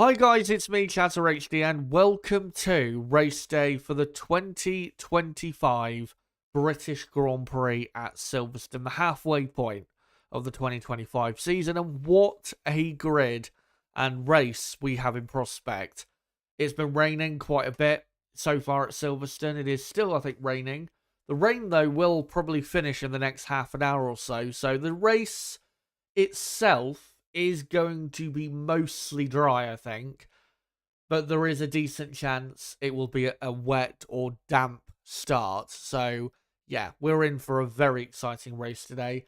Hi guys, it's me, Chatter HD, and welcome to race day for the 2025 British Grand Prix at Silverstone, the halfway point of the 2025 season. And what a grid and race we have in prospect. It's been raining quite a bit so far at Silverstone. It is still, I think, raining. The rain, though, will probably finish in the next half an hour or so. So the race itself is going to be mostly dry, I think, but there is a decent chance it will be a wet or damp start. So yeah, we're in for a very exciting race today,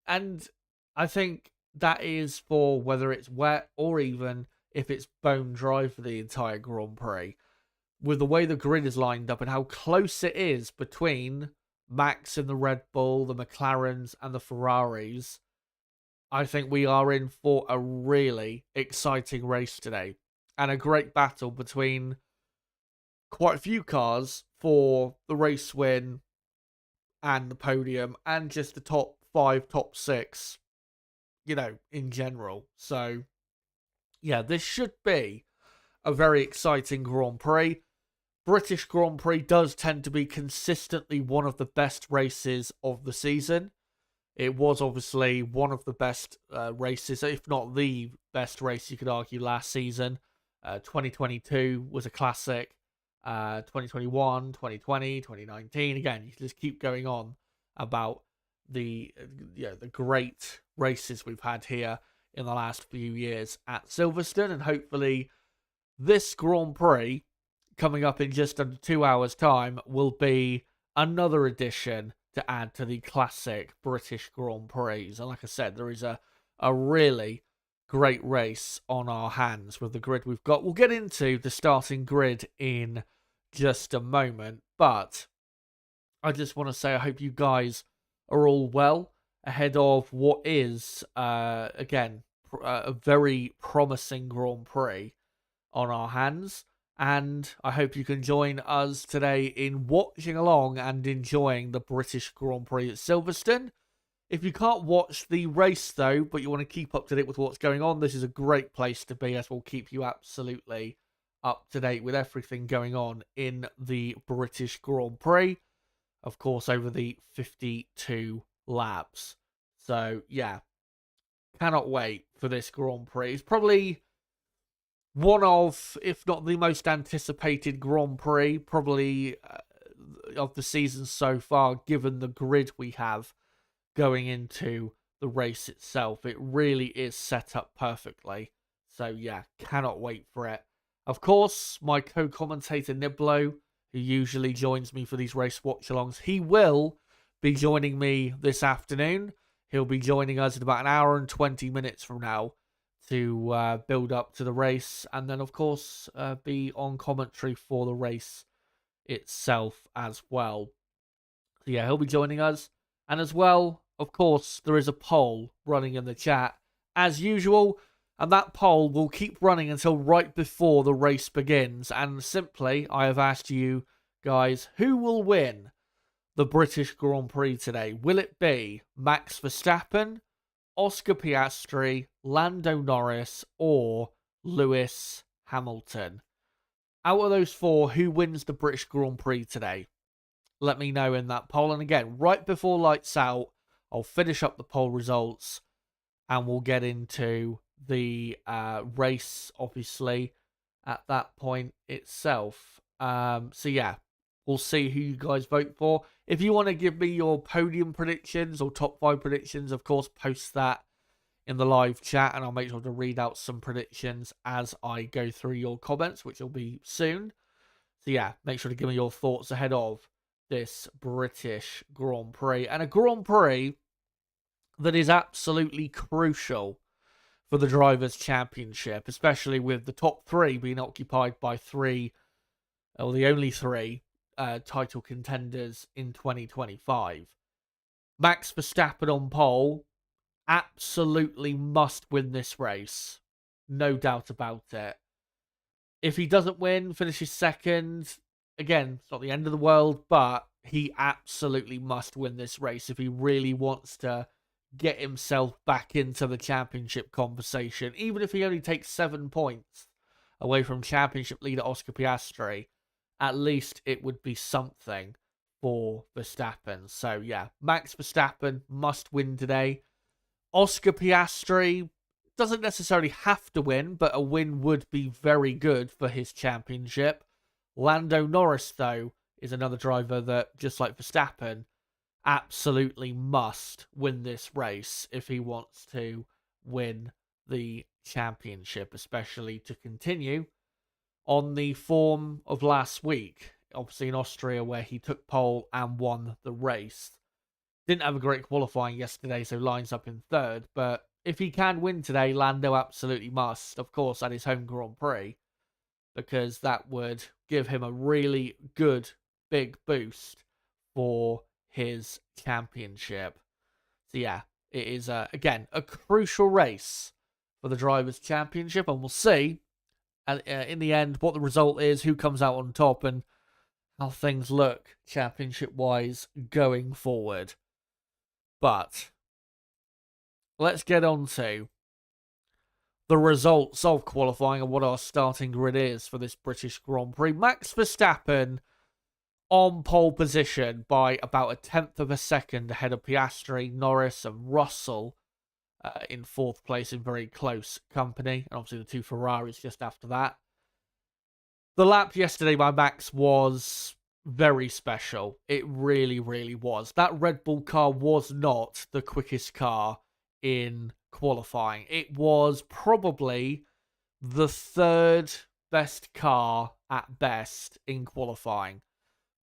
and I think that is for whether it's wet or even if it's bone dry for the entire Grand Prix. With the way the grid is lined up and how close it is between Max and the Red Bull, the McLarens and the Ferraris, I think we are in for a really exciting race today and a great battle between quite a few cars for the race win and the podium and just the top 5, top 6, in general. So, yeah, this should be a very exciting Grand Prix. British Grand Prix does tend to be consistently one of the best races of the season. It was obviously one of the best races, if not the best race, you could argue, last season. 2022 was a classic. 2021, 2020, 2019. Again, you can just keep going on about the great races we've had here in the last few years at Silverstone. And hopefully this Grand Prix, coming up in just under 2 hours' time, will be another edition to add to the classic British Grand Prix. And like I said, there is a really great race on our hands with the grid we've got. We'll get into the starting grid in just a moment, but I just want to say I hope you guys are all well ahead of what is, again, a very promising Grand Prix on our hands. And I hope you can join us today in watching along and enjoying the British Grand Prix at Silverstone. If you can't watch the race, though, but you want to keep up to date with what's going on, this is a great place to be, as we'll keep you absolutely up to date with everything going on in the British Grand Prix. Of course, over the 52 laps. So, yeah, cannot wait for this Grand Prix. It's probably one of, if not the most anticipated Grand Prix, probably of the season so far, given the grid we have going into the race itself. It really is set up perfectly. So yeah, cannot wait for it. Of course, my co-commentator Niblo, who usually joins me for these race watch-alongs, he will be joining me this afternoon. He'll be joining us in about an hour and 20 minutes from now to build up to the race, and then of course be on commentary for the race itself as well. So yeah, he'll be joining us, and as well, of course, there is a poll running in the chat as usual, and that poll will keep running until right before the race begins. And simply, I have asked you guys, who will win the British Grand Prix today? Will it be Max Verstappen, Oscar Piastri, Lando Norris, or Lewis Hamilton? Out of those four, who wins the British Grand Prix today? Let me know in that poll. And again, right before lights out, I'll finish up the poll results and we'll get into the race, obviously, at that point itself. So yeah, we'll see who you guys vote for. If you want to give me your podium predictions or top 5 predictions, of course, post that in the live chat, and I'll make sure to read out some predictions as I go through your comments, which will be soon. So yeah, make sure to give me your thoughts ahead of this British Grand Prix. And a Grand Prix that is absolutely crucial for the Drivers' Championship, especially with the top 3 being occupied by 3, or the only 3, title contenders in 2025. Max Verstappen on pole absolutely must win this race. No doubt about it. If he doesn't win, finishes second, again, it's not the end of the world, but he absolutely must win this race if he really wants to get himself back into the championship conversation. Even if he only takes 7 points away from championship leader Oscar Piastri, at least it would be something for Verstappen. So yeah, Max Verstappen must win today. Oscar Piastri doesn't necessarily have to win, but a win would be very good for his championship. Lando Norris, though, is another driver that, just like Verstappen, absolutely must win this race if he wants to win the championship, especially to continue on the form of last week. Obviously in Austria, where he took pole and won the race. Didn't have a great qualifying yesterday, so lines up in third. But if he can win today, Lando absolutely must, of course, at his home Grand Prix, because that would give him a really good big boost for his championship. So yeah, it is, again, a crucial race for the Drivers' Championship, and we'll see in the end what the result is, who comes out on top, and how things look championship-wise going forward. But let's get on to the results of qualifying and what our starting grid is for this British Grand Prix. Max Verstappen on pole position by about 1/10 of a second ahead of Piastri, Norris and Russell in fourth place in very close company. And obviously the two Ferraris just after that. The lap yesterday by Max was very special. It really, really was. That Red Bull car was not the quickest car in qualifying. It was probably the third best car at best in qualifying.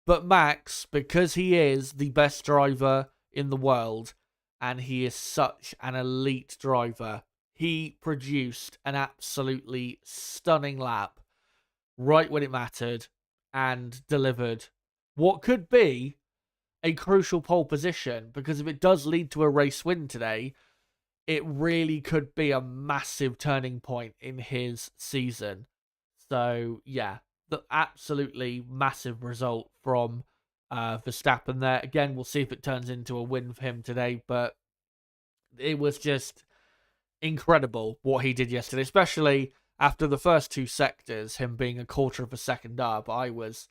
But Max, because he is the best driver in the world and he is such an elite driver, he produced an absolutely stunning lap right when it mattered and delivered what could be a crucial pole position, because if it does lead to a race win today, it really could be a massive turning point in his season. So yeah, the absolutely massive result from Verstappen there. Again, we'll see if it turns into a win for him today, but it was just incredible what he did yesterday, especially after the first two sectors, him being a quarter of a second up. I was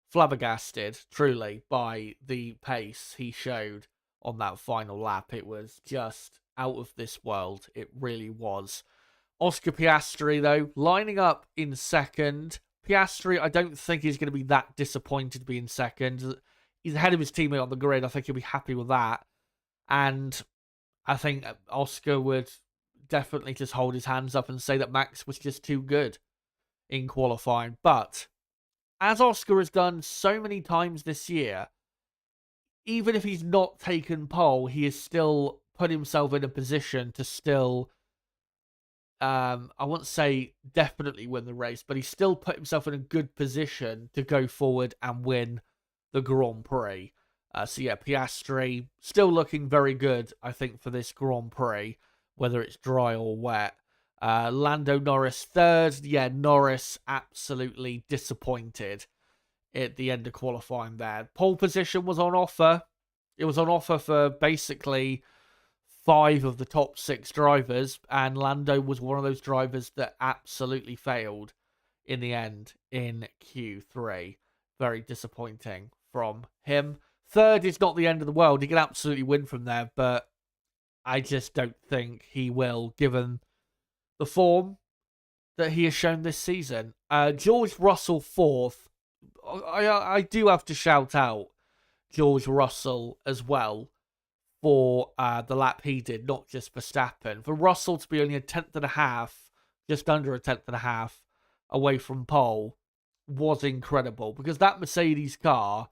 flabbergasted, truly, by the pace he showed on that final lap. It was just out of this world. It really was. Oscar Piastri, though, lining up in second. Piastri, I don't think he's going to be that disappointed to be in second. He's ahead of his teammate on the grid. I think he'll be happy with that. And I think Oscar would definitely just hold his hands up and say that Max was just too good in qualifying. But as Oscar has done so many times this year, even if he's not taken pole, he has still put himself in a position to still, I won't say definitely win the race, but he still put himself in a good position to go forward and win the Grand Prix. So yeah, Piastri still looking very good, I think, for this Grand Prix, whether it's dry or wet. Lando Norris third. Yeah, Norris absolutely disappointed at the end of qualifying there. Pole position was on offer. It was on offer for basically 5 of the top 6 drivers, and Lando was one of those drivers that absolutely failed in the end in Q3. Very disappointing from him. Third is not the end of the world. He can absolutely win from there, but I just don't think he will, given the form that he has shown this season. George Russell fourth. I do have to shout out George Russell as well for the lap he did, not just Verstappen. For Russell to be only 1/10.5, just under 1/10.5 away from pole, was incredible, because that Mercedes car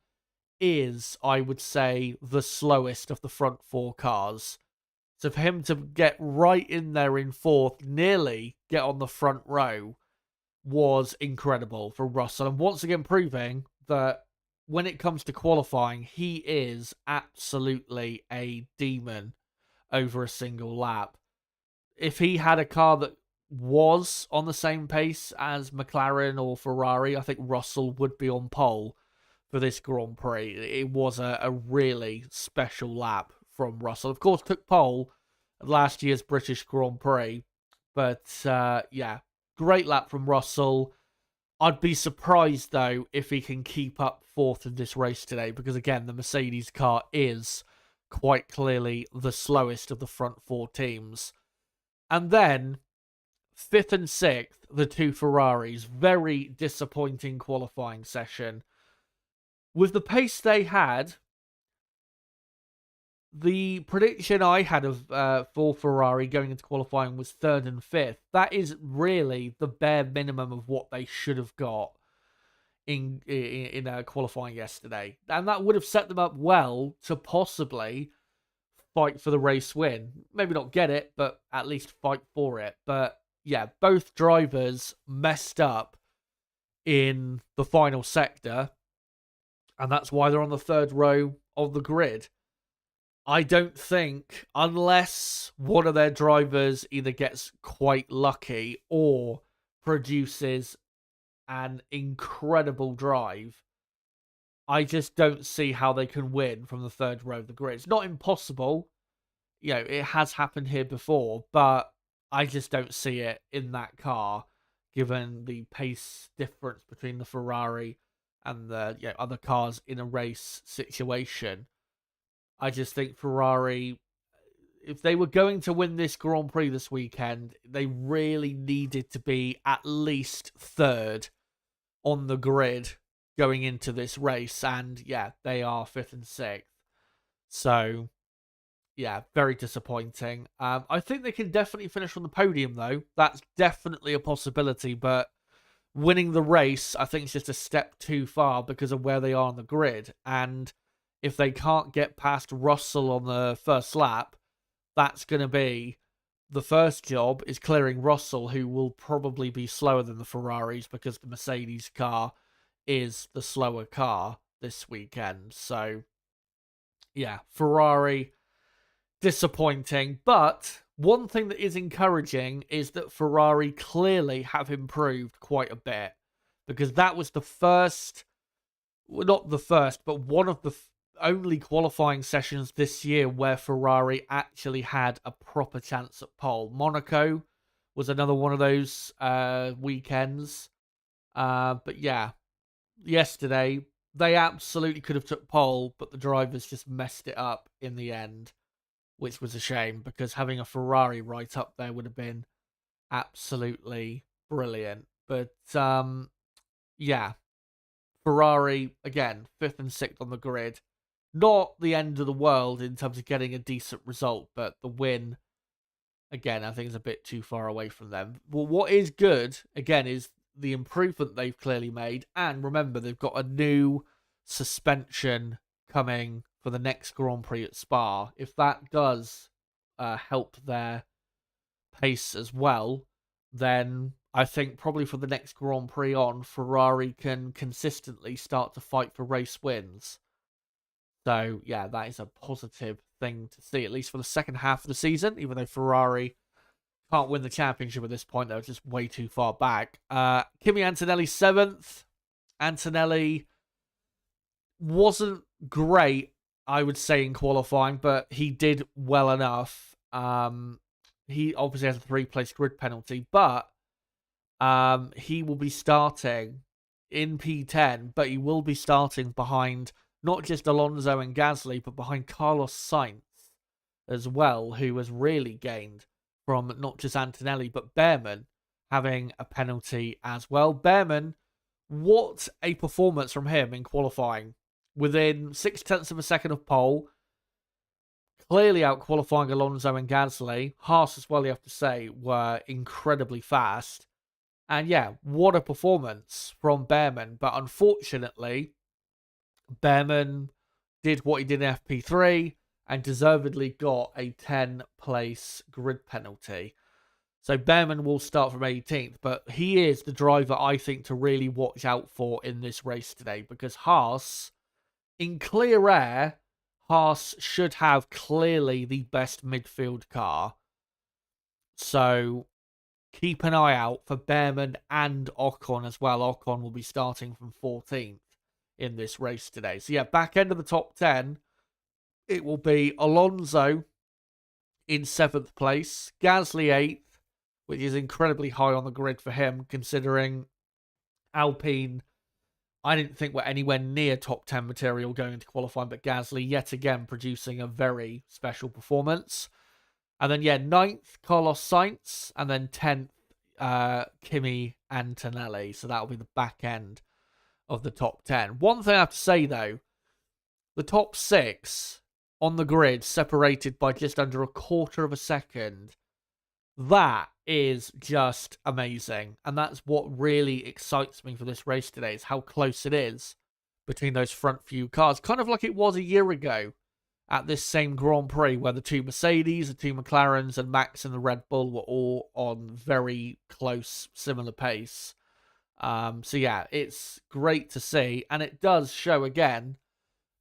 is, I would say, the slowest of the front 4 cars. So for him to get right in there in fourth, nearly get on the front row, was incredible for Russell. And once again proving that when it comes to qualifying, he is absolutely a demon over a single lap. If he had a car that was on the same pace as McLaren or Ferrari, I think Russell would be on pole for this Grand Prix. It was a really special lap from Russell. Of course, took pole at last year's British Grand Prix. But, yeah, Great lap from Russell. I'd be surprised, though, if he can keep up fourth in this race today, because, again, the Mercedes car is quite clearly the slowest of the front four teams. And then, fifth and sixth, the two Ferraris. Very disappointing qualifying session. With the pace they had, the prediction I had of for Ferrari going into qualifying was third and fifth. That is really the bare minimum of what they should have got in qualifying yesterday. And that would have set them up well to possibly fight for the race win. Maybe not get it, but at least fight for it. But yeah, both drivers messed up in the final sector. And that's why they're on the third row of the grid. I don't think, unless one of their drivers either gets quite lucky or produces an incredible drive, I just don't see how they can win from the third row of the grid. It's not impossible. You know, it has happened here before, but I just don't see it in that car, given the pace difference between the Ferrari and the other cars in a race situation. I just think Ferrari, if they were going to win this Grand Prix this weekend, they really needed to be at least third on the grid going into this race. And yeah, they are fifth and sixth. So yeah, very disappointing. I think they can definitely finish on the podium, though. That's definitely a possibility, but winning the race, I think, is just a step too far because of where they are on the grid. And if they can't get past Russell on the first lap, that's going to be the first job is clearing Russell, who will probably be slower than the Ferraris because the Mercedes car is the slower car this weekend. So, yeah, Ferrari, disappointing. But one thing that is encouraging is that Ferrari clearly have improved quite a bit, because that was the first, well, not the first, but one of the only qualifying sessions this year where Ferrari actually had a proper chance at pole. Monaco was another one of those weekends. But yeah, yesterday they absolutely could have took pole, but the drivers just messed it up in the end, which was a shame, because having a Ferrari right up there would have been absolutely brilliant. But yeah, Ferrari, again, fifth and sixth on the grid. Not the end of the world in terms of getting a decent result, but the win, again, I think is a bit too far away from them. Well, what is good, again, is the improvement they've clearly made. And remember, they've got a new suspension coming for the next Grand Prix at Spa. If that does help their pace as well, then I think probably for the next Grand Prix on, Ferrari can consistently start to fight for race wins. So, yeah, that is a positive thing to see, at least for the second half of the season, even though Ferrari can't win the championship at this point. They're just way too far back. Kimi Antonelli, 7th. Antonelli wasn't great, I would say, in qualifying, but he did well enough. He obviously has a 3-place grid penalty, but he will be starting in P10, but he will be starting behind not just Alonso and Gasly, but behind Carlos Sainz as well, who has really gained from not just Antonelli, but Behrman having a penalty as well. Behrman, what a performance from him in qualifying. Within 0.6 of a second of pole, clearly out-qualifying Alonso and Gasly. Haas as well, you have to say, were incredibly fast. And yeah, what a performance from Behrman. But unfortunately, Behrman did what he did in FP3 and deservedly got a 10-place grid penalty. So Behrman will start from 18th, but he is the driver I think to really watch out for in this race today, because Haas, in clear air, Haas should have clearly the best midfield car. So keep an eye out for Behrman and Ocon as well. Ocon will be starting from 14th in this race today. So yeah, back end of the top 10, it will be Alonso in 7th place, Gasly 8th, which is incredibly high on the grid for him, considering Alpine, I didn't think were anywhere near top 10 material going into qualifying, but Gasly yet again producing a very special performance. And then, yeah, 9th, Carlos Sainz, and then 10th, Kimi Antonelli. So that'll be the back end of the top 10. One thing I have to say, though, the top 6 on the grid separated by just under a quarter of a second. That is just amazing. And that's what really excites me for this race today, is how close it is between those front few cars. Kind of like it was a year ago at this same Grand Prix, where the 2 Mercedes, the 2 McLarens, and Max and the Red Bull were all on very close, similar pace. So yeah, it's great to see. And it does show, again,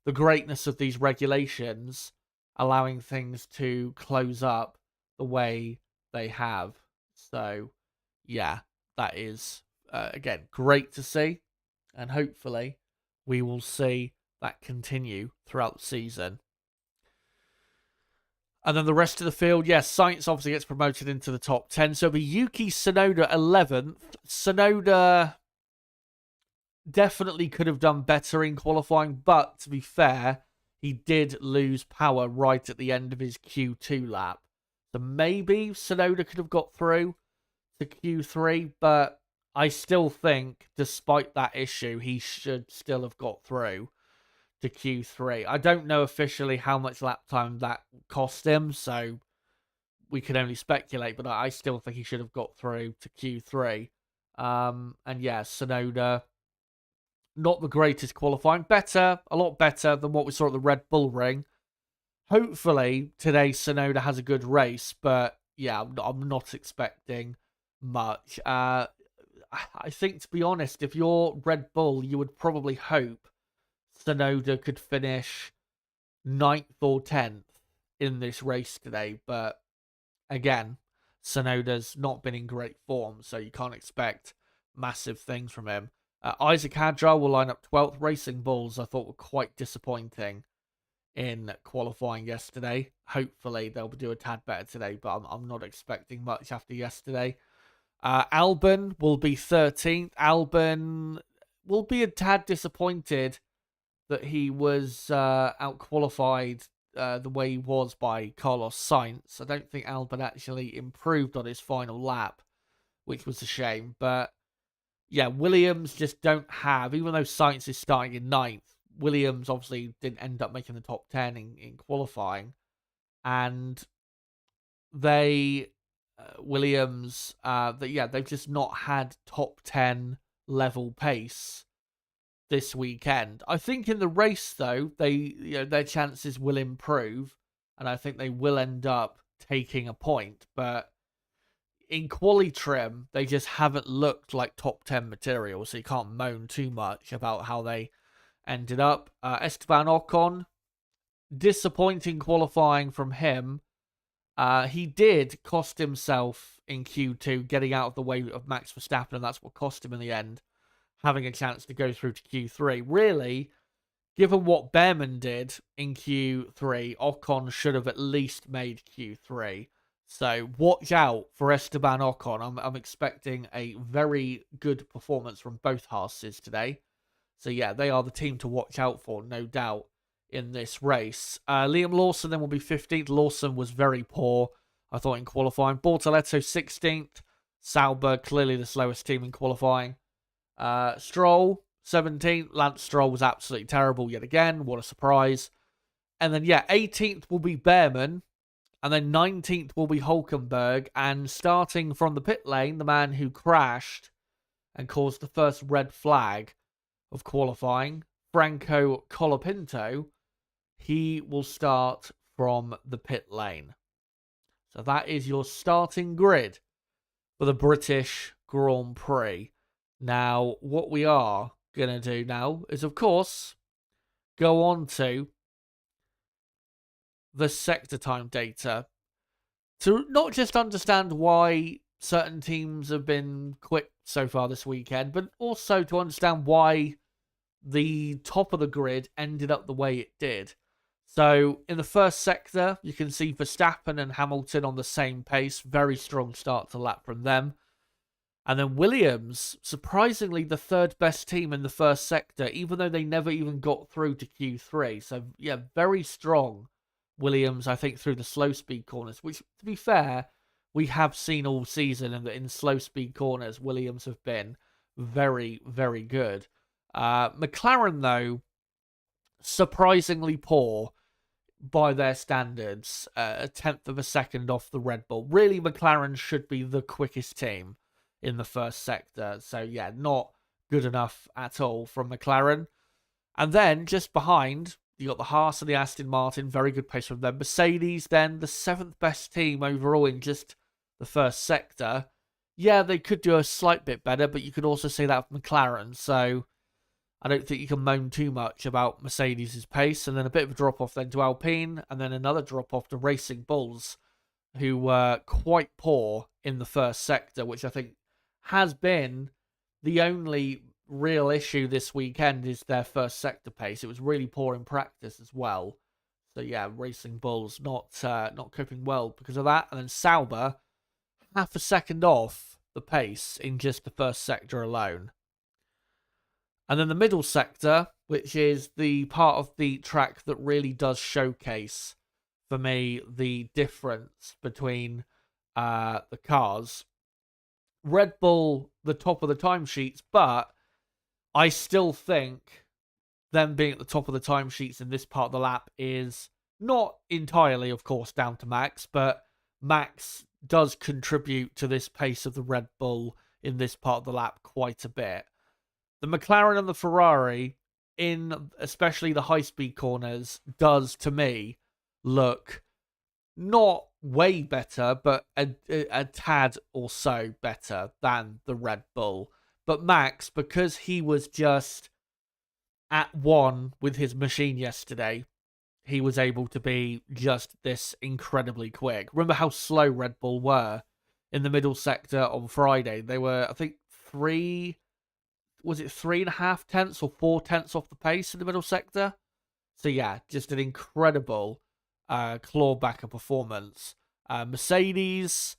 the greatness of these regulations, allowing things to close up the way they have. So, yeah, that is, again, great to see. And hopefully we will see that continue throughout the season. And then the rest of the field, yes, Sainz obviously gets promoted into the top 10. So it'll be Yuki Tsunoda 11th. Tsunoda definitely could have done better in qualifying, but to be fair, he did lose power right at the end of his Q2 lap. So maybe Tsunoda could have got through to Q3, but I still think, despite that issue, he should still have got through to Q3. I don't know officially how much lap time that cost him, so we can only speculate, but I still think he should have got through to Q3. And yeah, Tsunoda, not the greatest qualifying. Better, a lot better than what we saw at the Red Bull Ring. Hopefully, today Tsunoda has a good race, but yeah, I'm not expecting much. I think, to be honest, if you're Red Bull, you would probably hope Tsunoda could finish 9th or 10th in this race today. But again, Tsunoda's not been in great form, so you can't expect massive things from him. Isaac Hadjar will line up 12th. Racing Bulls, I thought, were quite disappointing in qualifying yesterday. Hopefully they'll do a tad better today, but I'm not expecting much after yesterday. Albon will be 13th. Albon will be a tad disappointed that he was out-qualified the way he was by Carlos Sainz. I don't think Albon actually improved on his final lap, which was a shame. But yeah, Williams just don't have, even though Sainz is starting in 9th, Williams obviously didn't end up making the top 10 in qualifying. And they, Williams, they've just not had top 10 level pace this weekend. I think in the race, though, their chances will improve, and I think they will end up taking a point. But in quali trim, they just haven't looked like top 10 material, so you can't moan too much about how they ended up. Esteban Ocon, disappointing qualifying from him. He did cost himself in Q2, getting out of the way of Max Verstappen, and that's what cost him in the end, having a chance to go through to Q3. Really, given what Behrman did in Q3, Ocon should have at least made Q3. So watch out for Esteban Ocon. I'm expecting a very good performance from both Haas's today. So yeah, they are the team to watch out for, no doubt, in this race. Liam Lawson then will be 15th. Lawson was very poor, I thought, in qualifying. Bortoletto 16th. Sauber, clearly the slowest team in qualifying. Stroll 17th. Lance Stroll was absolutely terrible yet again. What a surprise. And then, yeah, 18th will be Behrman. And then 19th will be Hulkenberg. And starting from the pit lane, the man who crashed and caused the first red flag of qualifying, Franco Colapinto, he will start from the pit lane. So that is your starting grid for the British Grand Prix. Now, what we are going to do now is, of course, go on to the sector time data to not just understand why certain teams have been quick so far this weekend, but also to understand why the top of the grid ended up the way it did. So in the first sector, you can see Verstappen and Hamilton on the same pace. Very strong start to lap from them. And then Williams, surprisingly the third best team in the first sector, even though they never even got through to Q3. So yeah, very strong Williams, I think, through the slow speed corners, which, to be fair, we have seen all season, and in slow speed corners, Williams have been very, very good. McLaren, though, surprisingly poor by their standards, a tenth of a second off the Red Bull. Really, McLaren should be the quickest team in the first sector. So yeah, not good enough at all from McLaren. And then just behind, you got the Haas and the Aston Martin, very good pace from them. Mercedes, then the seventh best team overall in just the first sector. Yeah, they could do a slight bit better, but you could also say that of McLaren. So I don't think you can moan too much about Mercedes' pace. And then a bit of a drop-off then to Alpine, and then another drop-off to Racing Bulls, who were quite poor in the first sector, which I think has been the only real issue this weekend is their first sector pace. It was really poor in practice as well. So yeah, Racing Bulls not coping well because of that. And then Sauber, half a second off the pace in just the first sector alone. And then the middle sector, which is the part of the track that really does showcase, for me, the difference between the cars. Red Bull, the top of the timesheets, but I still think them being at the top of the timesheets in this part of the lap is not entirely, of course, down to Max, but Max does contribute to this pace of the Red Bull in this part of the lap quite a bit. The McLaren and the Ferrari, in especially the high-speed corners, does, to me, look not way better, but a tad or so better than the Red Bull. But Max, because he was just at one with his machine yesterday, he was able to be just this incredibly quick. Remember how slow Red Bull were in the middle sector on Friday? They were, I think, 3.5 tenths or 4 tenths off the pace in the middle sector? So yeah, just an incredible clawbacker performance. Mercedes,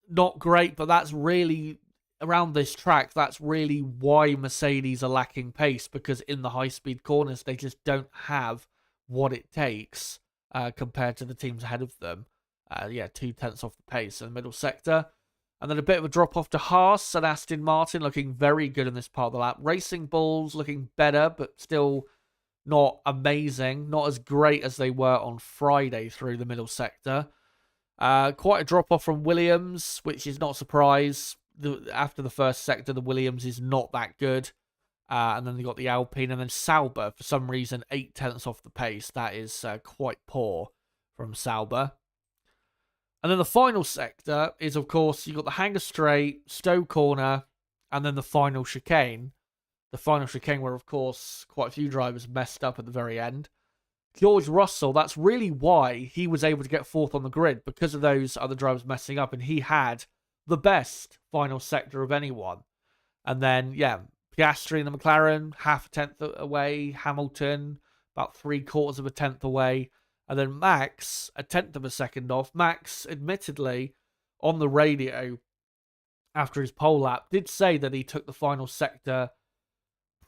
not great, but that's really, around this track, that's really why Mercedes are lacking pace, because in the high-speed corners, they just don't have what it takes compared to the teams ahead of them. 2 tenths off the pace in the middle sector. And then a bit of a drop-off to Haas and Aston Martin, looking very good in this part of the lap. Racing Bulls looking better, but still not amazing. Not as great as they were on Friday through the middle sector. Quite a drop-off from Williams, which is not a surprise. After the first sector, the Williams is not that good. And then they got the Alpine, and then Sauber, for some reason, 8 tenths off the pace. That is quite poor from Sauber. And then the final sector is, of course, you've got the Hangar Straight, Stowe Corner, and then the final chicane. The final chicane where, of course, quite a few drivers messed up at the very end. George Russell, that's really why he was able to get fourth on the grid, because of those other drivers messing up, and he had the best final sector of anyone. And then, yeah, Piastri and the McLaren, half a tenth away. Hamilton, about 3/4 of a tenth away. And then Max, a tenth of a second off. Max, admittedly, on the radio after his pole lap, did say that he took the final sector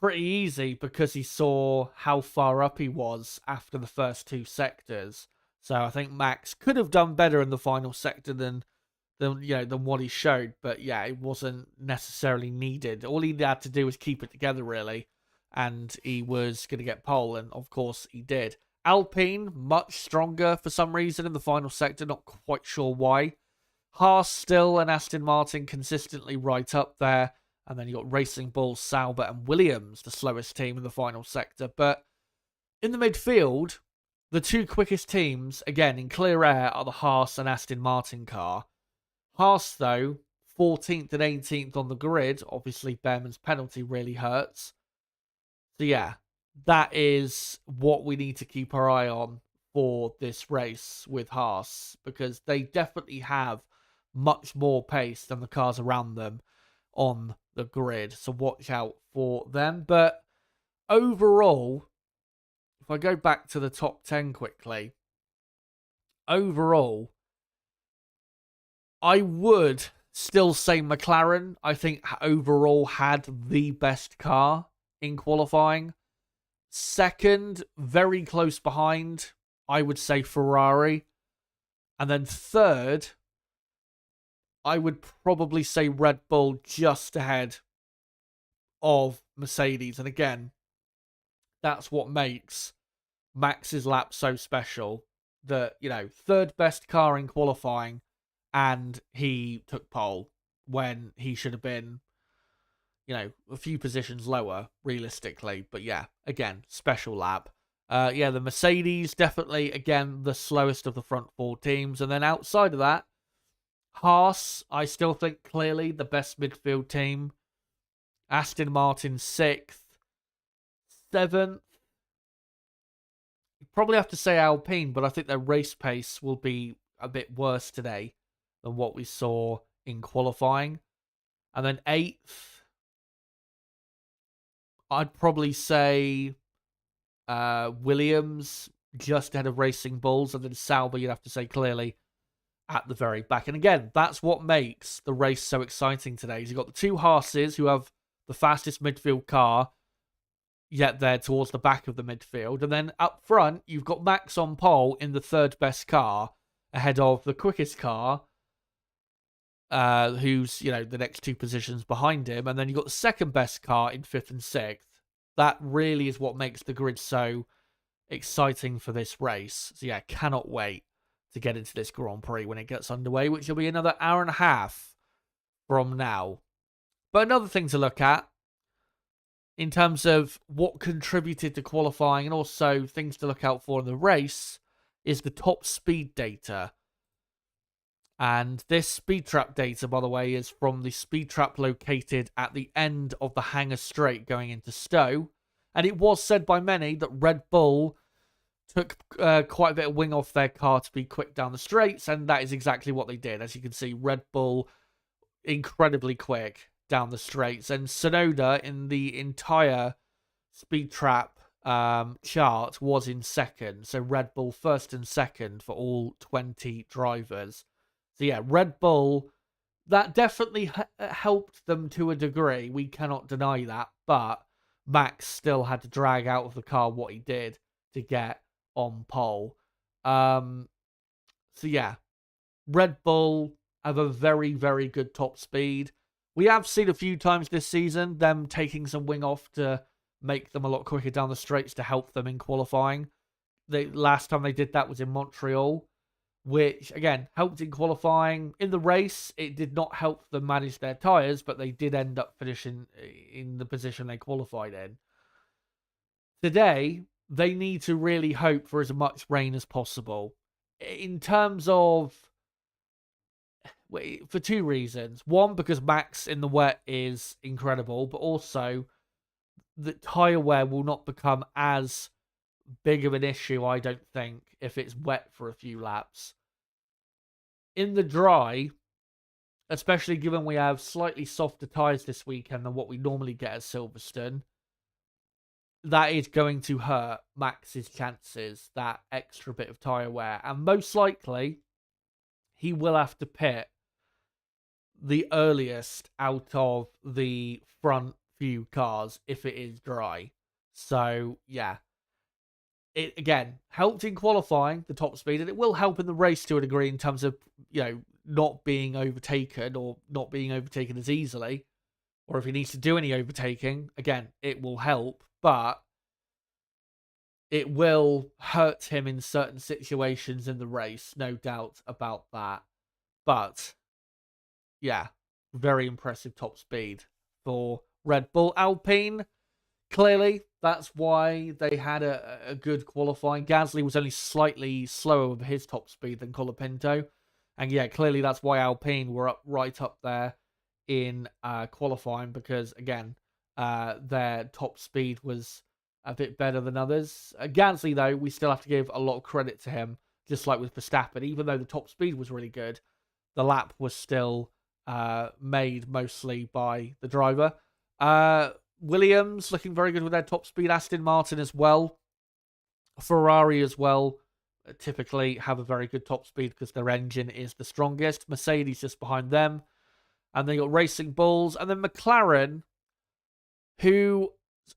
pretty easy because he saw how far up he was after the first 2 sectors. So I think Max could have done better in the final sector than what he showed. But yeah, it wasn't necessarily needed. All he had to do was keep it together, really, and he was going to get pole, and of course he did. Alpine, much stronger for some reason in the final sector, not quite sure why. Haas still and Aston Martin consistently right up there. And then you got Racing Bulls, Sauber, and Williams, the slowest team in the final sector. But in the midfield, the 2 quickest teams, again, in clear air, are the Haas and Aston Martin car. Haas, though, 14th and 18th on the grid. Obviously, Behrman's penalty really hurts. So yeah, that is what we need to keep our eye on for this race with Haas, because they definitely have much more pace than the cars around them on the grid. So watch out for them. But overall, if I go back to the top 10 quickly, overall, I would still say McLaren, I think, overall had the best car in qualifying. Second, very close behind, I would say Ferrari. And then third, I would probably say Red Bull just ahead of Mercedes. And again, that's what makes Max's lap so special. That, third best car in qualifying, and he took pole when he should have been, a few positions lower, realistically. But yeah, again, special lap. The Mercedes, definitely, again, the slowest of the front four teams. And then outside of that, Haas, I still think clearly the best midfield team. Aston Martin, 6th. 7th. You probably have to say Alpine, but I think their race pace will be a bit worse today than what we saw in qualifying. And then 8th, I'd probably say Williams, just ahead of Racing Bulls. And then Sauber, you'd have to say clearly at the very back. And again, that's what makes the race so exciting today. Is you've got the two Haases who have the fastest midfield car, yet they're towards the back of the midfield. And then up front, you've got Max on pole in the third best car, ahead of the quickest car, who's, the next two positions behind him. And then you've got the second best car in 5th and 6th. That really is what makes the grid so exciting for this race. So yeah, cannot wait to get into this Grand Prix when it gets underway, which will be another hour and a half from now. But another thing to look at, in terms of what contributed to qualifying and also things to look out for in the race, is the top speed data. And this speed trap data, by the way, is from the speed trap located at the end of the Hangar Straight going into Stowe. And it was said by many that Red Bull took quite a bit of wing off their car to be quick down the straights, and that is exactly what they did. As you can see, Red Bull incredibly quick down the straights, and Tsunoda in the entire speed trap chart was in second. So Red Bull first and second for all 20 drivers. So yeah, Red Bull, that definitely helped them to a degree. We cannot deny that, but Max still had to drag out of the car what he did to get on pole. So yeah, Red Bull have a very, very good top speed. We have seen a few times this season them taking some wing off to make them a lot quicker down the straights to help them in qualifying. The last time they did that was in Montreal, which, again, helped in qualifying. In the race, it did not help them manage their tyres, but they did end up finishing in the position they qualified in. Today, they need to really hope for as much rain as possible. In terms of, for two reasons. One, because Max in the wet is incredible, but also the tyre wear will not become as big of an issue, I don't think, if it's wet for a few laps. In the dry, especially given we have slightly softer tyres this weekend than what we normally get at Silverstone, that is going to hurt Max's chances, that extra bit of tyre wear. And most likely, he will have to pit the earliest out of the front few cars if it is dry. So, yeah. It, again, helped in qualifying, the top speed, and it will help in the race to a degree in terms of, not being overtaken or not being overtaken as easily. Or if he needs to do any overtaking, again, it will help. But it will hurt him in certain situations in the race, no doubt about that. But, yeah, very impressive top speed for Red Bull. Alpine, clearly, that's why they had a good qualifying. Gasly was only slightly slower with his top speed than Colapinto. And yeah, clearly that's why Alpine were right up there in qualifying, because, again, their top speed was a bit better than others. Gasly, though, we still have to give a lot of credit to him, just like with Verstappen. Even though the top speed was really good, the lap was still made mostly by the driver. Williams looking very good with their top speed. Aston Martin as well. Ferrari as well typically have a very good top speed because their engine is the strongest. Mercedes just behind them. And then you got Racing Bulls. And then McLaren, who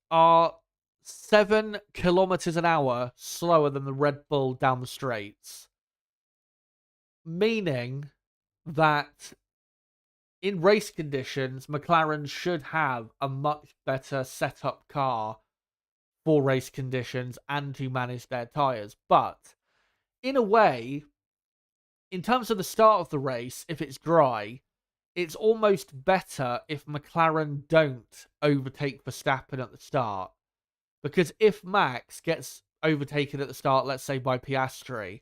are 7 kilometers an hour slower than the Red Bull down the straights. Meaning that in race conditions, McLaren should have a much better setup car for race conditions and to manage their tyres. But in a way, in terms of the start of the race, if it's dry, it's almost better if McLaren don't overtake Verstappen at the start. Because if Max gets overtaken at the start, let's say by Piastri,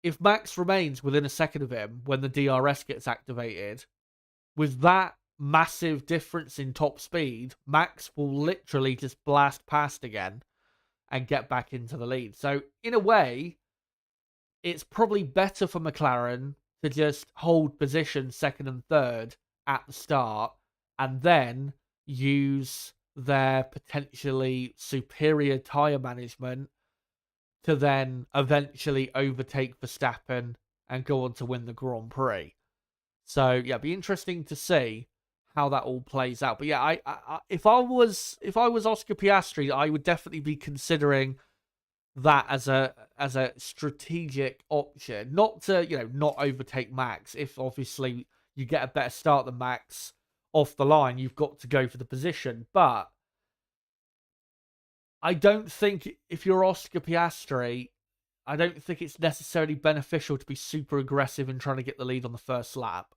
if Max remains within a second of him when the DRS gets activated, with that massive difference in top speed, Max will literally just blast past again and get back into the lead. So, in a way, it's probably better for McLaren to just hold position second and third at the start and then use their potentially superior tyre management to then eventually overtake Verstappen and go on to win the Grand Prix. So yeah, it'd be interesting to see how that all plays out. But yeah, if I was Oscar Piastri, I would definitely be considering that as a strategic option, not to not overtake Max. If obviously you get a better start than Max off the line, you've got to go for the position. But I don't think if you're Oscar Piastri, I don't think it's necessarily beneficial to be super aggressive in trying to get the lead on the first lap.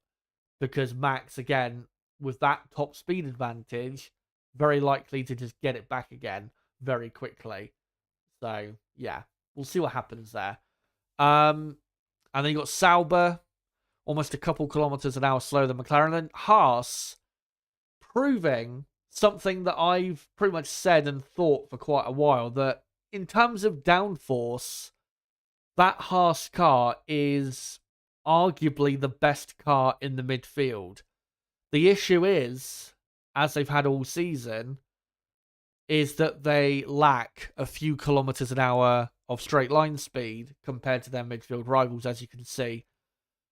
Because Max, again, with that top speed advantage, very likely to just get it back again very quickly. So, yeah, we'll see what happens there. And then you got Sauber, almost a couple kilometers an hour slower than McLaren. And then Haas, proving something that I've pretty much said and thought for quite a while, that in terms of downforce, that Haas car is arguably the best car in the midfield. The issue is, as they've had all season, is that they lack a few kilometers an hour of straight line speed compared to their midfield rivals, as you can see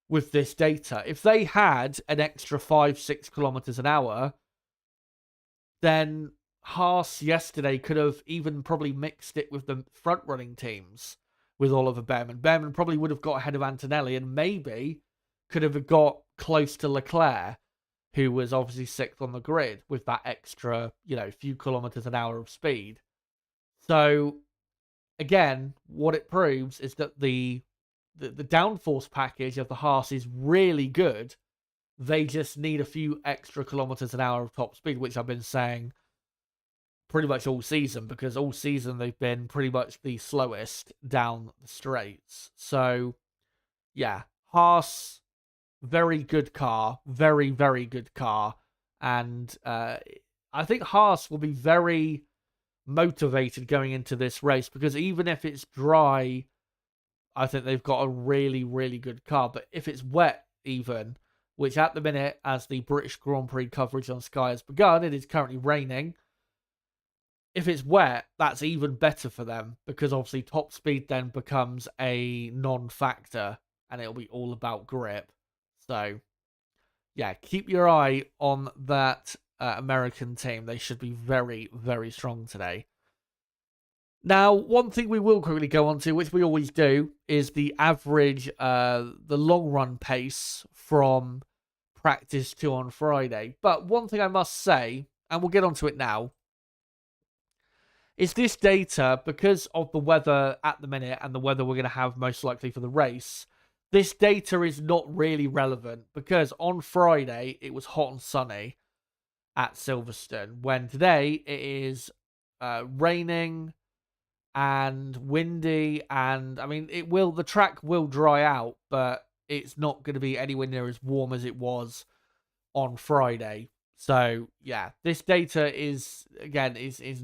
with this data. If they had an extra 5-6 kilometers an hour, then Haas yesterday could have even probably mixed it with the front running teams with Oliver Behrman. Behrman probably would have got ahead of Antonelli and maybe could have got close to Leclerc, who was obviously sixth on the grid with that extra, few kilometers an hour of speed. So, again, what it proves is that the downforce package of the Haas is really good. They just need a few extra kilometers an hour of top speed, which I've been saying pretty much all season, because all season they've been pretty much the slowest down the straights. So, yeah, Haas, very good car, very, very good car. And I think Haas will be very motivated going into this race, because even if it's dry, I think they've got a really, really good car. But if it's wet even, which at the minute, as the British Grand Prix coverage on Sky has begun, it is currently raining. If it's wet, that's even better for them, because obviously top speed then becomes a non-factor and it'll be all about grip. So, yeah, keep your eye on that American team. They should be very, very strong today. Now, one thing we will quickly go on to, which we always do, is the average, the long run pace from practice to on Friday. But one thing I must say, and we'll get onto it now, is this data, because of the weather at the minute and the weather we're going to have most likely for the race, this data is not really relevant, because on Friday it was hot and sunny at Silverstone, when today it is raining and windy, and I mean the track will dry out, but it's not going to be anywhere near as warm as it was on Friday. So yeah, this data is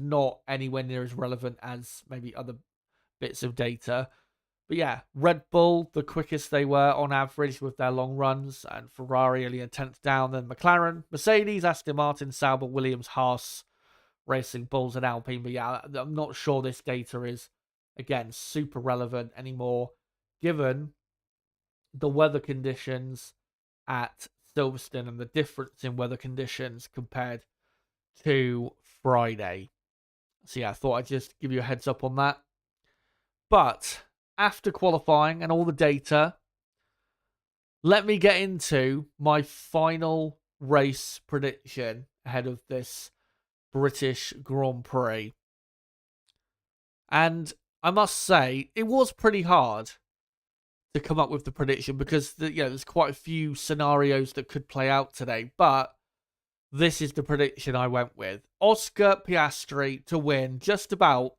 not anywhere near as relevant as maybe other bits of data. But yeah, Red Bull, the quickest they were on average with their long runs, and Ferrari only a tenth down than McLaren. Mercedes, Aston Martin, Sauber, Williams, Haas, Racing Bulls and Alpine. But yeah, I'm not sure this data is again, super relevant anymore, given the weather conditions at Silverstone and the difference in weather conditions compared to Friday. So yeah, I thought I'd just give you a heads up on that. But after qualifying and all the data, let me get into my final race prediction ahead of this British Grand Prix. And I must say, it was pretty hard to come up with the prediction because there's quite a few scenarios that could play out today. But this is the prediction I went with. Oscar Piastri to win just about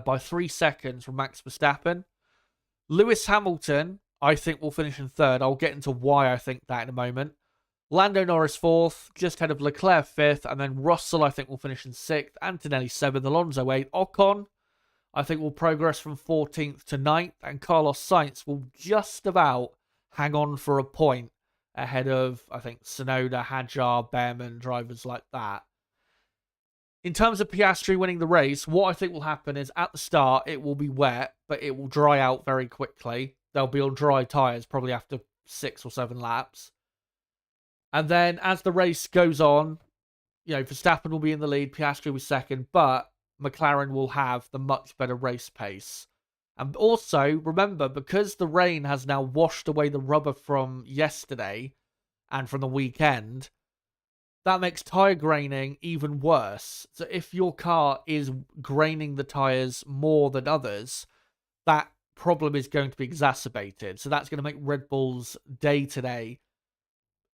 by 3 seconds from Max Verstappen. Lewis Hamilton, I think, will finish in third. I'll get into why I think that in a moment. Lando Norris fourth, just ahead of Leclerc fifth, and then Russell, I think, will finish in sixth. Antonelli seventh, Alonso eighth. Ocon, I think, will progress from 14th to 9th, and Carlos Sainz will just about hang on for a point ahead of, I think, Tsunoda, Hadjar, Behrman, drivers like that. In terms of Piastri winning the race, what I think will happen is at the start, it will be wet, but it will dry out very quickly. They'll be on dry tyres probably after 6 or 7 laps. And then as the race goes on, Verstappen will be in the lead, Piastri will be second, but McLaren will have the much better race pace. And also, remember, because the rain has now washed away the rubber from yesterday and from the weekend, that makes tyre graining even worse. So if your car is graining the tyres more than others, that problem is going to be exacerbated. So that's going to make Red Bull's day today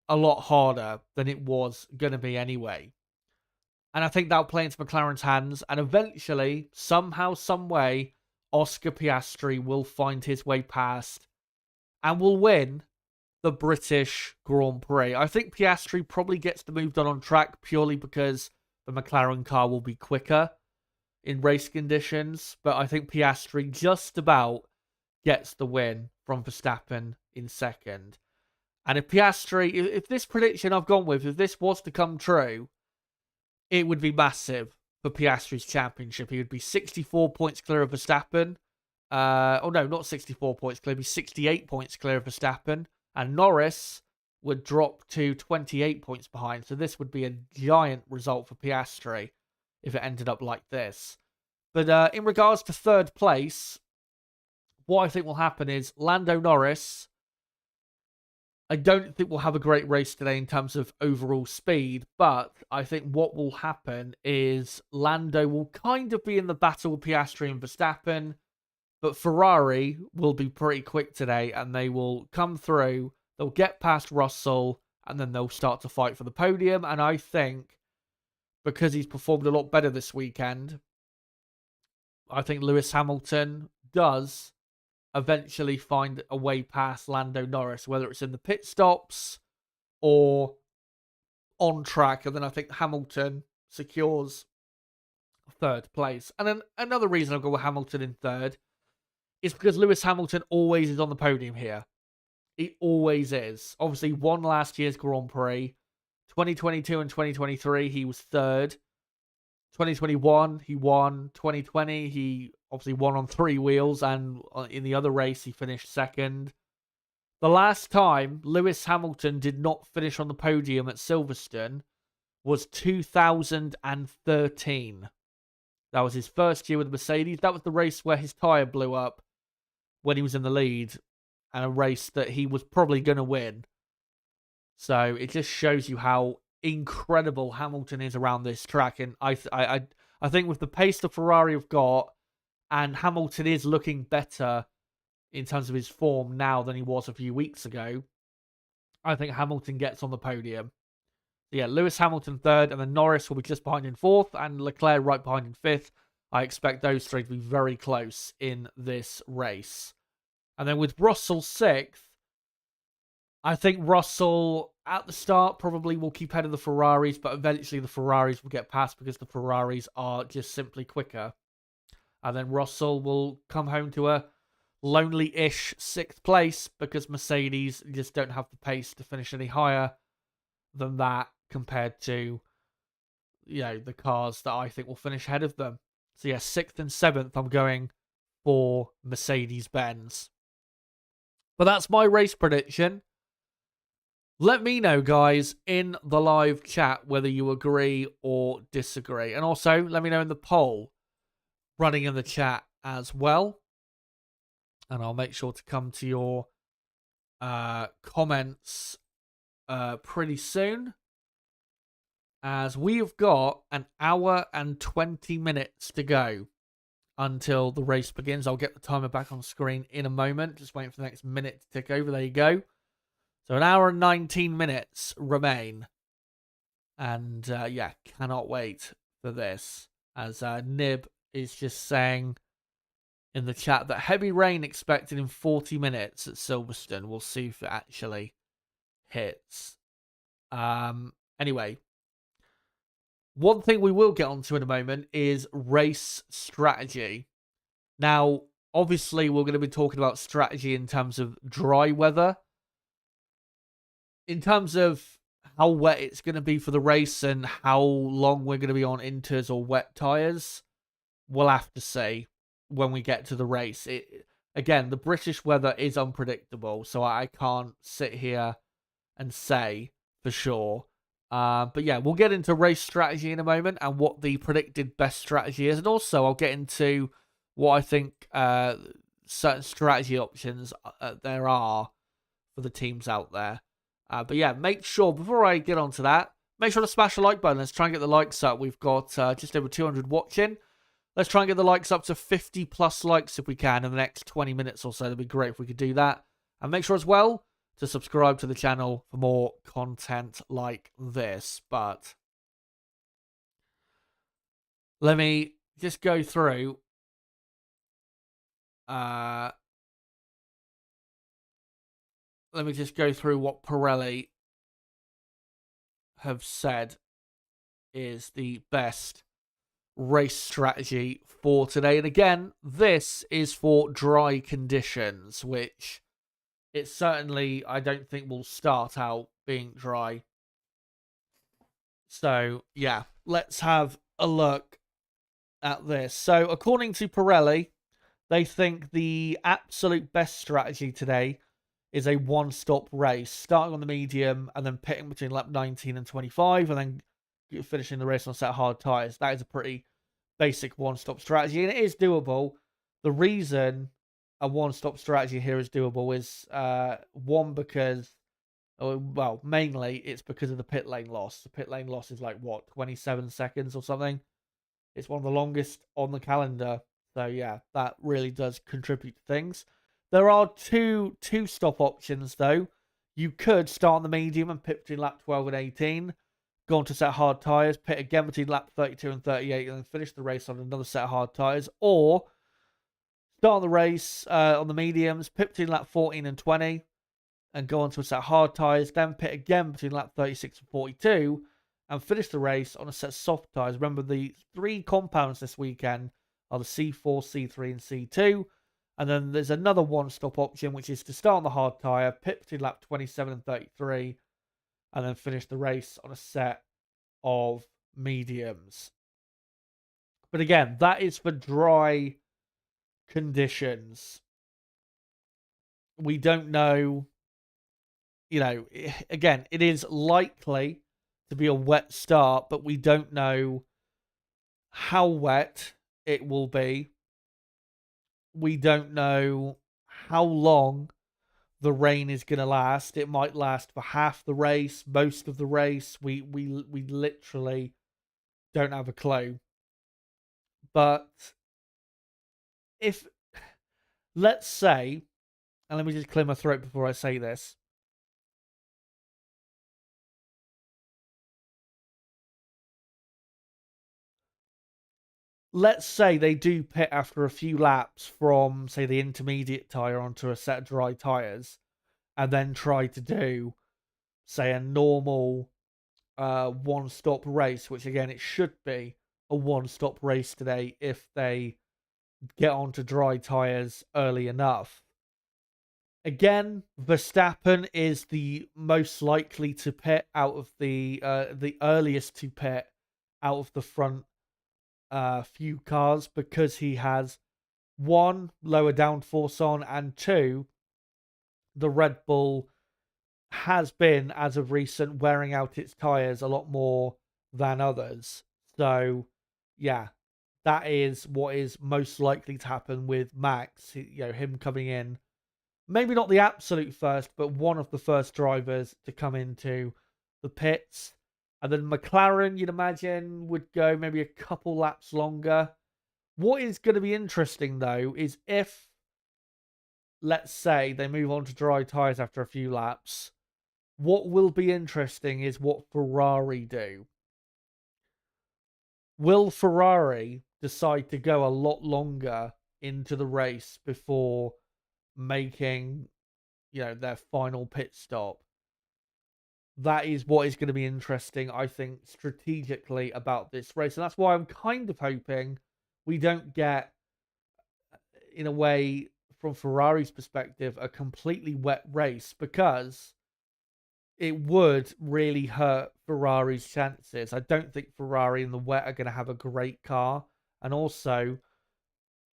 a lot harder than it was going to be anyway. And I think that'll play into McLaren's hands. And eventually, somehow, some way, Oscar Piastri will find his way past and will win the British Grand Prix. I think Piastri probably gets the move done on track purely because the McLaren car will be quicker in race conditions. But I think Piastri just about gets the win from Verstappen in second. And if Piastri, if this prediction I've gone with, if this was to come true, it would be massive for Piastri's championship. He would be 64 points clear of Verstappen. Not 64 points clear. He'd be 68 points clear of Verstappen. And Norris would drop to 28 points behind. So this would be a giant result for Piastri if it ended up like this. But in regards to third place, what I think will happen is Lando Norris, I don't think we'll have a great race today in terms of overall speed, but I think what will happen is Lando will kind of be in the battle with Piastri and Verstappen, but Ferrari will be pretty quick today and they will come through, they'll get past Russell, and then they'll start to fight for the podium. And I think because he's performed a lot better this weekend, I think Lewis Hamilton does eventually find a way past Lando Norris, whether it's in the pit stops or on track. And then I think Hamilton secures third place. And then another reason I'll go with Hamilton in third is because Lewis Hamilton always is on the podium here. He always is. Obviously, won last year's Grand Prix. 2022 and 2023, he was third. 2021, he won. 2020, he obviously won on 3 wheels, and in the other race, he finished second. The last time Lewis Hamilton did not finish on the podium at Silverstone was 2013. That was his first year with Mercedes. That was the race where his tyre blew up when he was in the lead, and a race that he was probably going to win. So it just shows you how incredible Hamilton is around this track. And I think with the pace the Ferrari have got, and Hamilton is looking better in terms of his form now than he was a few weeks ago, I think Hamilton gets on the podium. So yeah, Lewis Hamilton third, and then Norris will be just behind in fourth, and Leclerc right behind in fifth. I expect those three to be very close in this race. And then with Russell sixth, I think Russell, at the start, probably will keep ahead of the Ferraris, but eventually the Ferraris will get past because the Ferraris are just simply quicker. And then Russell will come home to a lonely-ish 6th place because Mercedes just don't have the pace to finish any higher than that compared to, the cars that I think will finish ahead of them. So yeah, 6th and 7th, I'm going for Mercedes-Benz. But that's my race prediction. Let me know, guys, in the live chat whether you agree or disagree. And also, let me know in the poll running in the chat as well. And I'll make sure to come to your comments pretty soon, as we've got an hour and 20 minutes to go until the race begins. I'll get the timer back on screen in a moment. Just waiting for the next minute to tick over. There you go. So an hour and 19 minutes remain. And yeah, cannot wait for this. As Nib is just saying in the chat that heavy rain expected in 40 minutes at Silverstone. We'll see if it actually hits. Anyway, one thing we will get onto in a moment is race strategy. Now, obviously, we're going to be talking about strategy in terms of dry weather. In terms of how wet it's going to be for the race and how long we're going to be on inters or wet tyres, we'll have to see when we get to the race. Again, the British weather is unpredictable, so I can't sit here and say for sure. But yeah, we'll get into race strategy in a moment and what the predicted best strategy is. And also, I'll get into what I think certain strategy options there are for the teams out there. But yeah, make sure, before I get onto that, make sure to smash the like button. Let's try and get the likes up. We've got just over 200 watching. Let's try and get the likes up to 50 plus likes if we can in the next 20 minutes or so. That'd be great if we could do that. And make sure as well to subscribe to the channel for more content like this. But let me just go through what Pirelli have said is the best race strategy for today. And again, this is for dry conditions, which it certainly, I don't think, will start out being dry. So yeah, let's have a look at this. So according to Pirelli, they think the absolute best strategy today is a one-stop race, starting on the medium and then pitting between lap 19 and 25, and then finishing the race on set hard tyres. That is a pretty basic one-stop strategy, and it is doable. The reason a one-stop strategy here is doable is, one, because, well, mainly it's because of the pit lane loss. The pit lane loss is like, what, 27 seconds or something? It's one of the longest on the calendar. So, yeah, that really does contribute to things. There are two stop options, though. You could start on the medium and pit between lap 12 and 18, go on to set hard tyres, pit again between lap 32 and 38, and then finish the race on another set of hard tyres. Or start the race on the mediums, pit between lap 14 and 20, and go on to a set of hard tyres, then pit again between lap 36 and 42, and finish the race on a set of soft tyres. Remember, the three compounds this weekend are the C4, C3, and C2. And then there's another one-stop option, which is to start on the hard tyre, pit between lap 27 and 33, and then finish the race on a set of mediums. But again, that is for dry conditions. We don't know, again, it is likely to be a wet start, but we don't know how wet it will be. We don't know how long the rain is going to last. It might last for half the race, most of the race. We literally don't have a clue. But if, let's say, and let me just clear my throat before I say this. Let's say they do pit after a few laps from, say, the intermediate tyre onto a set of dry tyres, and then try to do, say, a normal one-stop race, which, again, it should be a one-stop race today if they get onto dry tyres early enough. Again, Verstappen is the most likely to pit out of the earliest to pit out of the front few cars because he has one, lower downforce on, and two, the Red Bull has been, as of recent, wearing out its tyres a lot more than others. So, yeah, that is what is most likely to happen with Max. Him coming in, maybe not the absolute first, but one of the first drivers to come into the pits. And then McLaren, you'd imagine, would go maybe a couple laps longer. What is going to be interesting, though, is if, let's say, they move on to dry tyres after a few laps, what will be interesting is what Ferrari do. Will Ferrari decide to go a lot longer into the race before making, their final pit stop? That is what is going to be interesting, I think, strategically about this race. And that's why I'm kind of hoping we don't get, in a way, from Ferrari's perspective, a completely wet race, because it would really hurt Ferrari's chances. I don't think Ferrari in the wet are going to have a great car. And also,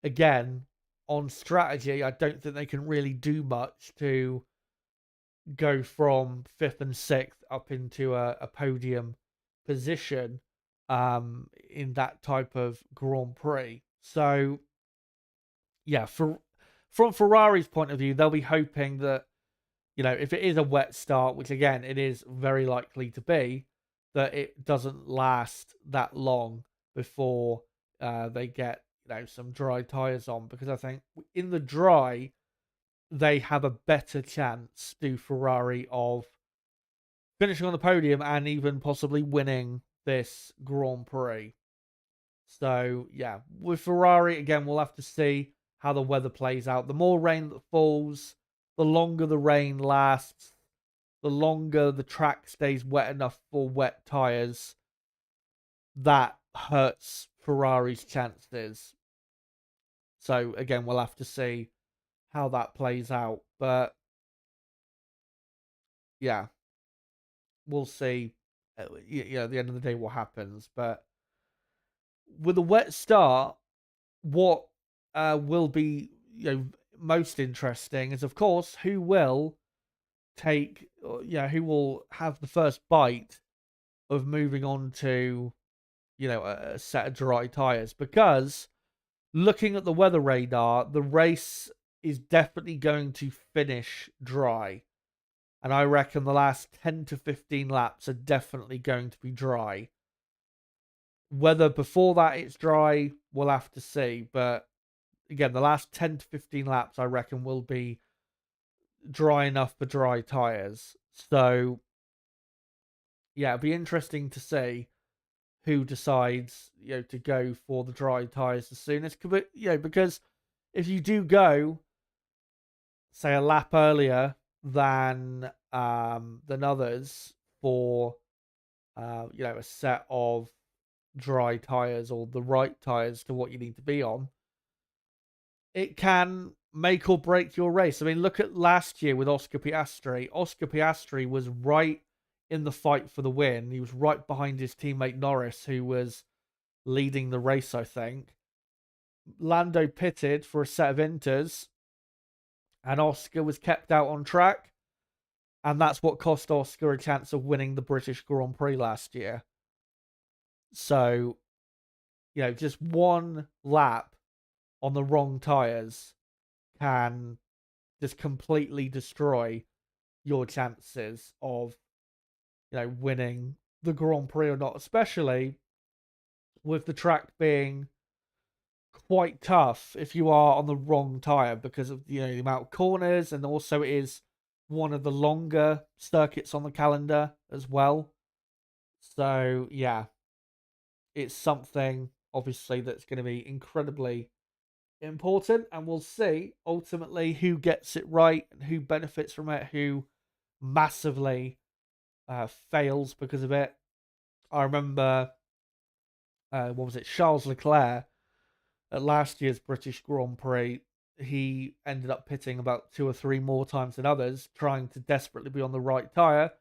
again, on strategy, I don't think they can really do much to go from 5th and 6th up into a podium position in that type of Grand Prix. So, yeah, from Ferrari's point of view, they'll be hoping that, if it is a wet start, which again, it is very likely to be, that it doesn't last that long before they get, some dry tyres on. Because I think in the dry, they have a better chance, do Ferrari, of finishing on the podium and even possibly winning this Grand Prix. So, yeah, with Ferrari, again, we'll have to see how the weather plays out. The more rain that falls, the longer the rain lasts, the longer the track stays wet enough for wet tyres, that hurts Ferrari's chances. So, again, we'll have to see how that plays out. But, yeah, we'll see, at the end of the day, what happens. But with a wet start, what will be, most interesting is, of course, who will who will have the first bite of moving on to, a set of dry tyres. Because looking at the weather radar, the race is definitely going to finish dry. And I reckon the last 10 to 15 laps are definitely going to be dry. Whether before that it's dry, we'll have to see. But again, the last 10 to 15 laps, I reckon, will be dry enough for dry tyres. So, yeah, it'll be interesting to see who decides, to go for the dry tyres the soonest. Because if you do go, say, a lap earlier than others for, a set of dry tyres or the right tyres to what you need to be on, it can make or break your race. I mean, look at last year with Oscar Piastri. Oscar Piastri was right in the fight for the win. He was right behind his teammate Norris, who was leading the race, I think. Lando pitted for a set of inters, and Oscar was kept out on track. And that's what cost Oscar a chance of winning the British Grand Prix last year. So, just one lap on the wrong tyres can just completely destroy your chances of, winning the Grand Prix or not, especially with the track being quite tough if you are on the wrong tyre, because of, the amount of corners, and also it is one of the longer circuits on the calendar as well. So, yeah, it's something, obviously, that's going to be incredibly important, and we'll see ultimately who gets it right and who benefits from it, who massively fails because of it. I remember, what was it, Charles Leclerc at last year's British Grand Prix. He ended up pitting about 2 or 3 more times than others, trying to desperately be on the right tyre,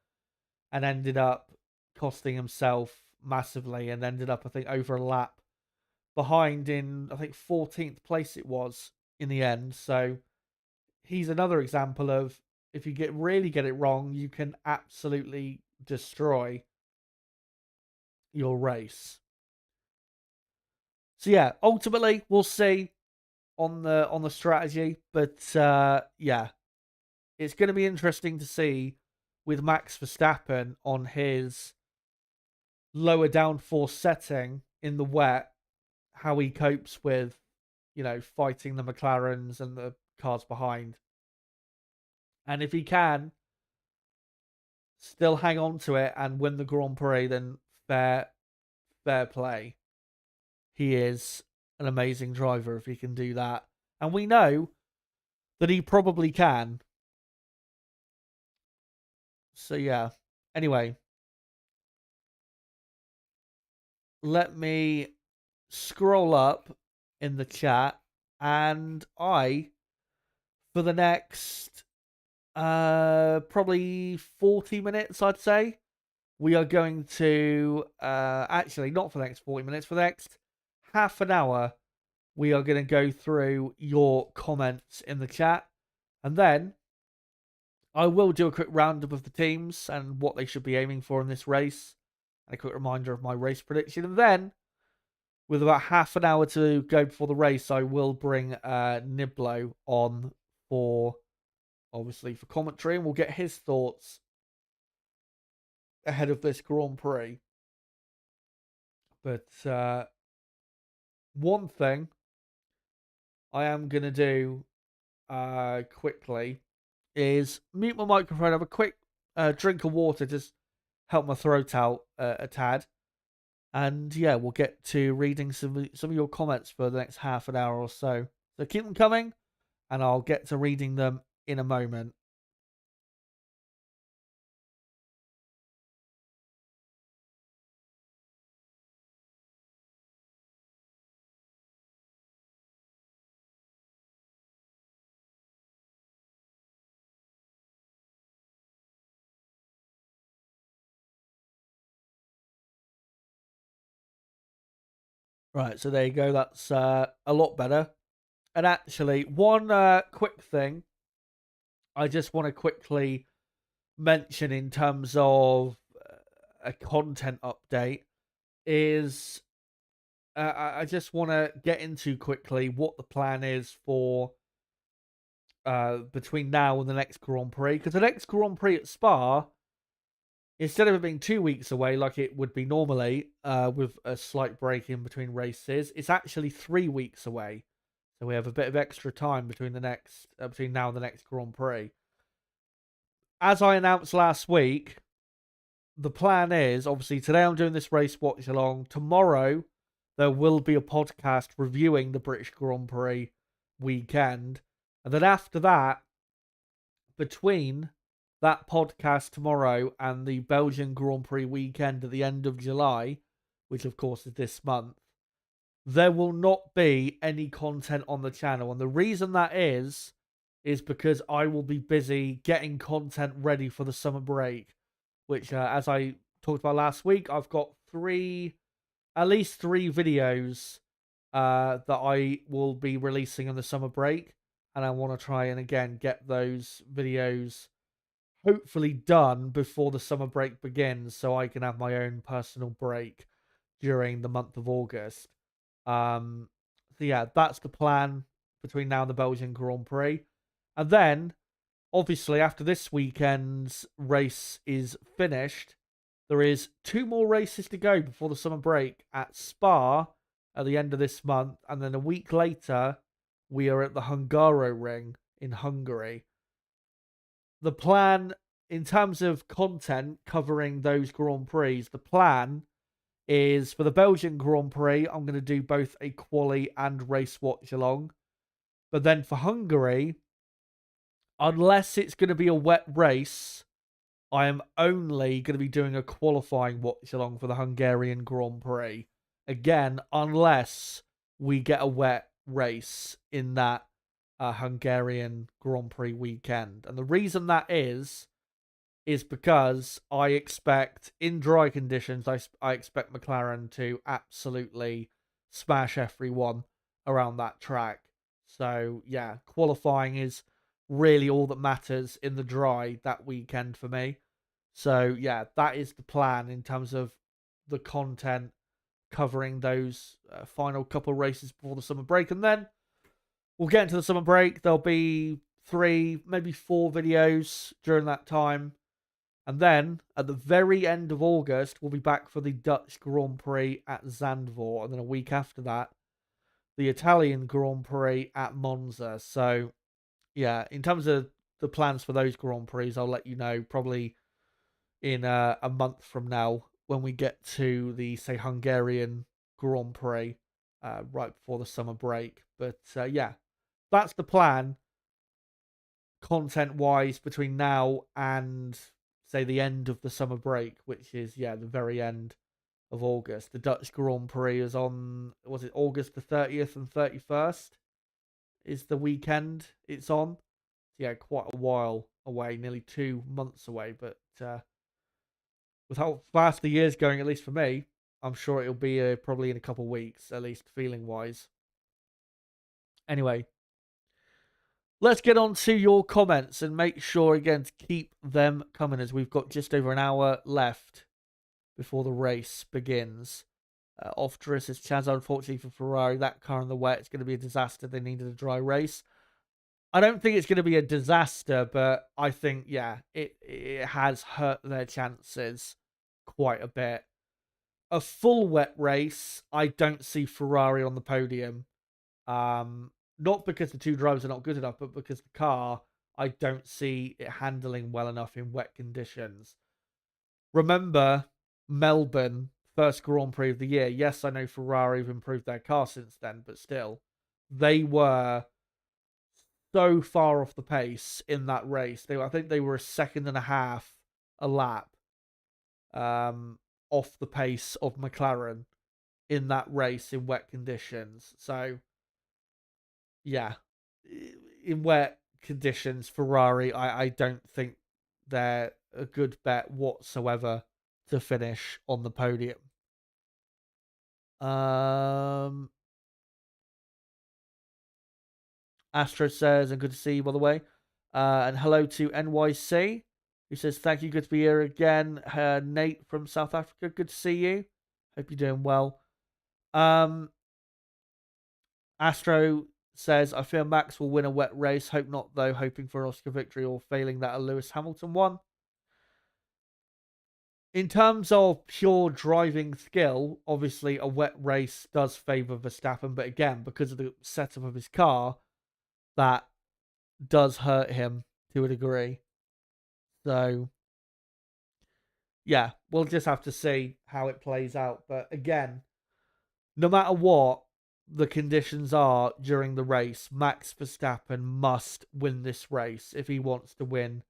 and ended up costing himself massively, and ended up, I think, over a lap behind in, I think, 14th place it was in the end. So he's another example of, if you really get it wrong, you can absolutely destroy your race. So yeah, ultimately we'll see on the strategy, but yeah, it's going to be interesting to see with Max Verstappen on his lower downforce setting in the wet, how he copes with, fighting the McLarens and the cars behind. And if he can still hang on to it and win the Grand Prix, then fair play. He is an amazing driver if he can do that. And we know that he probably can. So yeah. Anyway, let me scroll up in the chat, and for the next probably 40 minutes, I'd say, we are going to actually not for the next 40 minutes, for the next half an hour, we are going to go through your comments in the chat, and then I will do a quick roundup of the teams and what they should be aiming for in this race, and a quick reminder of my race prediction. And then, with about half an hour to go before the race, I will bring Niblo on for, obviously, for commentary, and we'll get his thoughts ahead of this Grand Prix. But one thing I am going to do quickly is mute my microphone, have a quick drink of water, just help my throat out a tad. And yeah, we'll get to reading some of your comments for the next half an hour or so. So keep them coming, and I'll get to reading them in a moment. Right, so there you go. That's a lot better. And actually, one quick thing I just want to quickly mention in terms of a content update is I just want to get into quickly what the plan is for between now and the next Grand Prix. Because the next Grand Prix at Spa, instead of it being 2 weeks away like it would be normally, with a slight break in between races, it's actually 3 weeks away. So we have a bit of extra time between between now and the next Grand Prix. As I announced last week, the plan is, obviously, today I'm doing this race watch along. Tomorrow, there will be a podcast reviewing the British Grand Prix weekend. And then after that, between that podcast tomorrow and the Belgian Grand Prix weekend at the end of July, which of course is this month, there will not be any content on the channel. And the reason that is because I will be busy getting content ready for the summer break, which, as I talked about last week, I've got at least three videos that I will be releasing on the summer break. And I want to try and, again, get those videos hopefully done before the summer break begins, so I can have my own personal break during the month of August. So yeah, that's the plan between now and the Belgian Grand Prix. And then, obviously, after this weekend's race is finished, there is 2 more races to go before the summer break at Spa at the end of this month. And then a week later, we are at the Hungaroring in Hungary. The plan, in terms of content covering those Grand Prix, the plan is for the Belgian Grand Prix, I'm going to do both a quali and race watch along. But then for Hungary, unless it's going to be a wet race, I am only going to be doing a qualifying watch along for the Hungarian Grand Prix. Again, unless we get a wet race in that Hungarian Grand Prix weekend. And the reason that is because I expect, in dry conditions, I expect McLaren to absolutely smash everyone around that track. So, yeah, qualifying is really all that matters in the dry that weekend for me. So, yeah, that is the plan in terms of the content covering those final couple races before the summer break. And then we'll get into the summer break. There'll be 3, maybe 4 videos during that time. And then at the very end of August, we'll be back for the Dutch Grand Prix at Zandvoort. And then a week after that, the Italian Grand Prix at Monza. So, yeah, in terms of the plans for those Grand Prix, I'll let you know probably in a month from now when we get to the, say, Hungarian Grand Prix right before the summer break. But, yeah, that's the plan content-wise between now and, say, the end of the summer break, which is, yeah, the very end of August. The Dutch Grand Prix is on, was it August the 30th and 31st is the weekend it's on. Yeah, quite a while away, nearly 2 months away. But with how fast the year's going, at least for me, I'm sure it'll be probably in a couple of weeks, at least feeling-wise. Anyway, let's get on to your comments and make sure, again, to keep them coming as we've got just over an hour left before the race begins. Off-Dris is Chaz, unfortunately for Ferrari. That car in the wet, it's going to be a disaster. They needed a dry race. I don't think it's going to be a disaster, but I think, yeah, it has hurt their chances quite a bit. A full wet race, I don't see Ferrari on the podium. Not because the two drivers are not good enough, but because the car, I don't see it handling well enough in wet conditions. Remember, Melbourne, first Grand Prix of the year. Yes, I know Ferrari have improved their car since then, but still, they were so far off the pace in that race. I think they were a second and a half a lap off the pace of McLaren in that race in wet conditions. So, yeah, in wet conditions, Ferrari, I don't think they're a good bet whatsoever to finish on the podium. Astro says, and good to see you, by the way. And hello to NYC, who says, thank you, good to be here again. Nate from South Africa, good to see you. Hope you're doing well. Astro says, I fear Max will win a wet race. Hope not, though. Hoping for an Oscar victory or failing that a Lewis Hamilton one. In terms of pure driving skill, obviously a wet race does favour Verstappen. But again, because of the setup of his car, that does hurt him to a degree. So, yeah, we'll just have to see how it plays out. But again, no matter what the conditions are during the race, Max Verstappen must win this race if he wants to win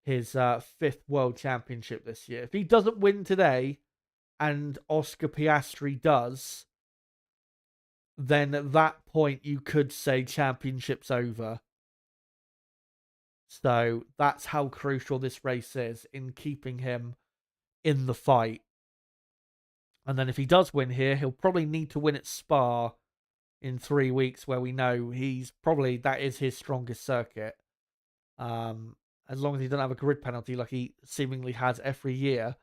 his 5th World Championship this year. If he doesn't win today and Oscar Piastri does, then at that point you could say championship's over. So that's how crucial this race is in keeping him in the fight. And then if he does win here, he'll probably need to win at Spa in 3 weeks, where we know that is his strongest circuit. As long as he doesn't have a grid penalty like he seemingly has every year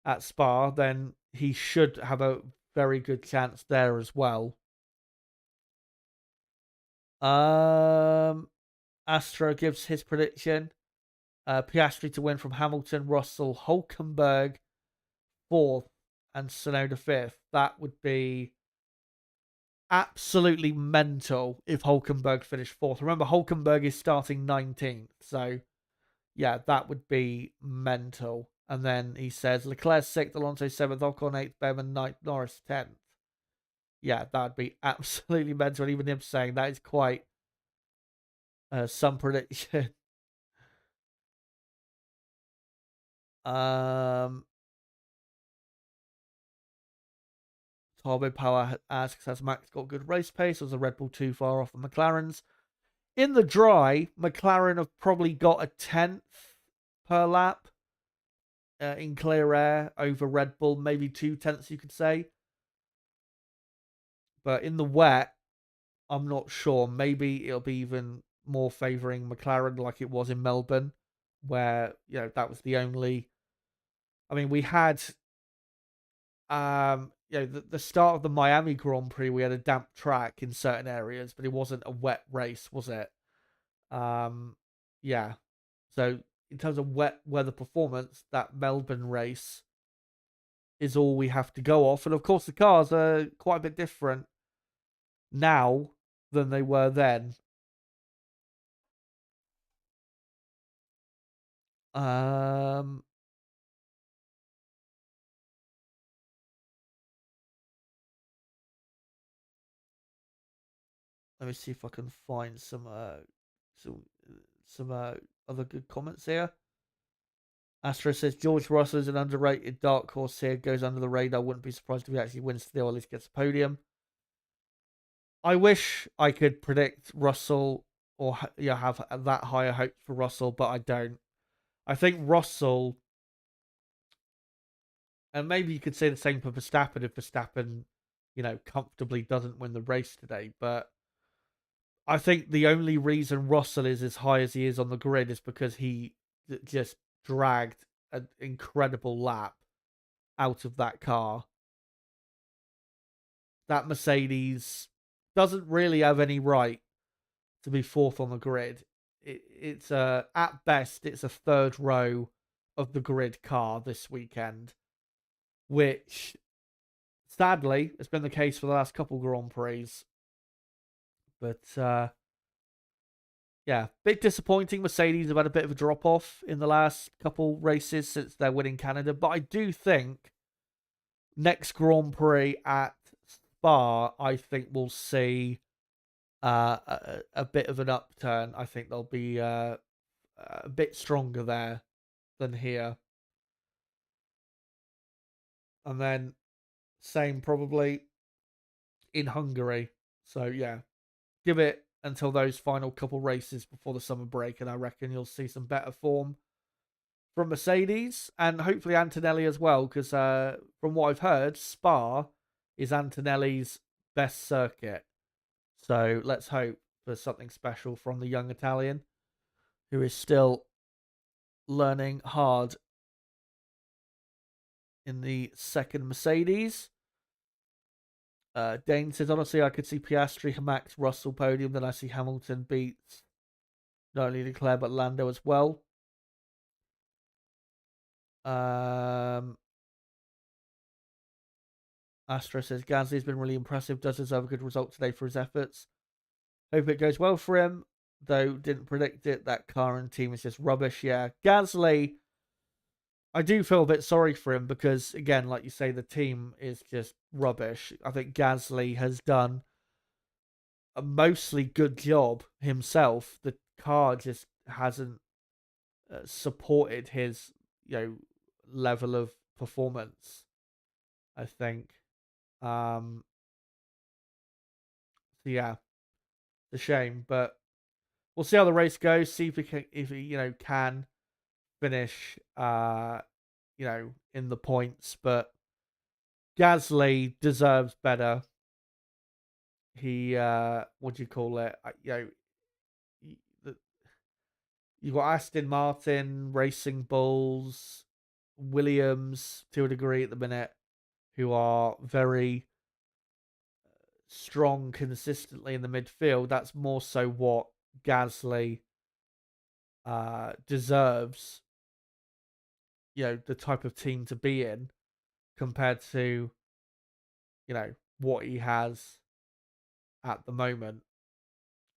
at Spa, then he should have a very good chance there as well. Astro gives his prediction. Piastri to win from Hamilton, Russell, Hülkenberg 4th, and Tsunoda 5th. That would be absolutely mental if Hülkenberg finished 4th. Remember, Hülkenberg is starting 19th. So, yeah, that would be mental. And then he says, Leclerc 6th, Alonso 7th, Ocon 8th, Behrman 9th, Norris 10th. Yeah, that would be absolutely mental. And even him saying that is quite some prediction. Turbo Power asks, has Max got good race pace, or is the Red Bull too far off the McLarens? In the dry, McLaren have probably got a 10th per lap in clear air over Red Bull, maybe 2/10 you could say. But in the wet, I'm not sure. Maybe it'll be even more favouring McLaren like it was in Melbourne, where that was the only. I mean, we had the start of the Miami Grand Prix. We had a damp track in certain areas, but it wasn't a wet race, was it? Yeah. So in terms of wet weather performance, that Melbourne race is all we have to go off, and of course the cars are quite a bit different now than they were then. Um, Let me see if I can find some other good comments here. Astra says George Russell is an underrated dark horse here, goes under the radar. Wouldn't be surprised if he actually wins still, at least gets a podium. I wish I could predict Russell or have that higher hopes for Russell, but I don't. I think Russell, and maybe you could say the same for Verstappen if Verstappen, comfortably doesn't win the race today. But I think the only reason Russell is as high as he is on the grid is because he just dragged an incredible lap out of that car. That Mercedes doesn't really have any right to be fourth on the grid. It's at best it's a third row of the grid car this weekend, which sadly has been the case for the last couple Grand Prix. But yeah, bit disappointing. Mercedes have had a bit of a drop off in the last couple races since their win in Canada, but I do think next Grand Prix at Spa, I think we'll see a bit of an upturn. I think they'll be a bit stronger there than here, and then same probably in Hungary. So yeah, give it until those final couple races before the summer break, and I reckon you'll see some better form from Mercedes and hopefully Antonelli as well, because from what I've heard, Spa is Antonelli's best circuit. So let's hope for something special from the young Italian, who is still learning hard in the second Mercedes. Dane says, honestly, I could see Piastri, Max, Russell podium. Then I see Hamilton beats not only Leclerc but Lando as well. Astra says, Gasly's been really impressive. Does deserve a good result today for his efforts. Hope it goes well for him, though didn't predict it. That car and team is just rubbish. Yeah, Gasly, I do feel a bit sorry for him because, again, like you say, the team is just rubbish. I think Gasly has done a mostly good job himself. The car just hasn't supported his, level of performance, I think. So yeah, it's a shame, but we'll see how the race goes. See if he can finish, in the points. But Gasly deserves better. He, what do you call it? You got Aston Martin, Racing Bulls, Williams to a degree at the minute, who are very strong consistently in the midfield. That's more so what Gasly deserves, the type of team to be in compared to, what he has at the moment.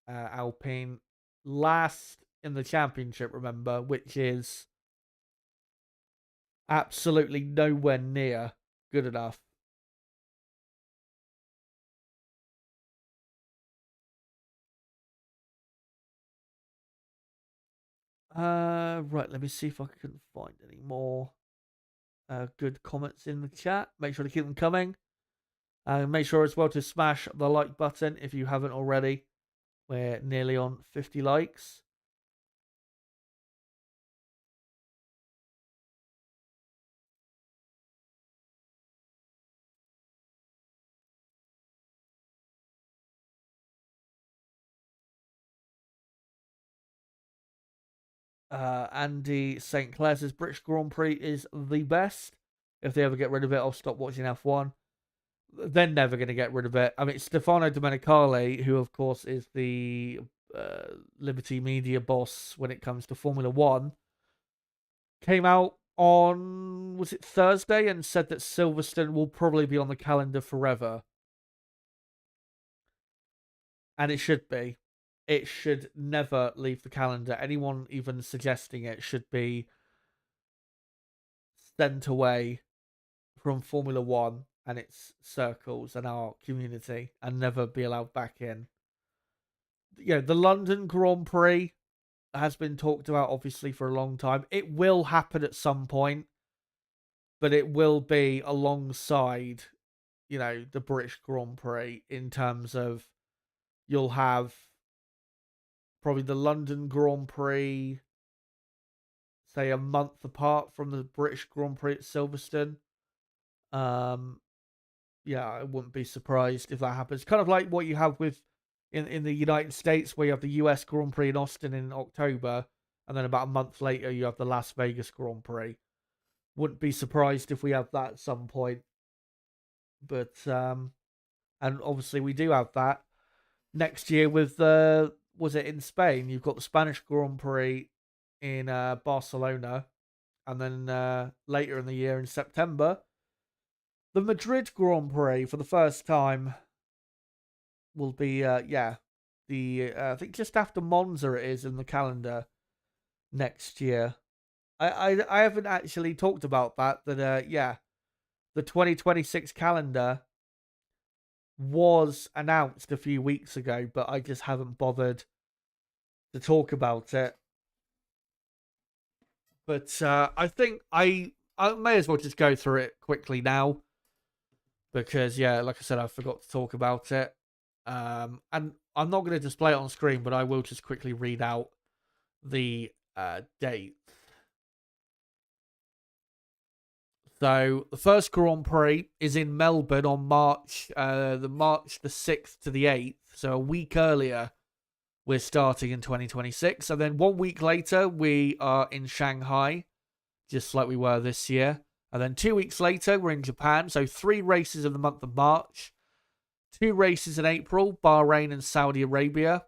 Alpine last in the championship, remember, which is absolutely nowhere near good enough. Right, let me see if I can find any more good comments in the chat. Make sure to keep them coming. Make sure as well to smash the like button if you haven't already. We're nearly on 50 likes. Andy St. Clair says British Grand Prix is the best. If they ever get rid of it, I'll stop watching F1. They're never going to get rid of it. I mean, Stefano Domenicali, who of course is the Liberty Media boss when it comes to Formula One, came out on, was it Thursday, and said that Silverstone will probably be on the calendar forever. And it should be. It should never leave the calendar. Anyone even suggesting it should be sent away from Formula One and its circles and our community and never be allowed back in. You know, the London Grand Prix has been talked about, obviously, for a long time. It will happen at some point, but it will be alongside, you know, the British Grand Prix in terms of you'll have probably the London Grand Prix, say, a month apart from the British Grand Prix at Silverstone. Yeah, I wouldn't be surprised if that happens. Kind of like what you have with in the United States, where you have the US Grand Prix in Austin in October, and then about a month later you have the Las Vegas Grand Prix. Wouldn't be surprised if we have that at some point. But and obviously we do have that next year with was it in Spain? You've got the Spanish Grand Prix in Barcelona, and then later in the year in September, the Madrid Grand Prix for the first time will be I think just after Monza it is in the calendar next year. I haven't actually talked about that. The 2026 calendar was announced a few weeks ago, but I just haven't bothered to talk about it. But I think I may as well just go through it quickly now, because like I said, I forgot to talk about it. And I'm not going to display it on screen, but I will just quickly read out the date. So the first Grand Prix is in Melbourne on March the 6th to the 8th. So a week earlier, we're starting in 2026. And then 1 week later, we are in Shanghai, just like we were this year. And then 2 weeks later, we're in Japan. So 3 races in the month of March. 2 races in April, Bahrain and Saudi Arabia.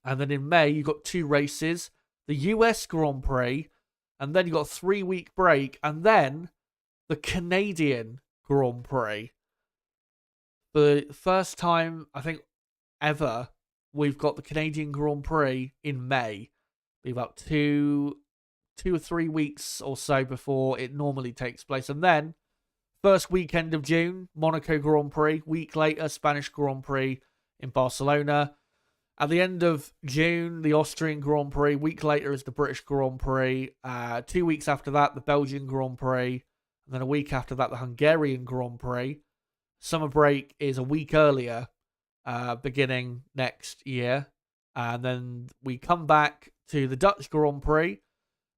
And then in May, you've got 2 races. The US Grand Prix. And then you've got a 3-week break. And then the Canadian Grand Prix. For the first time, I think, ever, we've got the Canadian Grand Prix in May. Be about 2 or 3 weeks or so before it normally takes place. And then, first weekend of June, Monaco Grand Prix. Week later, Spanish Grand Prix in Barcelona. At the end of June, the Austrian Grand Prix. Week later is the British Grand Prix. 2 weeks after that, the Belgian Grand Prix. And then a week after that, the Hungarian Grand Prix. Summer break is a week earlier, beginning next year. And then we come back to the Dutch Grand Prix.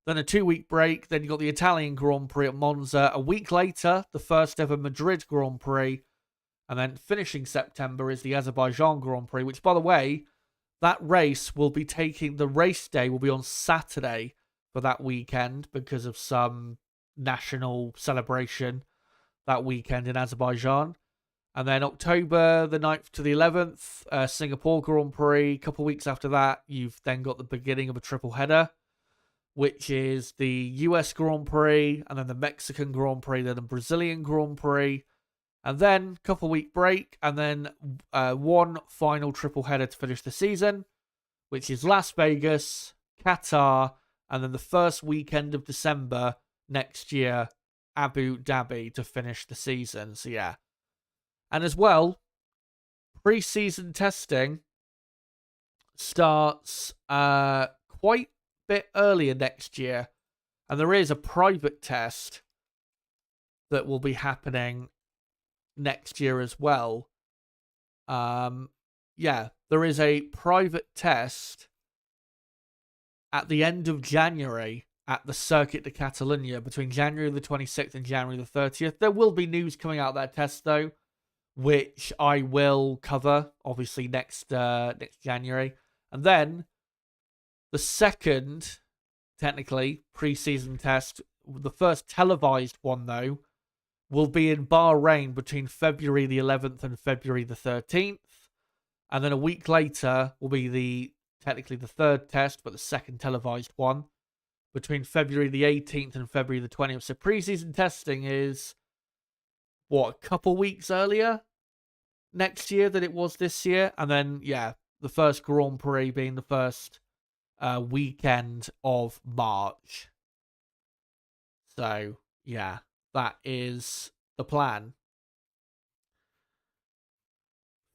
Then a 2-week break. Then you've got the Italian Grand Prix at Monza. A week later, the first ever Madrid Grand Prix. And then finishing September is the Azerbaijan Grand Prix, which, by the way, that race will be the race day will be on Saturday for that weekend because of some national celebration that weekend in Azerbaijan. And then October the 9th to the 11th, Singapore Grand Prix. A couple of weeks after that, you've then got the beginning of a triple header, which is the US Grand Prix, and then the Mexican Grand Prix, then the Brazilian Grand Prix, and then a couple of week break, and then one final triple header to finish the season, which is Las Vegas, Qatar, and then the first weekend of December next year, Abu Dhabi, to finish the season. So yeah. And as well, pre-season testing starts quite a bit earlier next year. And there is a private test that will be happening next year as well. There is a private test at the end of January at the Circuit de Catalunya between January the 26th and January the 30th. There will be news coming out of that test, though, which I will cover, obviously, next January. And then the second technically, pre-season test. The first televised one, though, will be in Bahrain between February the 11th and February the 13th. And then a week later will be technically the third test, but the second televised one between February the 18th and February the 20th. So pre-season testing is, a couple weeks earlier next year than it was this year. And then, the first Grand Prix being the first weekend of March. So, that is the plan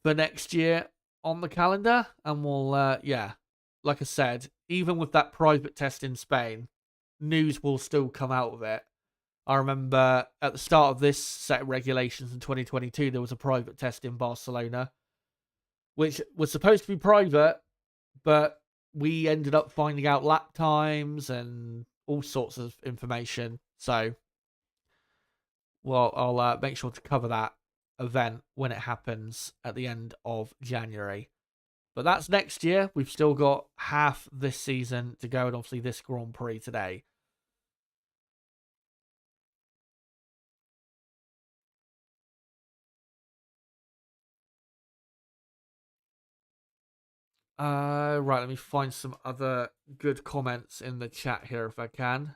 for next year on the calendar. And we'll, like I said, even with that private test in Spain, news will still come out of it. I remember at the start of this set of regulations in 2022, there was a private test in Barcelona, which was supposed to be private, but we ended up finding out lap times and all sorts of information. So, I'll make sure to cover that event when it happens at the end of January. But that's next year. We've still got half this season to go, and obviously this Grand Prix today. Right, let me find some other good comments in the chat here if I can.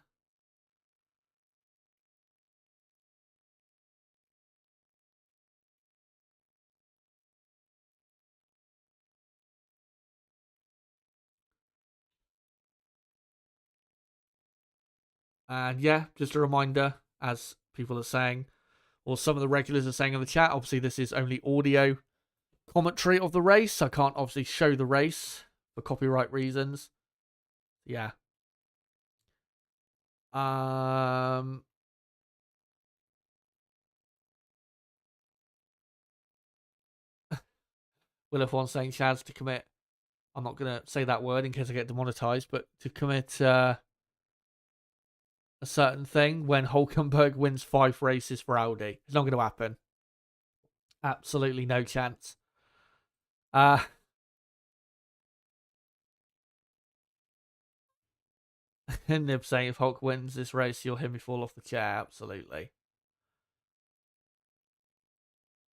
And just a reminder, as people are saying, or some of the regulars are saying in the chat, obviously this is only audio commentary of the race. I can't obviously show the race for copyright reasons. Yeah. Will everyone saying Chad's to commit, I'm not going to say that word in case I get demonetized, but to commit a certain thing when Hulkenberg wins 5 races for Audi. It's not going to happen. Absolutely no chance. Nib saying if Hulk wins this race, you'll hear me fall off the chair. Absolutely.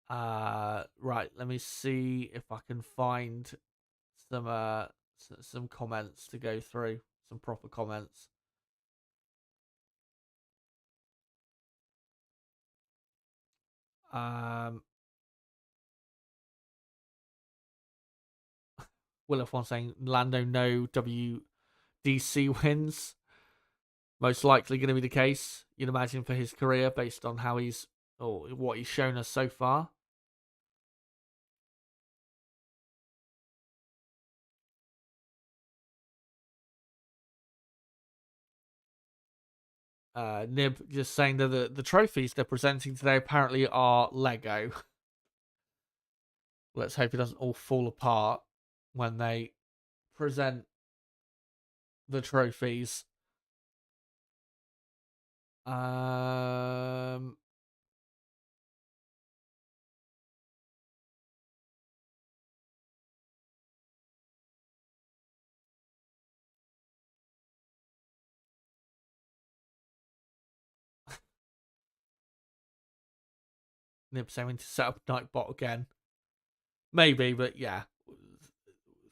Right, let me see if I can find some comments to go through, some proper comments. Will F1 saying Lando no WDC wins. Most likely going to be the case, you'd imagine, for his career based on how what he's shown us so far. Nib just saying that the trophies they're presenting today apparently are Lego. Let's hope it doesn't all fall apart when they present the trophies. Nib saying to set up Nightbot again. Maybe, but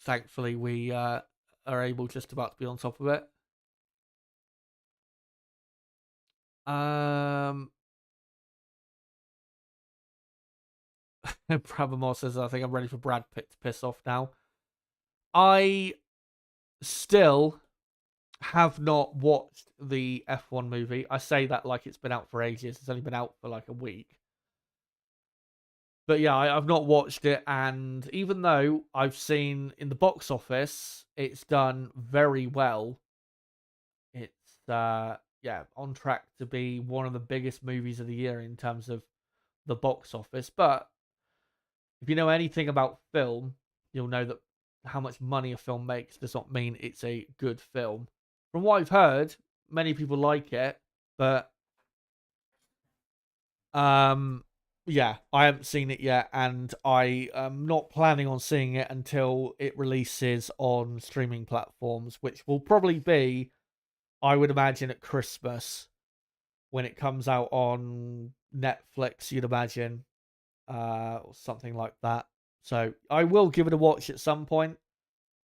thankfully we are able just about to be on top of it. Bravamore says, I think I'm ready for Brad Pitt to piss off now. I still have not watched the F1 movie. I say that like it's been out for ages. It's only been out for like a week. But I've not watched it, and even though I've seen in the box office it's done very well, it's on track to be one of the biggest movies of the year in terms of the box office. But if you know anything about film, you'll know that how much money a film makes does not mean it's a good film. From what I've heard, many people like it, but I haven't seen it yet, and I am not planning on seeing it until it releases on streaming platforms, which will probably be I would imagine at Christmas when it comes out on Netflix, you'd imagine, or something like that. So I will give it a watch at some point.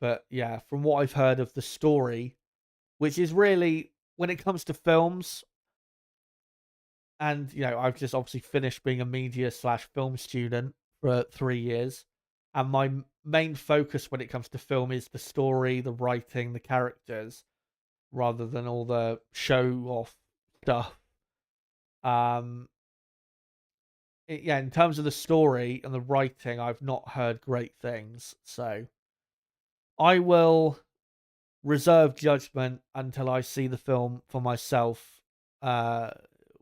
But yeah, from what I've heard of the story, which is really, when it comes to films, and I've just obviously finished being a media slash film student for 3 years, and my main focus when it comes to film is the story, the writing, the characters, rather than all the show off stuff. Um, yeah, in terms of the story and the writing, I've not heard great things, so I will reserve judgment until I see the film for myself, uh,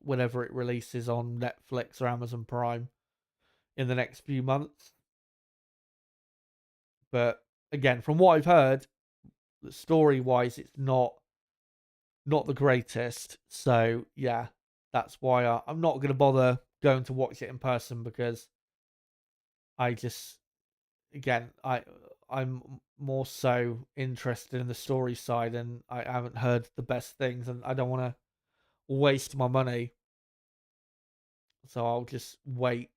whenever it releases on Netflix or Amazon Prime in the next few months. But again, from what I've heard, story wise, it's not the greatest. So yeah, that's why I'm not going to bother going to watch it in person, because I just, again, I'm more so interested in the story side, and I haven't heard the best things, and I don't want to waste my money. So I'll just wait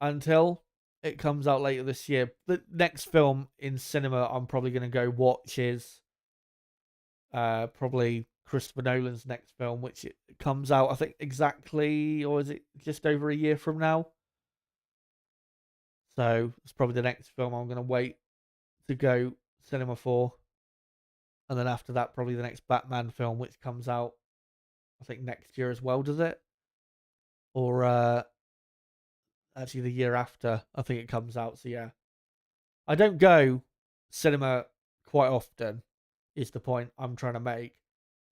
until it comes out later this year. The next film in cinema I'm probably going to go watch is probably Christopher Nolan's next film, which it comes out, I think, exactly, or is it just over a year from now? So it's probably the next film I'm going to wait to go cinema for. And then after that, probably the next Batman film, which comes out, I think, next year as well, does it? Or actually the year after, I think it comes out. So yeah, I don't go cinema quite often, is the point I'm trying to make.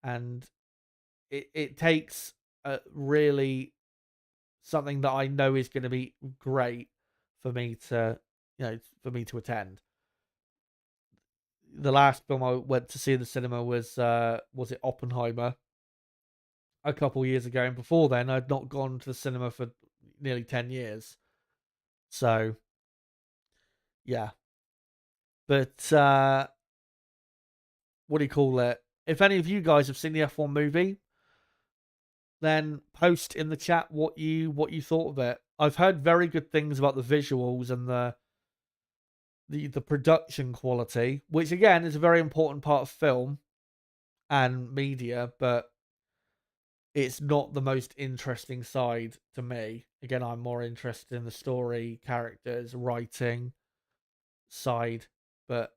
And it takes really something that I know is going to be great for me to, attend. The last film I went to see in the cinema was it Oppenheimer, a couple years ago, and before then I'd not gone to the cinema for nearly 10 years. So yeah, but what do you call it? If any of you guys have seen the F1 movie, then post in the chat what you thought of it. I've heard very good things about the visuals and the production quality, which again is a very important part of film and media, but it's not the most interesting side to me. Again, I'm more interested in the story, characters, writing side, but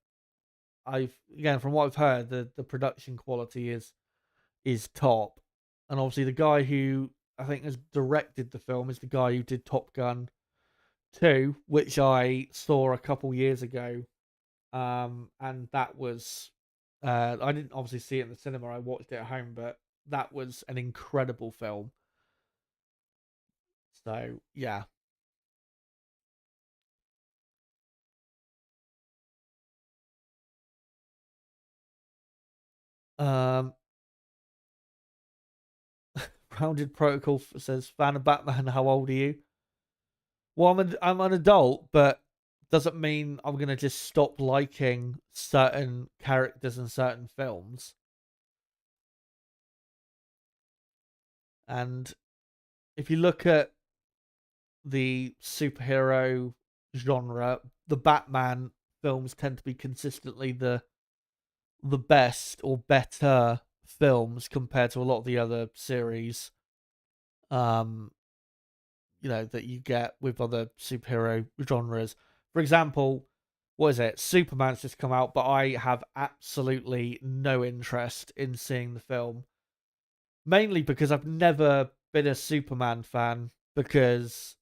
from what I've heard, the production quality is top. And obviously the guy who I think has directed the film is the guy who did Top Gun 2, which I saw a couple years ago. And that was I didn't obviously see it in the cinema, I watched it at home, but that was an incredible film. So yeah. Um Rounded Protocol says, fan of Batman, how old are you? Well, I'm an adult, but doesn't mean I'm gonna just stop liking certain characters and certain films. And if you look at the superhero genre, the Batman films tend to be consistently the best or better films compared to a lot of the other series. Um, that you get with other superhero genres. For example, what is it? Superman's just come out, but I have absolutely no interest in seeing the film. Mainly because I've never been a Superman fan, because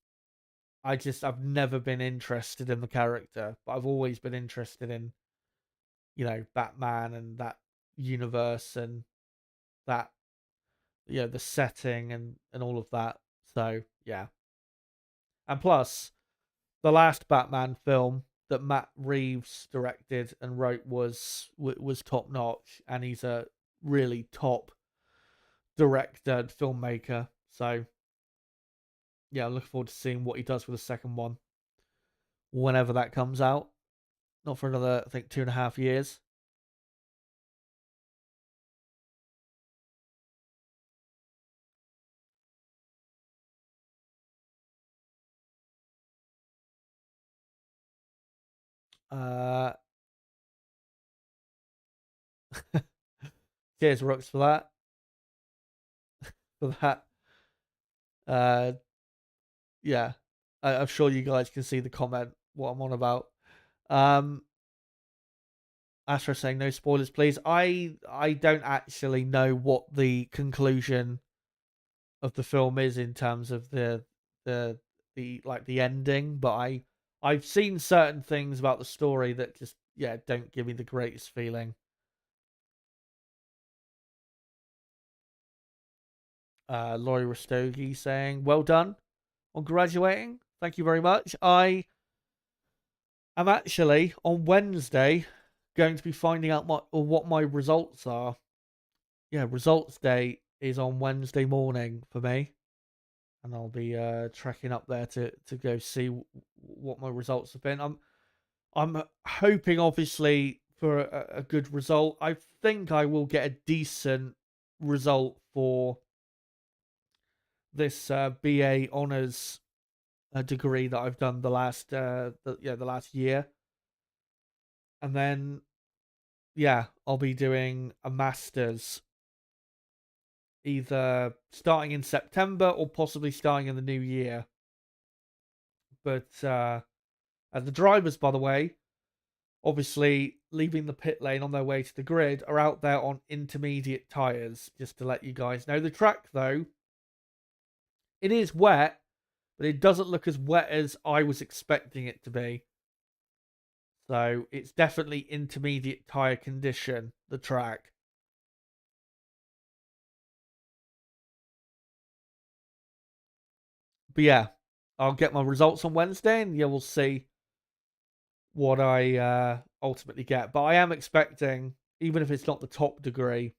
I've never been interested in the character, but I've always been interested in, Batman and that universe and that, the setting and all of that. So, yeah. And plus, the last Batman film that Matt Reeves directed and wrote was top notch, and he's a really top director and filmmaker. So yeah, I'm looking forward to seeing what he does with the second one whenever that comes out. Not for another, I think, 2.5 years. Uh, cheers, Rooks, for that. For that. Uh, yeah, I'm sure you guys can see the comment what I'm on about. Astro saying no spoilers, please. I don't actually know what the conclusion of the film is in terms of the the ending, but I've seen certain things about the story that just don't give me the greatest feeling. Laurie Rastogi saying, well done on graduating. Thank you very much. I am actually on Wednesday going to be finding out what my results are. Yeah, results day is on Wednesday morning for me, and I'll be trekking up there to go see what my results have been. I'm hoping, obviously, for a good result. I think I will get a decent result for this BA Honours degree that I've done the last the last year, and then I'll be doing a Masters either starting in September or possibly starting in the new year. But the drivers, by the way, obviously leaving the pit lane on their way to the grid, are out there on intermediate tyres, just to let you guys know. The track, though, it is wet, but it doesn't look as wet as I was expecting it to be. So it's definitely intermediate tyre condition, the track. But yeah, I'll get my results on Wednesday, and we'll see what I ultimately get. But I am expecting, even if it's not the top degree,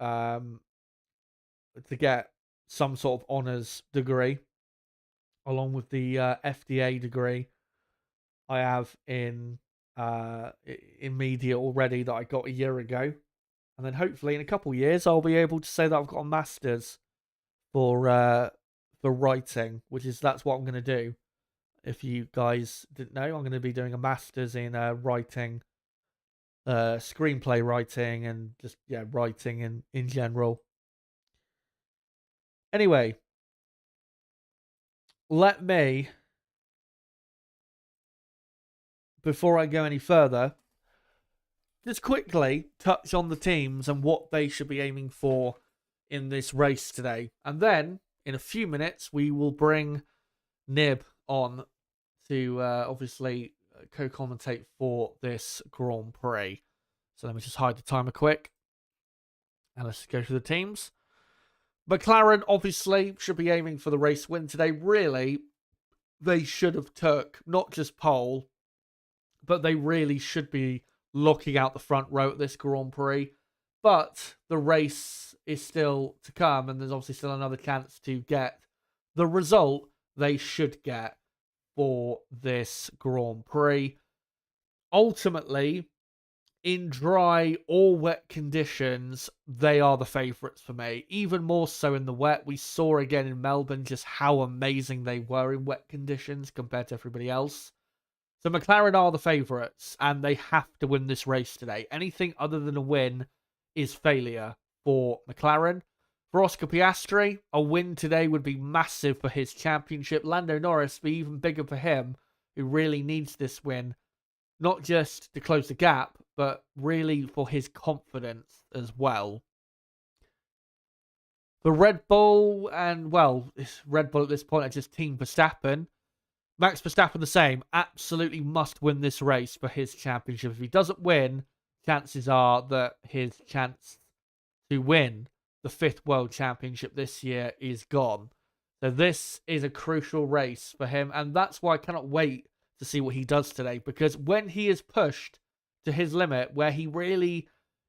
to get some sort of honours degree, along with the FDA degree I have in media already that I got a year ago. And then hopefully in a couple of years I'll be able to say that I've got a master's for writing, that's what I'm going to do. If you guys didn't know, I'm going to be doing a master's in writing, screenplay writing, and just writing in general. Anyway, let me, before I go any further, just quickly touch on the teams and what they should be aiming for in this race today. And then, in a few minutes, we will bring Nib on to obviously co-commentate for this Grand Prix. So let me just hide the timer quick. And let's go through the teams. McLaren, obviously, should be aiming for the race win today. Really, they should have took not just pole, but they really should be looking out the front row at this Grand Prix. But the race is still to come, and there's obviously still another chance to get the result they should get for this Grand Prix. Ultimately, in dry or wet conditions, they are the favourites for me. Even more so in the wet. We saw again in Melbourne just how amazing they were in wet conditions compared to everybody else. So McLaren are the favourites, and they have to win this race today. Anything other than a win is failure for McLaren. For Oscar Piastri, a win today would be massive for his championship. Lando Norris would be even bigger for him, who really needs this win. Not just to close the gap, but really for his confidence as well. The Red Bull, and Red Bull at this point are just Team Verstappen. Max Verstappen the same, absolutely must win this race for his championship. If he doesn't win, chances are that his chance to win the 5th World Championship this year is gone. So this is a crucial race for him, and that's why I cannot wait to see what he does today, because when he is pushed to his limit, where he really,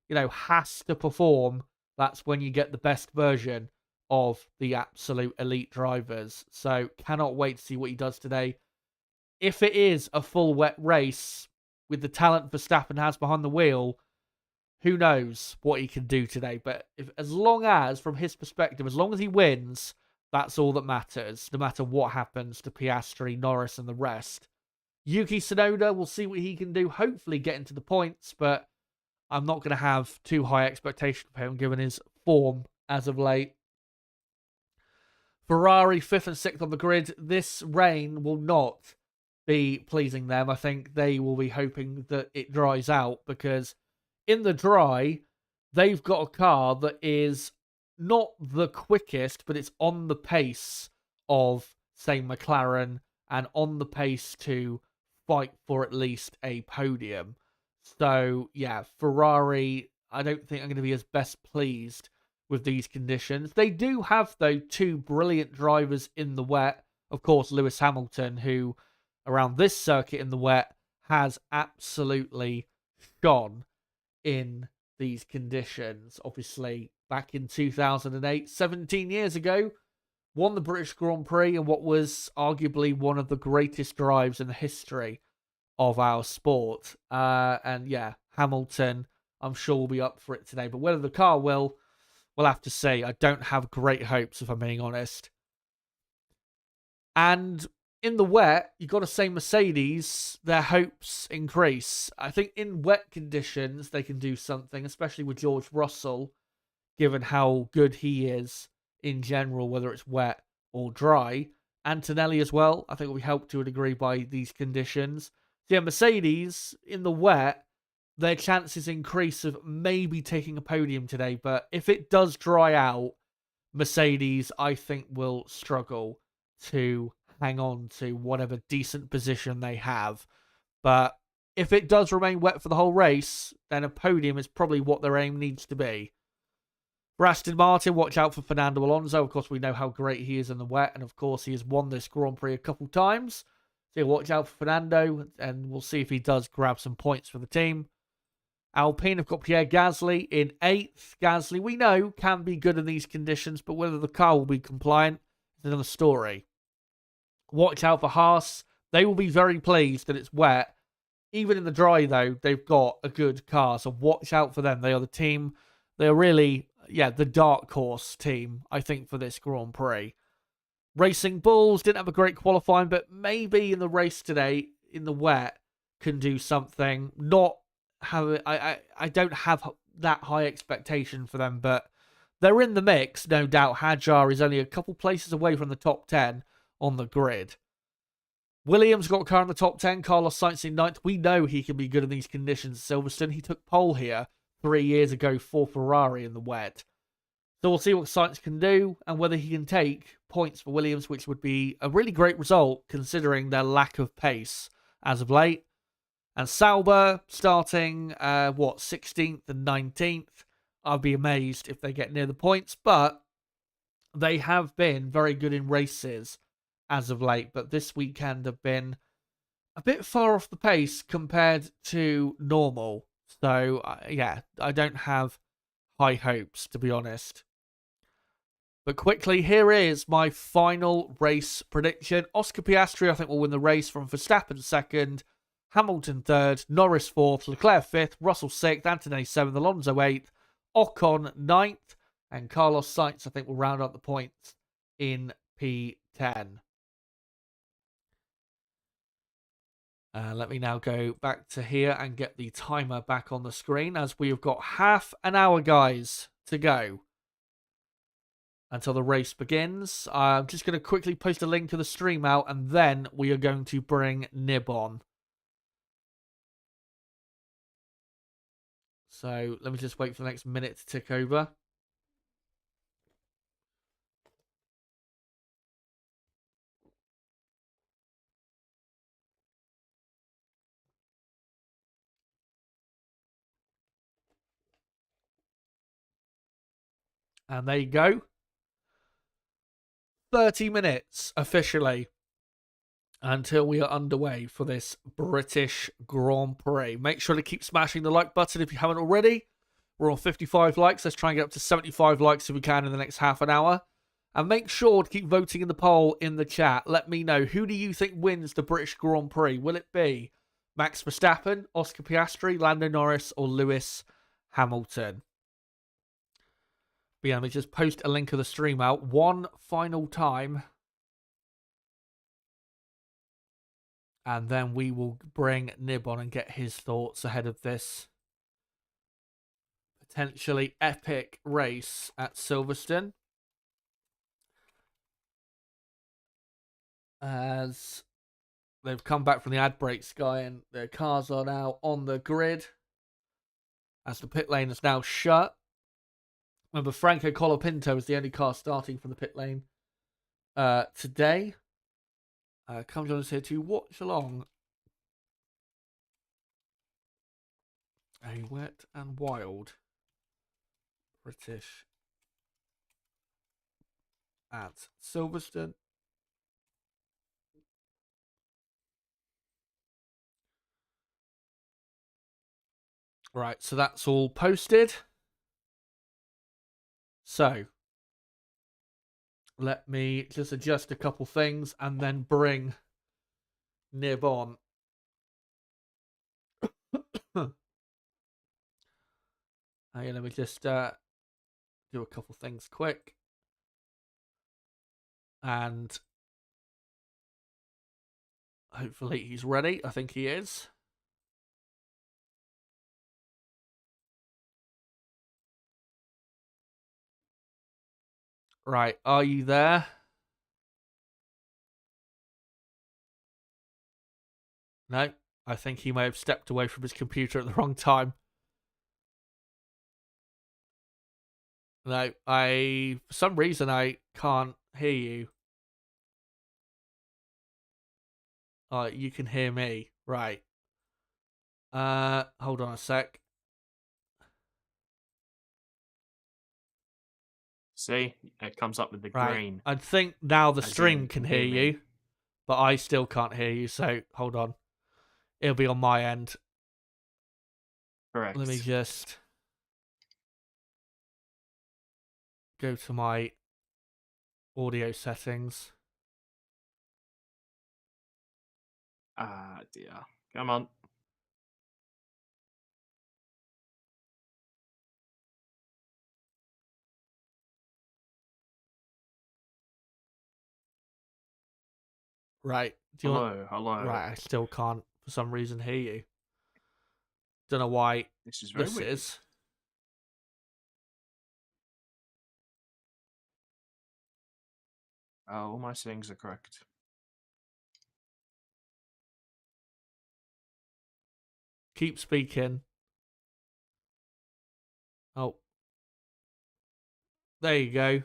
has to perform, that's when you get the best version of the absolute elite drivers. So cannot wait to see what he does today. If it is a full wet race with the talent Verstappen has behind the wheel, who knows what he can do today. But as long as, from his perspective, as long as he wins, that's all that matters, no matter what happens to Piastri, Norris, and the rest. Yuki Tsunoda, we'll see what he can do. Hopefully get into the points, but I'm not going to have too high expectations for him given his form as of late. Ferrari 5th and 6th on the grid. This rain will not be pleasing them. I think they will be hoping that it dries out, because in the dry, they've got a car that is not the quickest, but it's on the pace of, say, McLaren, and on the pace to fight for at least a podium. So, yeah, Ferrari, I don't think I'm going to be as best pleased with these conditions. They do have, though, two brilliant drivers in the wet. Of course, Lewis Hamilton, who around this circuit in the wet has absolutely shone in these conditions. Obviously, back in 2008, 17 years ago, won the British Grand Prix in what was arguably one of the greatest drives in the history of our sport. And yeah, Hamilton, I'm sure, will be up for it today. But whether the car will, we'll have to see. I don't have great hopes, if I'm being honest. And in the wet, you've got to say Mercedes, their hopes increase. I think in wet conditions, they can do something, especially with George Russell, given how good he is in general, whether it's wet or dry. Antonelli as well, I think, will be helped to a degree by these conditions. So yeah, Mercedes, in the wet, their chances increase of maybe taking a podium today. But if it does dry out, Mercedes, I think, will struggle to hang on to whatever decent position they have. But if it does remain wet for the whole race, then a podium is probably what their aim needs to be. For Aston Martin, watch out for Fernando Alonso. Of course, we know how great he is in the wet, and of course, he has won this Grand Prix a couple times. So watch out for Fernando, and we'll see if he does grab some points for the team. Alpine have got Pierre Gasly in 8th. Gasly, we know, can be good in these conditions, but whether the car will be compliant is another story. Watch out for Haas. They will be very pleased that it's wet. Even in the dry, though, they've got a good car, so watch out for them. They are the team. They are really, the dark horse team, I think, for this Grand Prix. Racing Bulls didn't have a great qualifying, but maybe in the race today, in the wet, can do something. I don't have that high expectation for them, but they're in the mix, no doubt. Hadjar is only a couple places away from the top 10 on the grid. Williams got a car in the top 10. Carlos Sainz in 9th. We know he can be good in these conditions. Silverstone, he took pole here 3 years ago for Ferrari in the wet. So we'll see what Sainz can do and whether he can take points for Williams, which would be a really great result considering their lack of pace as of late. And Sauber starting, 16th and 19th. I'd be amazed if they get near the points, but they have been very good in races as of late. But this weekend have been a bit far off the pace compared to normal. So, I don't have high hopes, to be honest. But quickly, here is my final race prediction. Oscar Piastri, I think, will win the race from Verstappen 2nd, Hamilton 3rd, Norris 4th, Leclerc 5th, Russell 6th, Antonelli 7th, Alonso 8th, Ocon 9th, and Carlos Sainz, I think, will round up the points in P10. Let me now go back to here and get the timer back on the screen, as we have got half an hour, guys, to go until the race begins. I'm just going to quickly post a link to the stream out, and then we are going to bring Nib on. So let me just wait for the next minute to tick over. And there you go. 30 minutes officially until we are underway for this British Grand Prix. Make sure to keep smashing the like button if you haven't already. We're on 55 likes. Let's try and get up to 75 likes if we can in the next half an hour. And make sure to keep voting in the poll in the chat. Let me know, who do you think wins the British Grand Prix? Will it be Max Verstappen, Oscar Piastri, Lando Norris, or Lewis Hamilton? But yeah, let me just post a link of the stream out one final time. and then we will bring Nib on and get his thoughts ahead of this potentially epic race at Silverstone. As they've come back from the ad break, Sky, and their cars are now on the grid. As the pit lane is now shut. Remember, Franco Colapinto is the only car starting from the pit lane today. Come join us here to Watchalong. A wet and wild British at Silverstone. Right, so that's all posted. So, let me just adjust a couple things and then bring Nib on. Hey, let me just do a couple things quick. And hopefully he's ready. I think he is. Right, are you there? No, I think he may have stepped away from his computer at the wrong time. No, for some reason I can't hear you. Oh, you can hear me. Right. Hold on a sec. See, it comes up with the Right. green. I think now the stream can hear you, but I still can't hear you, so hold on. It'll be on my end. Correct. Let me just go to my audio settings. Ah, dear. Come on. Right. Hello. Right, I still can't, for some reason, hear you. Don't know why This is very weird. is. All my settings are correct. Keep speaking. Oh. There you go.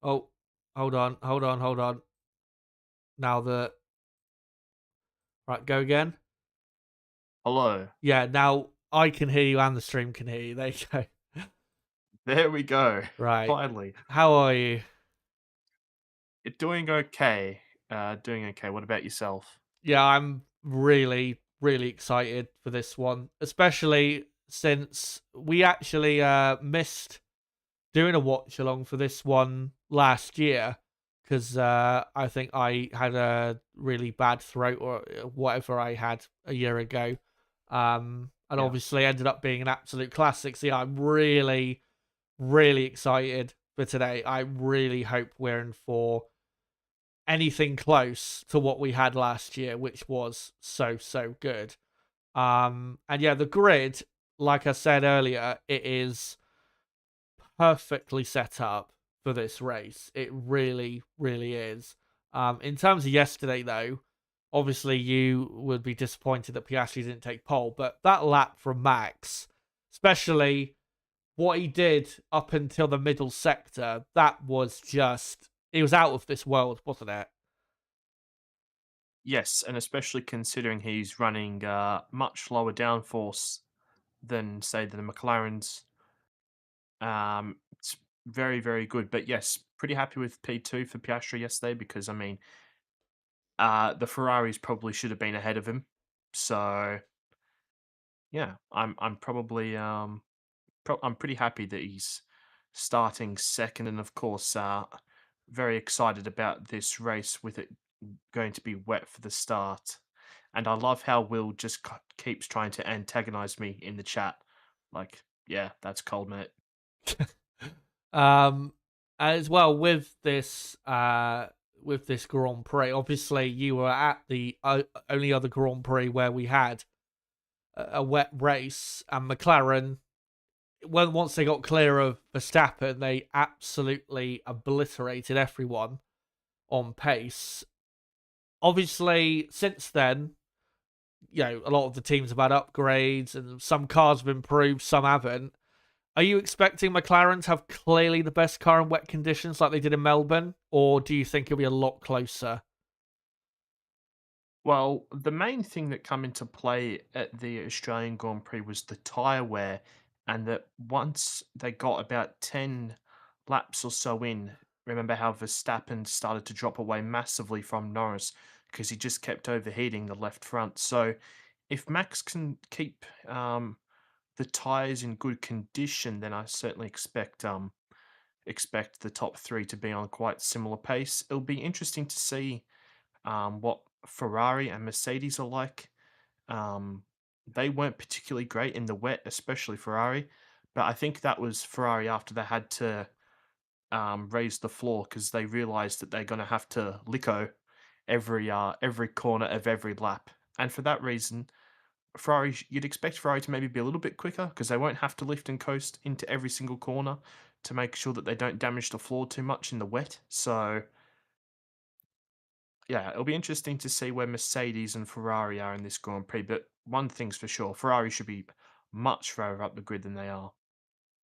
Oh, hold on. Now right, go again. Hello. Yeah, now I can hear you and the stream can hear you. There you go. There we go. Right. Finally. How are you? You're doing okay. Doing okay. What about yourself? Yeah, I'm really, really excited for this one, especially since we actually missed doing a watch along for this one last year because I think I had a really bad throat or whatever I had a year ago. And obviously ended up being an absolute classic. So yeah, I'm really, really excited for today. I really hope we're in for anything close to what we had last year, which was so good. And yeah, the grid, like I said earlier, it is perfectly set up for this race. It really, really is. In terms of yesterday, though, obviously you would be disappointed that Piastri didn't take pole, but that lap from Max, especially what he did up until the middle sector, that was just, it was out of this world, wasn't it? Yes, and especially considering he's running much lower downforce than, say, the McLarens. It's very, very good. But yes, pretty happy with P2 for Piastri yesterday because, I mean, the Ferraris probably should have been ahead of him. So yeah, I'm probably I'm pretty happy that he's starting second, and of course, very excited about this race with it going to be wet for the start. And I love how Will just keeps trying to antagonize me in the chat. Like, yeah, that's cold, mate. um, as well with this with this Grand Prix. Obviously, you were at the only other Grand Prix where we had a wet race, and McLaren, once they got clear of Verstappen, they absolutely obliterated everyone on pace. Obviously, since then, a lot of the teams have had upgrades, and some cars have improved, some haven't. Are you expecting McLaren to have clearly the best car in wet conditions like they did in Melbourne, or do you think it'll be a lot closer? Well, the main thing that come into play at the Australian Grand Prix was the tyre wear, and that once they got about 10 laps or so in, remember how Verstappen started to drop away massively from Norris because he just kept overheating the left front. So if Max can keep the tyres in good condition, then I certainly expect the top three to be on quite similar pace. It'll be interesting to see what Ferrari and Mercedes are like. Um, they weren't particularly great in the wet, especially Ferrari, but I think that was Ferrari after they had to raise the floor because they realized that they're going to have to lico every corner of every lap, and for that reason, you'd expect Ferrari to maybe be a little bit quicker because they won't have to lift and coast into every single corner to make sure that they don't damage the floor too much in the wet. So yeah, it'll be interesting to see where Mercedes and Ferrari are in this Grand Prix. But one thing's for sure, Ferrari should be much further up the grid than they are.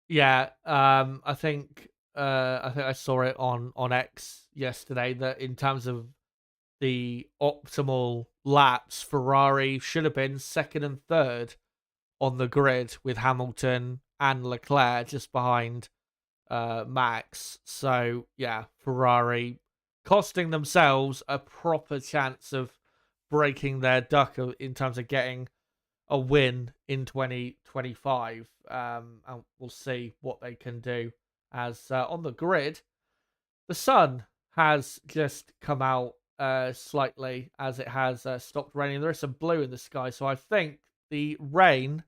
Yeah, I think I saw it on X yesterday that in terms of the optimal laps, Ferrari should have been second and third on the grid with Hamilton and Leclerc just behind Max. So yeah, Ferrari costing themselves a proper chance of breaking their duck in terms of getting a win in 2025. And we'll see what they can do. As on the grid, the sun has just come out slightly as it has stopped raining. There is some blue in the sky, so I think the rain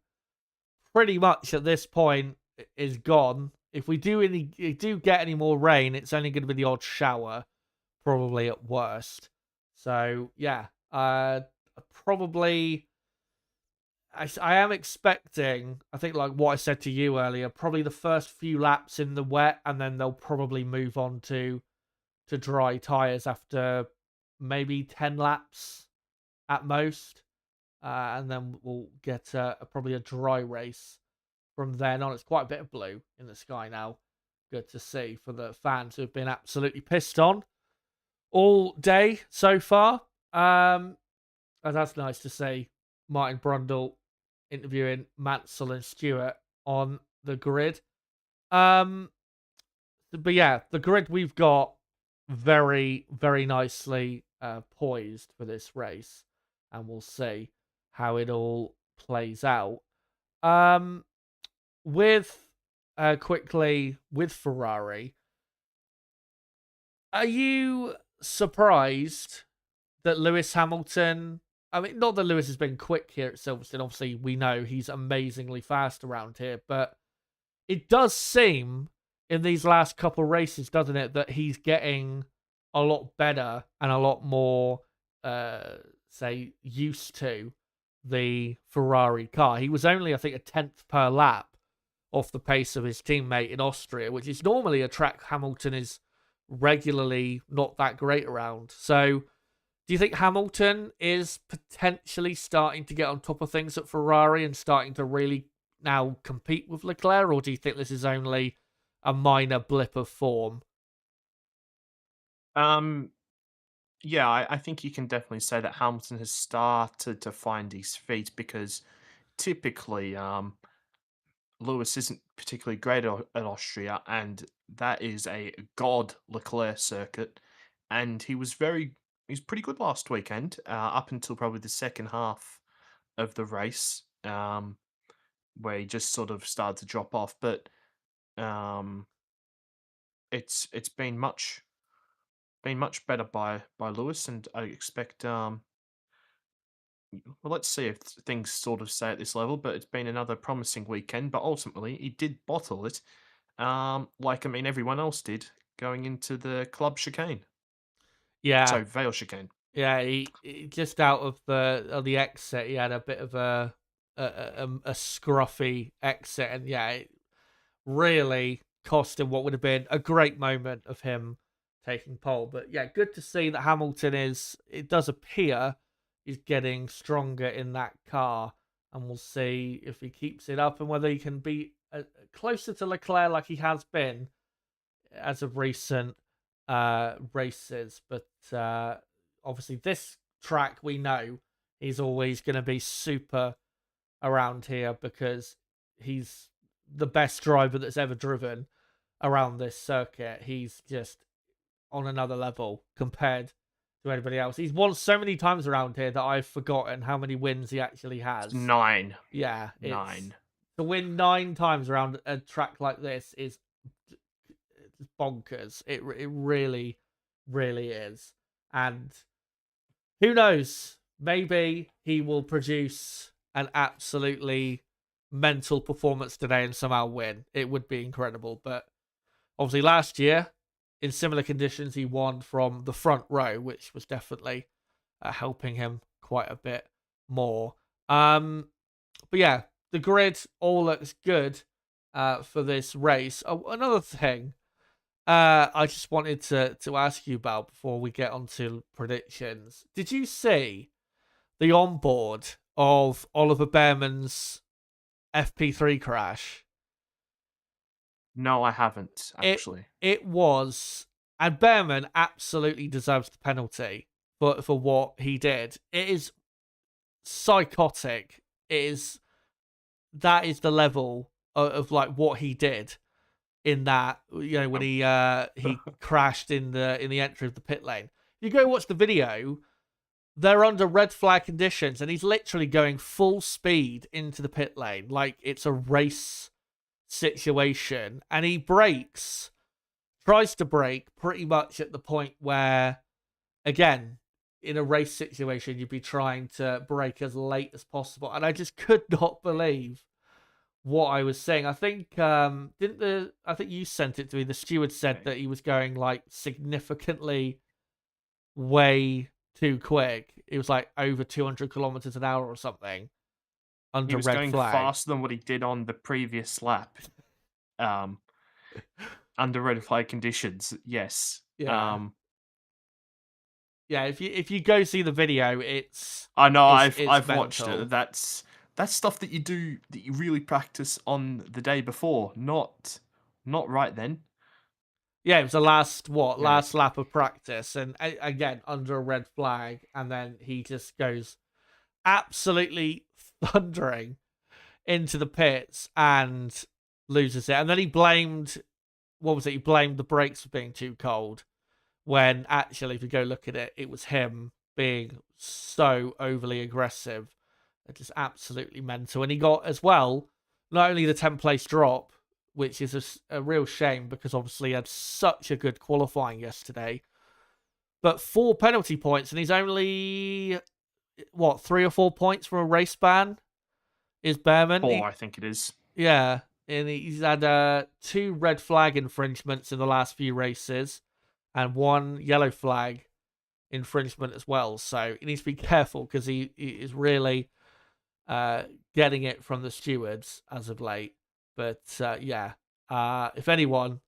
pretty much at this point is gone. If we do get any more rain, it's only going to be the odd shower, probably at worst. So yeah, probably I am expecting, I think, like what I said to you earlier, probably the first few laps in the wet, and then they'll probably move on to dry tires after maybe 10 laps at most, and then we'll get probably a dry race from then on. It's quite a bit of blue in the sky now. Good to see for the fans who've been absolutely pissed on all day so far. And that's nice to see. Martin Brundle interviewing Mansell and Stewart on the grid. But yeah, the grid we've got very, very nicely poised for this race, and we'll see how it all plays out. With quickly with Ferrari, are you surprised that Lewis Hamilton? I mean, not that Lewis has been quick here at Silverstone. Obviously, we know he's amazingly fast around here, but it does seem in these last couple races, doesn't it, that he's getting a lot better and a lot more, say, used to the Ferrari car. He was only, I think, a tenth per lap off the pace of his teammate in Austria, which is normally a track Hamilton is regularly not that great around. So, do you think Hamilton is potentially starting to get on top of things at Ferrari and starting to really now compete with Leclerc, or do you think this is only a minor blip of form? Um, yeah, I think you can definitely say that Hamilton has started to find his feet because typically, Lewis isn't particularly great at Austria, and that is a god Leclerc circuit. And he was pretty good last weekend, up until probably the second half of the race, where he just sort of started to drop off. But um, it's been much better by Lewis, and I expect well, let's see if things sort of stay at this level. But it's been another promising weekend. But ultimately, he did bottle it, like I mean everyone else did going into the club chicane. Yeah, So Vale chicane. yeah. He just out of the exit, he had a bit of a scruffy exit, and yeah, it really cost him what would have been a great moment of him taking pole. But yeah, good to see that Hamilton is. It does appear he's getting stronger in that car, and we'll see if he keeps it up and whether he can be closer to Leclerc like he has been as of recent races. But obviously, this track we know he's always going to be super around here because he's the best driver that's ever driven around this circuit. He's just on another level compared to anybody else. He's won so many times around here that I've forgotten how many wins he actually It's has. 9. Yeah, it's 9. to win 9 times around a track like this is bonkers. It really, really is. And who knows? Maybe he will produce an absolutely mental performance today and somehow win. It would be incredible. But obviously, last year, in similar conditions, he won from the front row, which was definitely helping him quite a bit more. But yeah, the grid all looks good for this race. Oh, another thing I just wanted to ask you about before we get on to predictions. Did you see the onboard of Oliver Behrman's FP3 crash? No, I haven't, It actually. it was, and Behrman absolutely deserves the penalty for what he did. It is psychotic. That is the level of like what he did in that, when Um, he crashed in the entry of the pit lane. You go watch the video, they're under red flag conditions and he's literally going full speed into the pit lane like it's a race situation, and he tries to brake pretty much at the point where, again, in a race situation you'd be trying to brake as late as possible, and I just could not believe what I was saying. I think I think you sent it to me. The steward said okay. that he was going like significantly way too quick. It was like over 200 kilometers an hour or something He under was red going flag. faster than what he did on the previous lap, um, under red flag conditions, yes. Yeah. Yeah, if you go see the video, I know, it's I've watched it. mental. That's stuff that you really practice on the day before, not right then. Yeah, it was the Yeah. last lap of practice, and again under a red flag, and then he just goes absolutely thundering into the pits and loses it. And then he blamed, what was it? He blamed the brakes for being too cold. When actually, if you go look at it, it was him being so overly aggressive. It's just absolutely mental. And he got as well not only the 10th place drop, which is a real shame because obviously he had such a good qualifying yesterday, but 4 penalty points, and he's only what 3 or 4 points from a race ban. Is Behrman? 4, I think it is. Yeah, and he's had 2 red flag infringements in the last few races, and 1 yellow flag infringement as well. So he needs to be careful because he is really getting it from the stewards as of late. But yeah, if anyone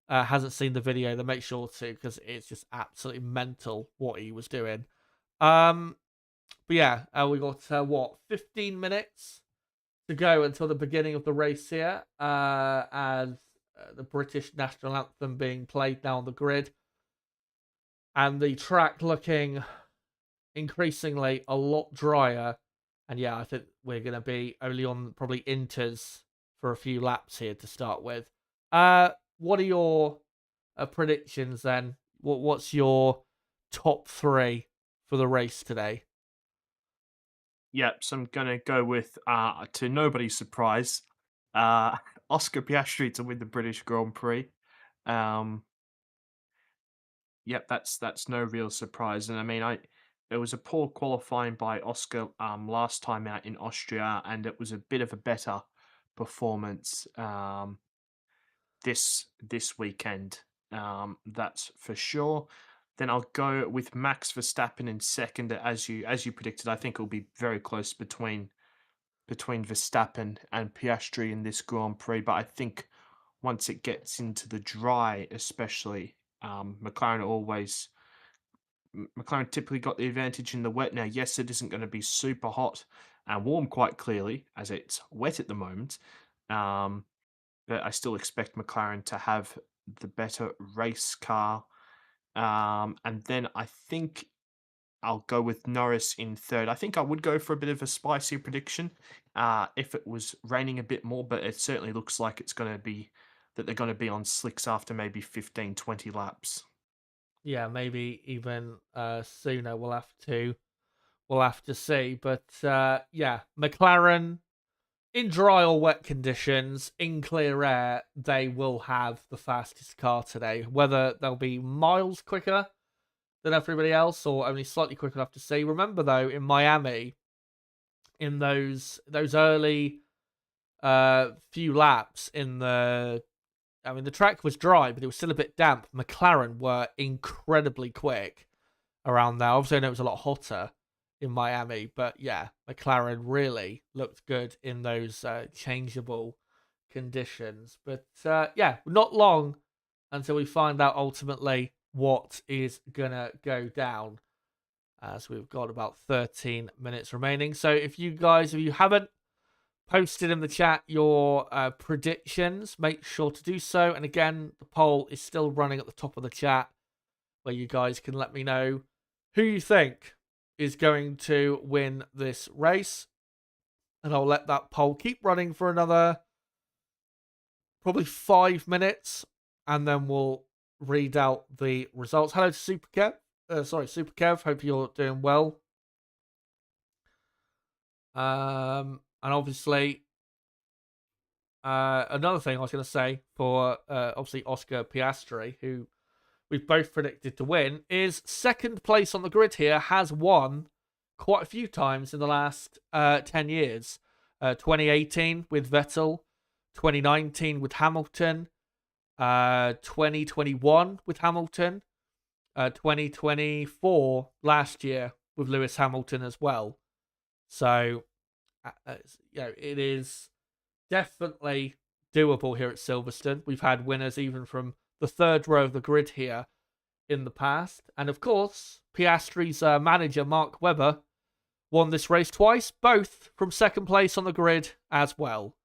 hasn't seen the video, then make sure to, because it's just absolutely mental what he was doing. But yeah, we got what 15 minutes to go until the beginning of the race here, as the British national anthem being played now on the grid, and the track looking increasingly a lot drier. And yeah, I think we're going to be only on probably inters for a few laps here to start with. What are your predictions then? What's your top 3 for the race today? Yep, so I'm gonna go with, to nobody's surprise, uh, Oscar Piastri to win the British Grand Prix. Um, yep, that's no real surprise, and I mean, I it was a poor qualifying by Oscar last time out in Austria, and it was a bit of a better performance this weekend. That's for sure. Then I'll go with Max Verstappen in second, as you predicted. I think it'll be very close between Verstappen and Piastri in this Grand Prix. But I think once it gets into the dry, especially, McLaren typically got the advantage in the wet. Now, yes, it isn't going to be super hot and warm quite clearly, as it's wet at the moment. Um, but I still expect McLaren to have the better race car. And then I think I'll go with Norris in third. I think I would go for a bit of a spicy prediction if it was raining a bit more, but it certainly looks like they're going to be on slicks after maybe 15, 20 laps. Yeah, maybe even sooner. We'll have to see. But yeah, McLaren in dry or wet conditions, in clear air, they will have the fastest car today. Whether they'll be miles quicker than everybody else or only slightly quick enough to see. Remember though, in Miami, in those early few laps the track was dry, but it was still a bit damp. McLaren were incredibly quick around there. Obviously, I know it was a lot hotter in Miami, but yeah, McLaren really looked good in those changeable conditions. But yeah, not long until we find out ultimately what is gonna go down, as we've got about 13 minutes remaining. So if you haven't posted in the chat your predictions, make sure to do so. And again, the poll is still running at the top of the chat, where you guys can let me know who you think is going to win this race. And I'll let that poll keep running for another probably 5 minutes, and then we'll read out the results. Hello to Super Kev. Hope you're doing well. And obviously, another thing I was going to say for obviously Oscar Piastri, who we've both predicted to win, is second place on the grid here, has won quite a few times in the last 10 years. 2018 with Vettel, 2019 with Hamilton, 2021 with Hamilton, 2024 last year with Lewis Hamilton as well. So, it is definitely doable here at Silverstone. We've had winners even from the third row of the grid here in the past. And of course, Piastri's manager, Mark Webber, won this race twice, both from second place on the grid as well.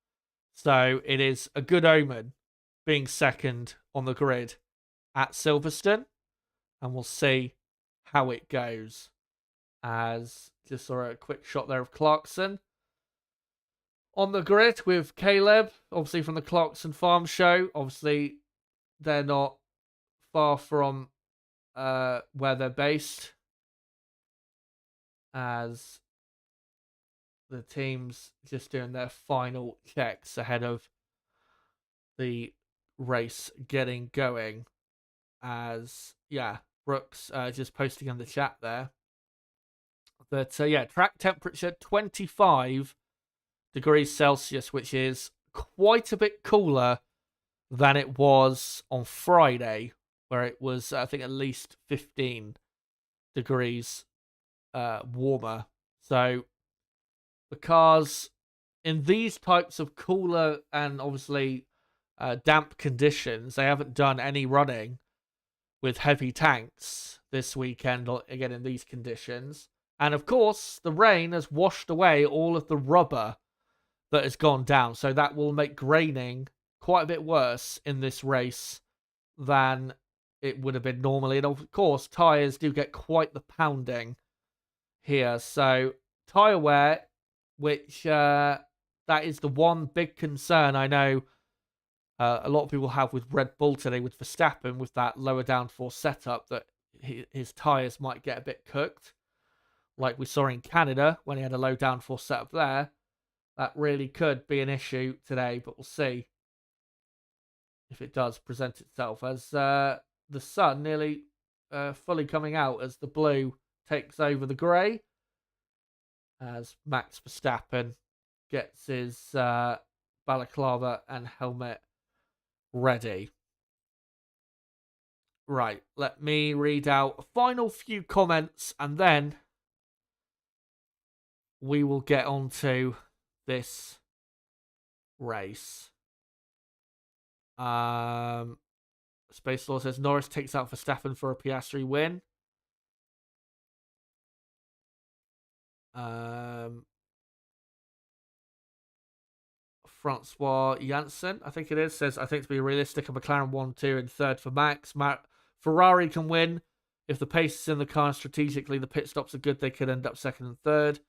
So it is a good omen being second on the grid at Silverstone. And we'll see how it goes. As just saw a quick shot there of Clarkson on the grid with Caleb, obviously from the Clarkson Farm Show. Obviously, they're not far from where they're based, as the team's just doing their final checks ahead of the race getting going. As, yeah, Brooks just posting in the chat there. But, yeah, track temperature 25 degrees Celsius, which is quite a bit cooler than it was on Friday, where it was, I think, at least 15 degrees warmer. So the cars in these types of cooler and obviously damp conditions, they haven't done any running with heavy tanks this weekend, again, in these conditions. And of course, the rain has washed away all of the rubber that has gone down. So that will make graining quite a bit worse in this race than it would have been normally. And of course, tyres do get quite the pounding here. So tyre wear, which that is the one big concern I know a lot of people have with Red Bull today, with Verstappen, with that lower downforce setup, that his tyres might get a bit cooked. Like we saw in Canada when he had a low downforce setup there. That really could be an issue today, but we'll see if it does present itself, as the sun nearly fully coming out as the blue takes over the grey, as Max Verstappen gets his balaclava and helmet ready. Right, let me read out a final few comments and then we will get on to this race. Space Law says Norris takes out Verstappen for a Piastri win. Francois Janssen, I think it is, says, I think to be realistic, a McLaren 1-2 and third for Max. Ferrari can win. If the pace is in the car and strategically the pit stops are good, they could end up second and third.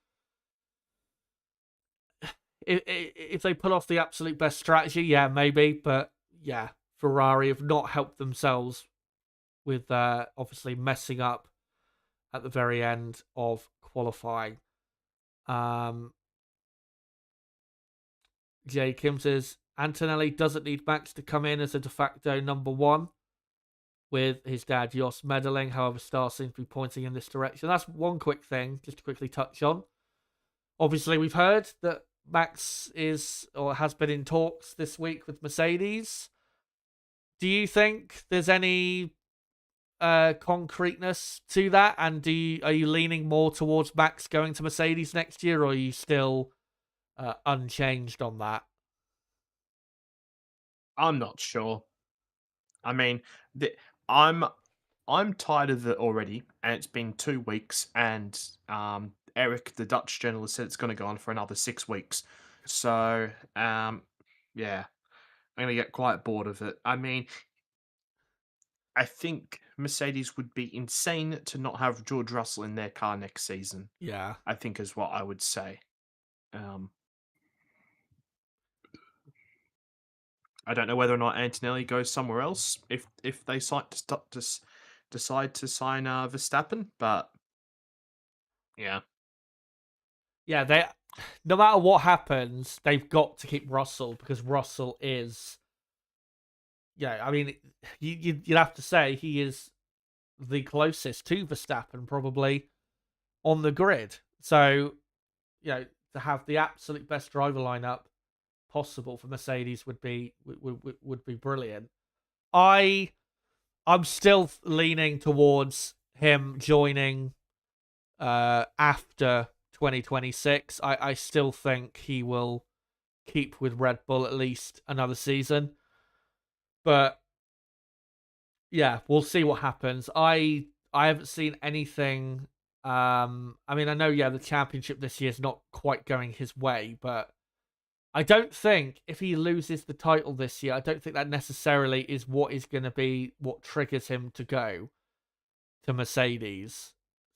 If they pull off the absolute best strategy, yeah, maybe. But yeah, Ferrari have not helped themselves with obviously messing up at the very end of qualifying. Jay Kim says Antonelli doesn't need Max to come in as a de facto number one, with his dad Jos meddling. However, stars seem to be pointing in this direction. That's one quick thing just to quickly touch on. Obviously, we've heard that Max is or has been in talks this week with Mercedes. Do you think there's any concreteness to that? And are you leaning more towards Max going to Mercedes next year, or are you still unchanged on that? I'm not sure. I mean, I'm tired of it already, and it's been 2 weeks, and Eric, the Dutch journalist, said it's going to go on for another 6 weeks. So, yeah, I'm going to get quite bored of it. I mean, I think Mercedes would be insane to not have George Russell in their car next season. Yeah. I think is what I would say. I don't know whether or not Antonelli goes somewhere else if they decide to sign Verstappen, but yeah. Yeah, they no matter what happens, they've got to keep Russell because Russell is. Yeah, I mean, you'd have to say he is the closest to Verstappen probably on the grid. So, to have the absolute best driver lineup possible for Mercedes would be brilliant. I'm still leaning towards him joining after 2026. I still think he will keep with Red Bull at least another season. But yeah, we'll see what happens. I haven't seen anything. I mean, I know, the championship this year is not quite going his way, but I don't think if he loses the title this year, I don't think that necessarily is what is going to be what triggers him to go to Mercedes.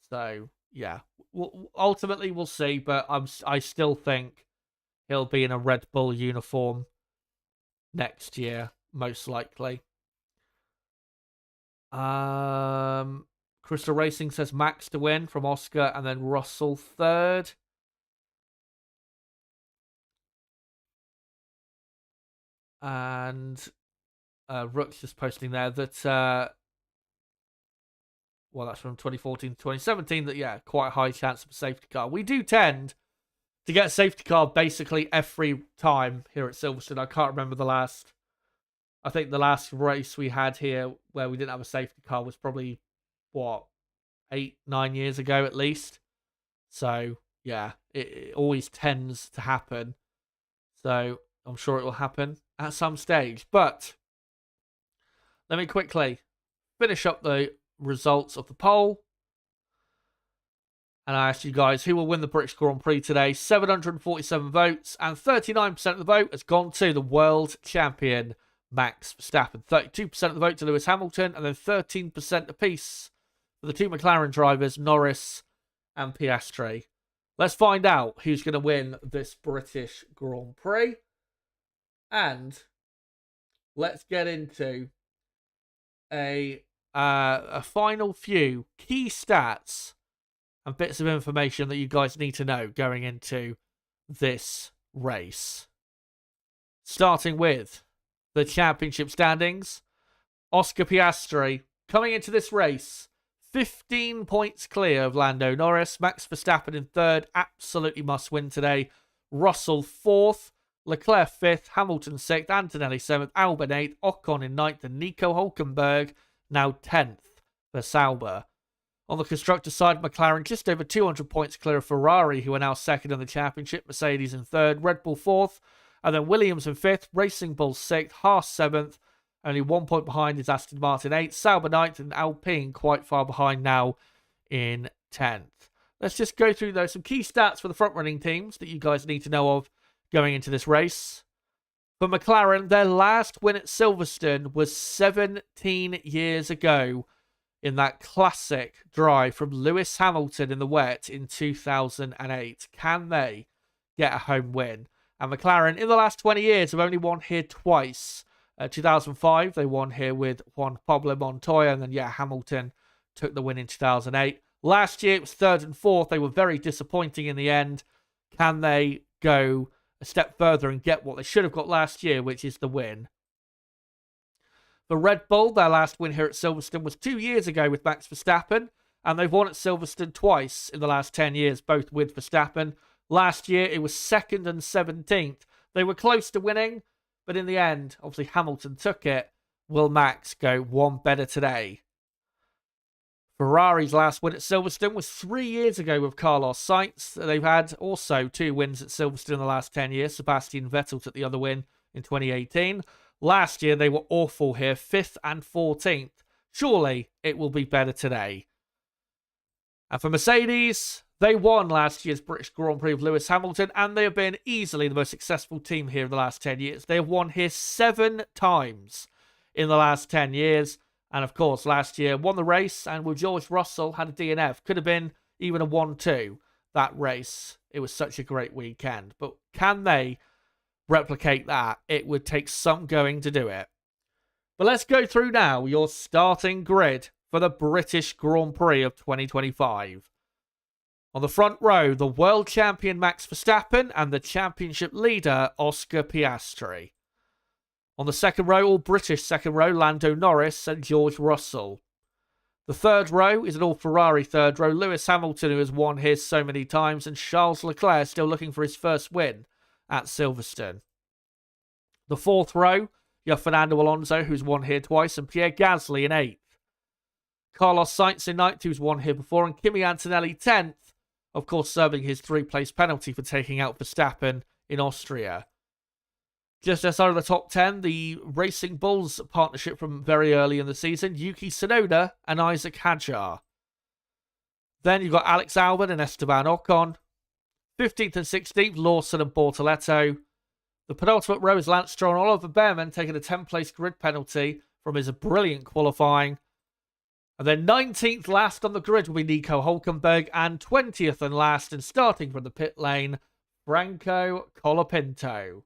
So yeah, ultimately we'll see, but I still think he'll be in a Red Bull uniform next year, most likely. Crystal Racing says Max to win from Oscar and then Russell third. And Rook's just posting there that that's from 2014 to 2017, that quite a high chance of a safety car. We do tend to get a safety car basically every time here at Silverstone. I can't remember I think the last race we had here where we didn't have a safety car was probably, 8-9 years ago at least. So, yeah, it always tends to happen. So, I'm sure it will happen at some stage. But, let me quickly finish up the results of the poll. And I asked you guys who will win the British Grand Prix today. 747 votes, and 39% of the vote has gone to the world champion, Max Verstappen. 32% of the vote to Lewis Hamilton, and then 13% apiece for the two McLaren drivers, Norris and Piastri. Let's find out who's going to win this British Grand Prix. And let's get into a final few key stats and bits of information that you guys need to know going into this race. Starting with the championship standings, Oscar Piastri coming into this race 15 points clear of Lando Norris. Max Verstappen in third, absolutely must win today. Russell fourth, Leclerc fifth, Hamilton sixth, Antonelli seventh, Albon eighth, Ocon in ninth, and Nico Hulkenberg now 10th for Sauber. On the constructor side, McLaren just over 200 points clear of Ferrari, who are now second in the championship, Mercedes in third, Red Bull fourth, and then Williams in fifth, Racing Bull sixth, Haas seventh. Only 1 point behind is Aston Martin eighth, Sauber ninth, and Alpine quite far behind now in 10th. Let's just go through those some key stats for the front-running teams that you guys need to know of going into this race. For McLaren, their last win at Silverstone was 17 years ago in that classic drive from Lewis Hamilton in the wet in 2008. Can they get a home win? And McLaren, in the last 20 years, have only won here twice. 2005, they won here with Juan Pablo Montoya, and then, Hamilton took the win in 2008. Last year, it was third and fourth. They were very disappointing in the end. Can they go a step further and get what they should have got last year, which is the win? For Red Bull, their last win here at Silverstone was 2 years ago with Max Verstappen, and they've won at Silverstone twice in the last 10 years, both with Verstappen. Last year, it was 2nd and 17th. They were close to winning, but in the end, obviously Hamilton took it. Will Max go one better today? Ferrari's last win at Silverstone was 3 years ago with Carlos Sainz. They've had also 2 wins at Silverstone in the last 10 years. Sebastian Vettel took the other win in 2018. Last year, they were awful here, 5th and 14th. Surely, it will be better today. And for Mercedes, they won last year's British Grand Prix of Lewis Hamilton, and they have been easily the most successful team here in the last 10 years. They have won here 7 times in the last 10 years. And of course, last year, won the race, and with George Russell, had a DNF. Could have been even a 1-2, that race. It was such a great weekend. But can they replicate that? It would take some going to do it. But let's go through now your starting grid for the British Grand Prix of 2025. On the front row, the world champion Max Verstappen and the championship leader Oscar Piastri. On the second row, all British second row, Lando Norris and George Russell. The third row is an all Ferrari third row, Lewis Hamilton, who has won here so many times, and Charles Leclerc still looking for his first win at Silverstone. The fourth row, you have Fernando Alonso, who's won here twice, and Pierre Gasly in 8th. Carlos Sainz in 9th, who's won here before, and Kimi Antonelli 10th, of course serving his 3-place penalty for taking out Verstappen in Austria. Just outside of the top 10, the Racing Bulls partnership from very early in the season, Yuki Tsunoda and Isaac Hadjar. Then you've got Alex Albon and Esteban Ocon. 15th and 16th, Lawson and Bortoletto. The penultimate row is Lance Stroll and Oliver Behrman taking a 10-place grid penalty from his brilliant qualifying. And then 19th last on the grid will be Nico Hulkenberg, and 20th and last and starting from the pit lane, Franco Colapinto.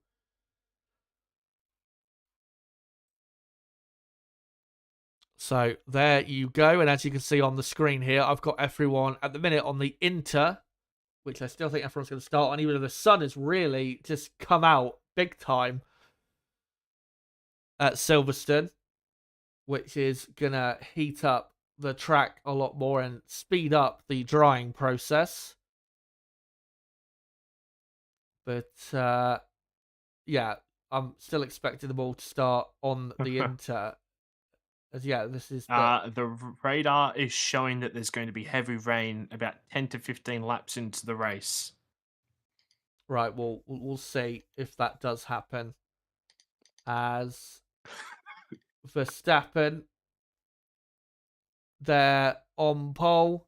So there you go, and as you can see on the screen here, I've got everyone at the minute on the Inter, which I still think everyone's going to start on, even though the sun has really just come out big time at Silverstone, which is going to heat up the track a lot more and speed up the drying process. But, yeah, I'm still expecting them all to start on the Inter. Yeah, this is the radar is showing that there's going to be heavy rain about 10 to 15 laps into the race. Right, well, we'll see if that does happen. As Verstappen, they're on pole.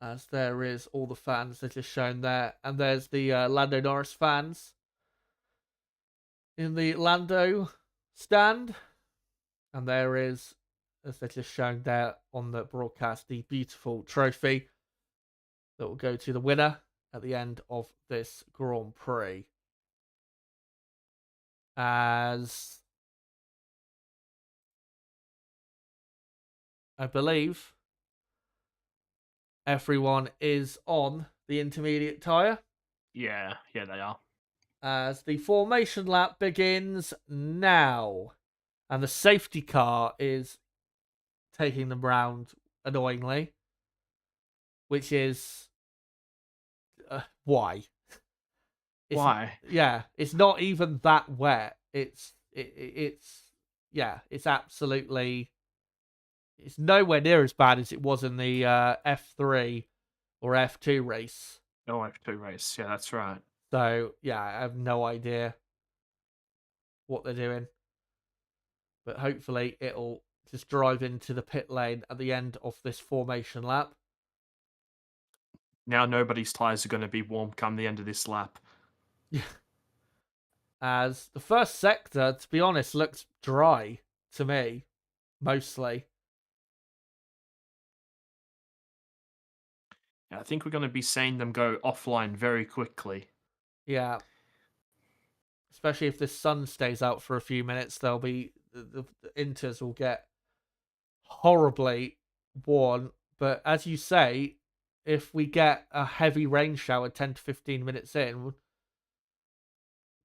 As there is all the fans, they're just shown there. And there's the Lando Norris fans in the Lando stand, and there is, as they're just shown there on the broadcast, the beautiful trophy that will go to the winner at the end of this Grand Prix. As I believe everyone is on the intermediate tyre. Yeah, they are. As the formation lap begins now. And the safety car is taking them round, annoyingly. Which is... why? Why? Yeah, it's not even that wet. It's it's absolutely, it's nowhere near as bad as it was in the F3 or F2 race. No F2 race. Yeah, that's right. So yeah, I have no idea what they're doing, but hopefully it'll just drive into the pit lane at the end of this formation lap. Now nobody's tyres are going to be warm come the end of this lap. As the first sector, to be honest, looks dry to me, mostly. I think we're going to be seeing them go offline very quickly. Yeah. Especially if the sun stays out for a few minutes, they'll be the inters will get horribly worn. But as you say, if we get a heavy rain shower 10 to 15 minutes in,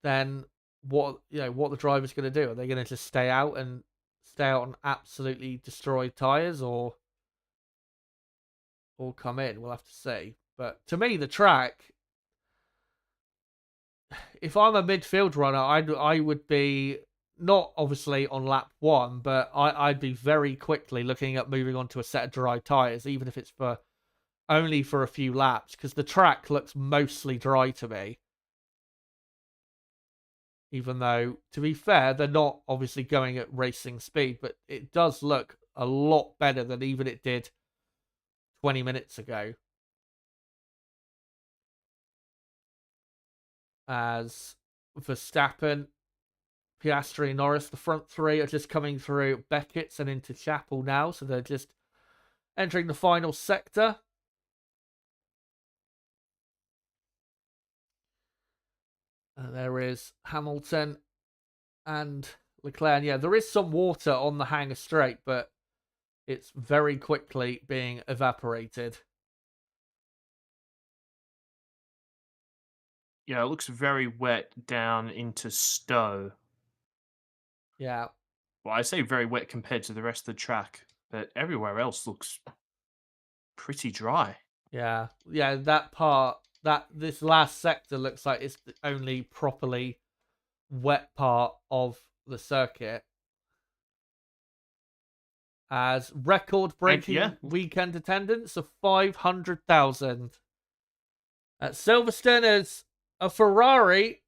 then what the driver's going to do? Are they going to just stay out on absolutely destroyed tires, or come in? We'll have to see. But to me, the track, if I'm a midfield runner, I would be not obviously on lap 1, but I'd be very quickly looking at moving on to a set of dry tires, even if it's only for a few laps, because the track looks mostly dry to me. Even though, to be fair, they're not obviously going at racing speed, but it does look a lot better than even it did 20 minutes ago. As Verstappen, Piastri, Norris, the front three are just coming through Beckett's and into Chapel now, so they're just entering the final sector. There is Hamilton and Leclerc. Yeah, there is some water on the Hangar Straight, but it's very quickly being evaporated. Yeah, it looks very wet down into Stowe. Yeah. Well, I say very wet compared to the rest of the track, but everywhere else looks pretty dry. Yeah. Yeah, that part, this last sector looks like it's the only properly wet part of the circuit. As record-breaking weekend attendance of 500,000. At Silverstone, as a Ferrari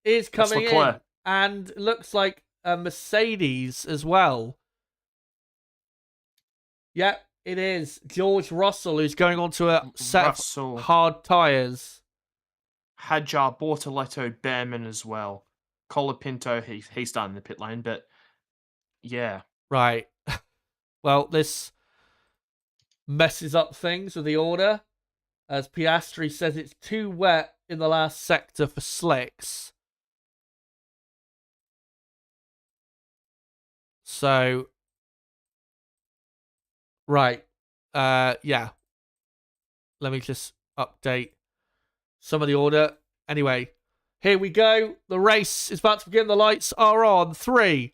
is coming in, and looks like a Mercedes as well. Yep, it is George Russell who's going on to a set of hard tyres. Hadjar, Bortoletto, Behrman as well. Colapinto, he's done in the pit lane, but yeah. Right. Well, this messes up things with the order, as Piastri says it's too wet in the last sector for slicks. So, right. Yeah. Let me just update some of the order. Anyway, here we go. The race is about to begin. The lights are on. 3,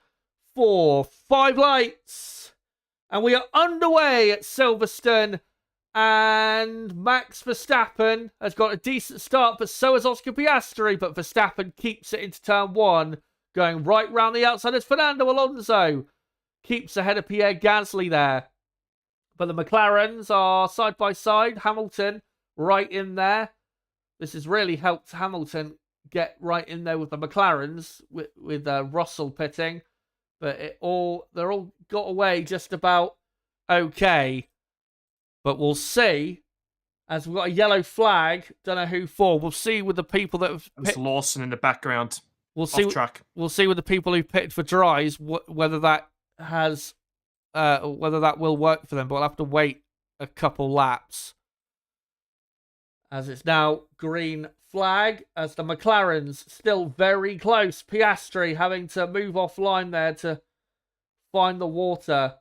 4, 5 lights. And we are underway at Silverstone. And Max Verstappen has got a decent start, but so has Oscar Piastri. But Verstappen keeps it into turn 1, going right round the outside as Fernando Alonso keeps ahead of Pierre Gasly there. But the McLarens are side by side. Hamilton right in there. This has really helped Hamilton get right in there with the McLarens, with Russell pitting. But they're all got away just about okay. But we'll see, as we've got a yellow flag. Don't know who for. We'll see with the people that have There's Lawson in the background. We'll see. Off track. We'll see with the people who pitted for dries whether that has whether that will work for them. But we'll have to wait a couple laps. As it's now green flag, as the McLarens still very close. Piastri having to move offline there to find the water.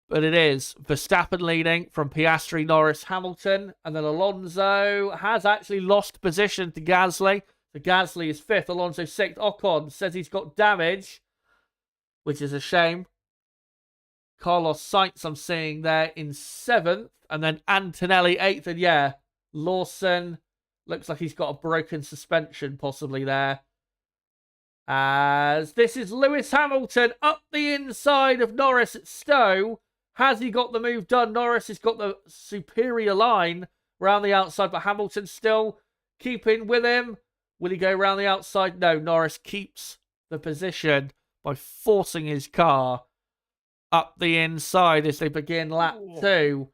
But it is Verstappen leading from Piastri, Norris, Hamilton. And then Alonso has actually lost position to Gasly. So Gasly is 5th, Alonso 6th. Ocon says he's got damage, which is a shame. Carlos Sainz I'm seeing there in 7th. And then Antonelli 8th. And yeah, Lawson looks like he's got a broken suspension possibly there. As this is Lewis Hamilton up the inside of Norris at Stowe. Has he got the move done? Norris has got the superior line round the outside, but Hamilton still keeping with him. Will he go round the outside? No, Norris keeps the position by forcing his car up the inside as they begin lap 2.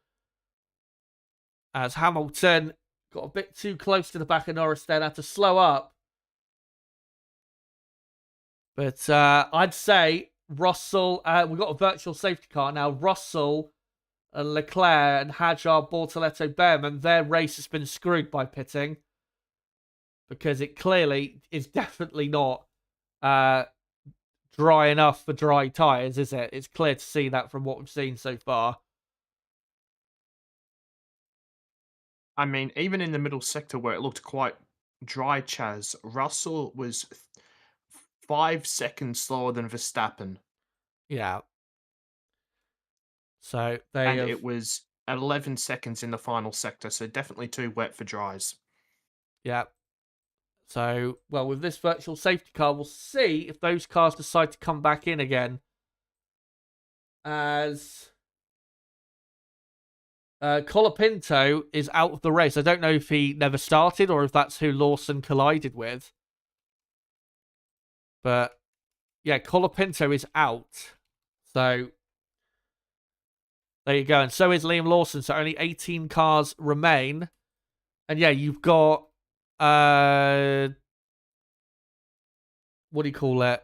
As Hamilton got a bit too close to the back of Norris, then had to slow up. But I'd say Russell, we've got a virtual safety car now. Russell and Leclerc and Hadjar, Bortoleto, Behrman, their race has been screwed by pitting. Because it clearly is definitely not dry enough for dry tyres, is it? It's clear to see that from what we've seen so far. I mean, even in the middle sector where it looked quite dry, Chaz, Russell was 5 seconds slower than Verstappen. Yeah. So they And have... it was 11 seconds in the final sector, so definitely too wet for dries. Yeah. So, well, with this virtual safety car, we'll see if those cars decide to come back in again. As Colapinto is out of the race. I don't know if he never started or if that's who Lawson collided with. But, yeah, Colapinto is out. So, there you go. And so is Liam Lawson. So only 18 cars remain. And, yeah, you've got... what do you call it?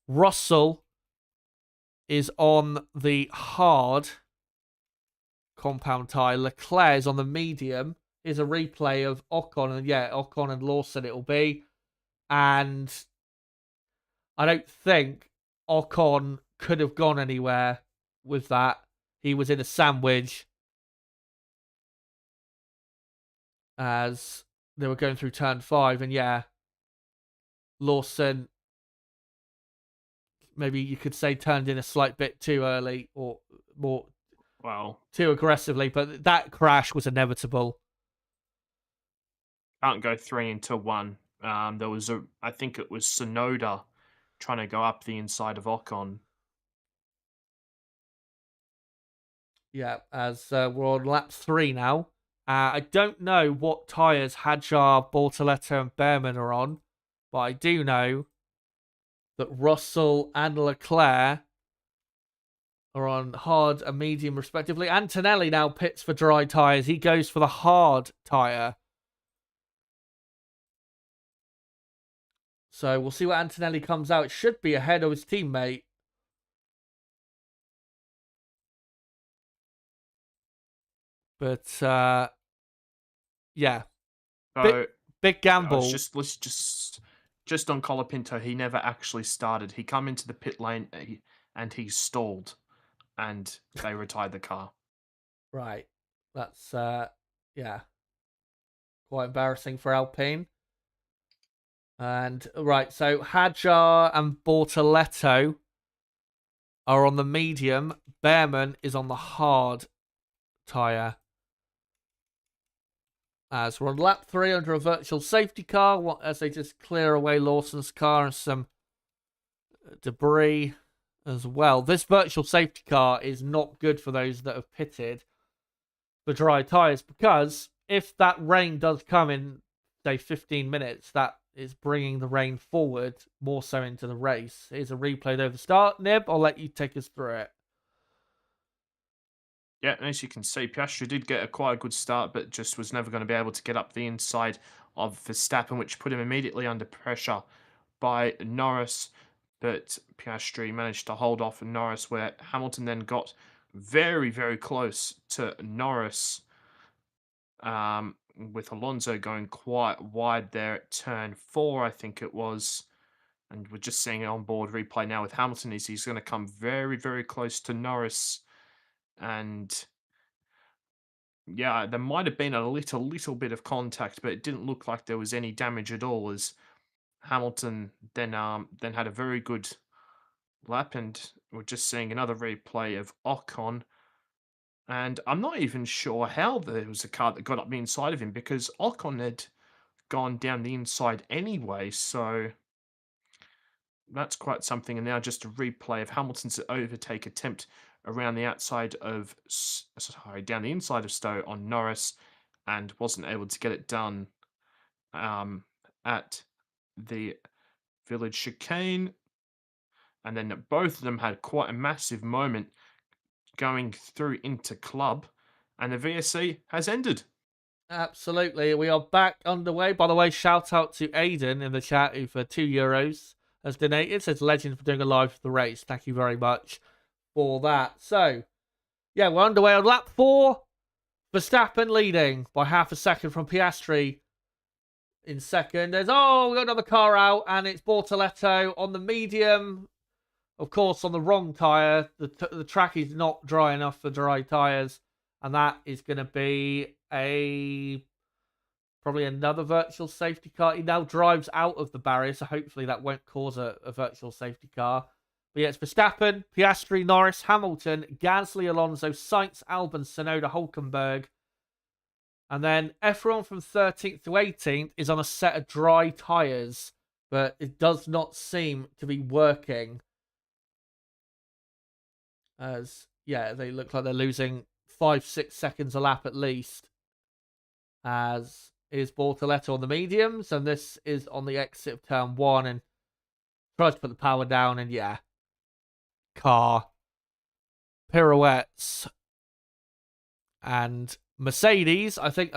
Russell is on the hard compound tyre. Leclerc is on the medium. Here's a replay of Ocon. And yeah, Ocon and Lawson it'll be. And I don't think Ocon could have gone anywhere with that. He was in a sandwich as they were going through turn 5. And yeah, Lawson, maybe you could say, turned in a slight bit too early or more too aggressively, but that crash was inevitable. Can't go 3 into 1. There was I think it was Sonoda trying to go up the inside of Ocon. Yeah, as we're on lap 3 now. I don't know what tyres Hadjar, Bortoleto and Behrman are on, but I do know that Russell and Leclerc are on hard and medium respectively. Antonelli now pits for dry tyres. He goes for the hard tyre. So we'll see what Antonelli comes out. It should be ahead of his teammate. But, yeah. So, big gamble. Just on Colapinto, he never actually started. He come into the pit lane and he stalled, and they retired the car. Right. That's, yeah, quite embarrassing for Alpine. And, right, so Hadjar and Bortoleto are on the medium. Behrman is on the hard tyre. As we're on lap 3 under a virtual safety car, as they just clear away Lawson's car and some debris as well. This virtual safety car is not good for those that have pitted for dry tyres, because if that rain does come in, say, 15 minutes, that is bringing the rain forward more so into the race. Here's a replay over the start. Nib, I'll let you take us through it. Yeah, and as you can see, Piastri did get quite a good start, but just was never going to be able to get up the inside of Verstappen, which put him immediately under pressure by Norris. But Piastri managed to hold off Norris, where Hamilton then got very, very close to Norris, with Alonso going quite wide there at turn 4, I think it was. And we're just seeing an onboard replay now with Hamilton. He's going to come very, very close to Norris. And yeah, there might have been a little bit of contact, but it didn't look like there was any damage at all, as Hamilton then had a very good lap. And we're just seeing another replay of Ocon. And I'm not even sure how there was a car that got up the inside of him, because Ocon had gone down the inside anyway, so That's quite something. And now just a replay of Hamilton's overtake attempt around the outside of, sorry, down the inside of Stowe on Norris, and wasn't able to get it done at the village chicane. And then both of them had quite a massive moment going through into club, and the VSC has ended. Absolutely. We are back underway. By the way, shout out to Aiden in the chat who for €2 has donated. Says legend for doing a live for the race. Thank you very much for that. So, yeah, we're underway on lap 4. Verstappen leading by half a second from Piastri in second. There's, we got another car out, and it's Bortoletto on the medium. Of course, on the wrong tyre. The track is not dry enough for dry tyres. And that is going to be probably another virtual safety car. He now drives out of the barrier, so hopefully that won't cause a virtual safety car. But yeah, it's Verstappen, Piastri, Norris, Hamilton, Gasly, Alonso, Sainz, Albon, Tsunoda, Hulkenberg. And then everyone from 13th to 18th is on a set of dry tyres, but it does not seem to be working. As, yeah, they look like they're losing 5-6 seconds a lap at least. As is Bortoletto on the mediums, and this is on the exit of turn 1, and tries to put the power down, and yeah, car pirouettes. And Mercedes, I think,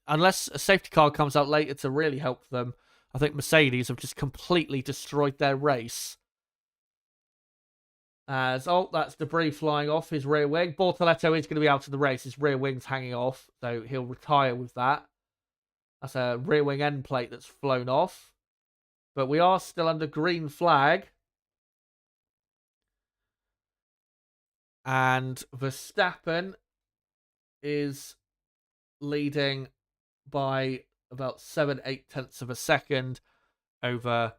unless a safety car comes out later to really help them, I think Mercedes have just completely destroyed their race. As, that's debris flying off his rear wing. Bortoletto is going to be out of the race. His rear wing's hanging off, so he'll retire with that. That's a rear wing end plate that's flown off. But we are still under green flag. And Verstappen is leading by about 7-8 tenths of a second over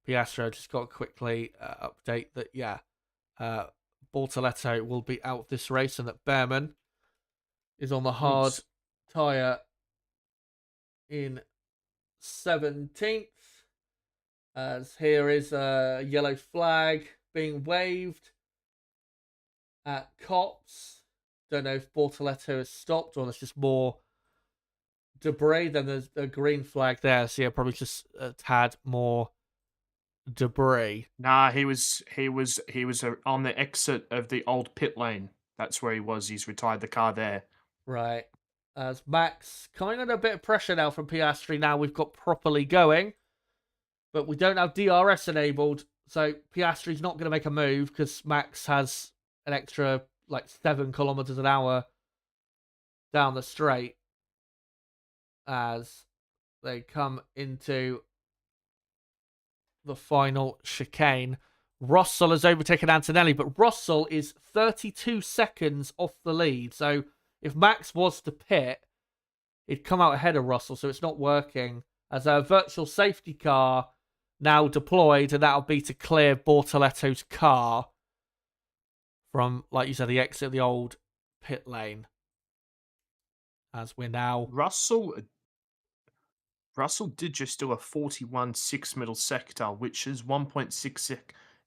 Piastri. I just got to quickly update that, yeah, Bortoletto will be out this race, and that Behrman is on the hard tyre in 17th. As here is a yellow flag being waved at Cops. Don't know if Bortoletto has stopped or there's just more debris. Then there's a green flag there, so yeah, probably just a tad more debris. Nah, he was on the exit of the old pit lane. That's where he was. He's retired the car there. Right. As Max kind of under a bit of pressure now from Piastri. Now we've got properly going, but we don't have DRS enabled, so Piastri's not going to make a move because Max has an extra 7 kilometers an hour down the straight as they come into the final chicane. Russell has overtaken Antonelli, but Russell is 32 seconds off the lead. So if Max was to pit, he'd come out ahead of Russell, so it's not working. As a virtual safety car now deployed, and that'll be to clear Bortoletto's car from, like you said, the exit of the old pit lane. As we're now... Russell did just do a 41.6 middle sector, which is 1.6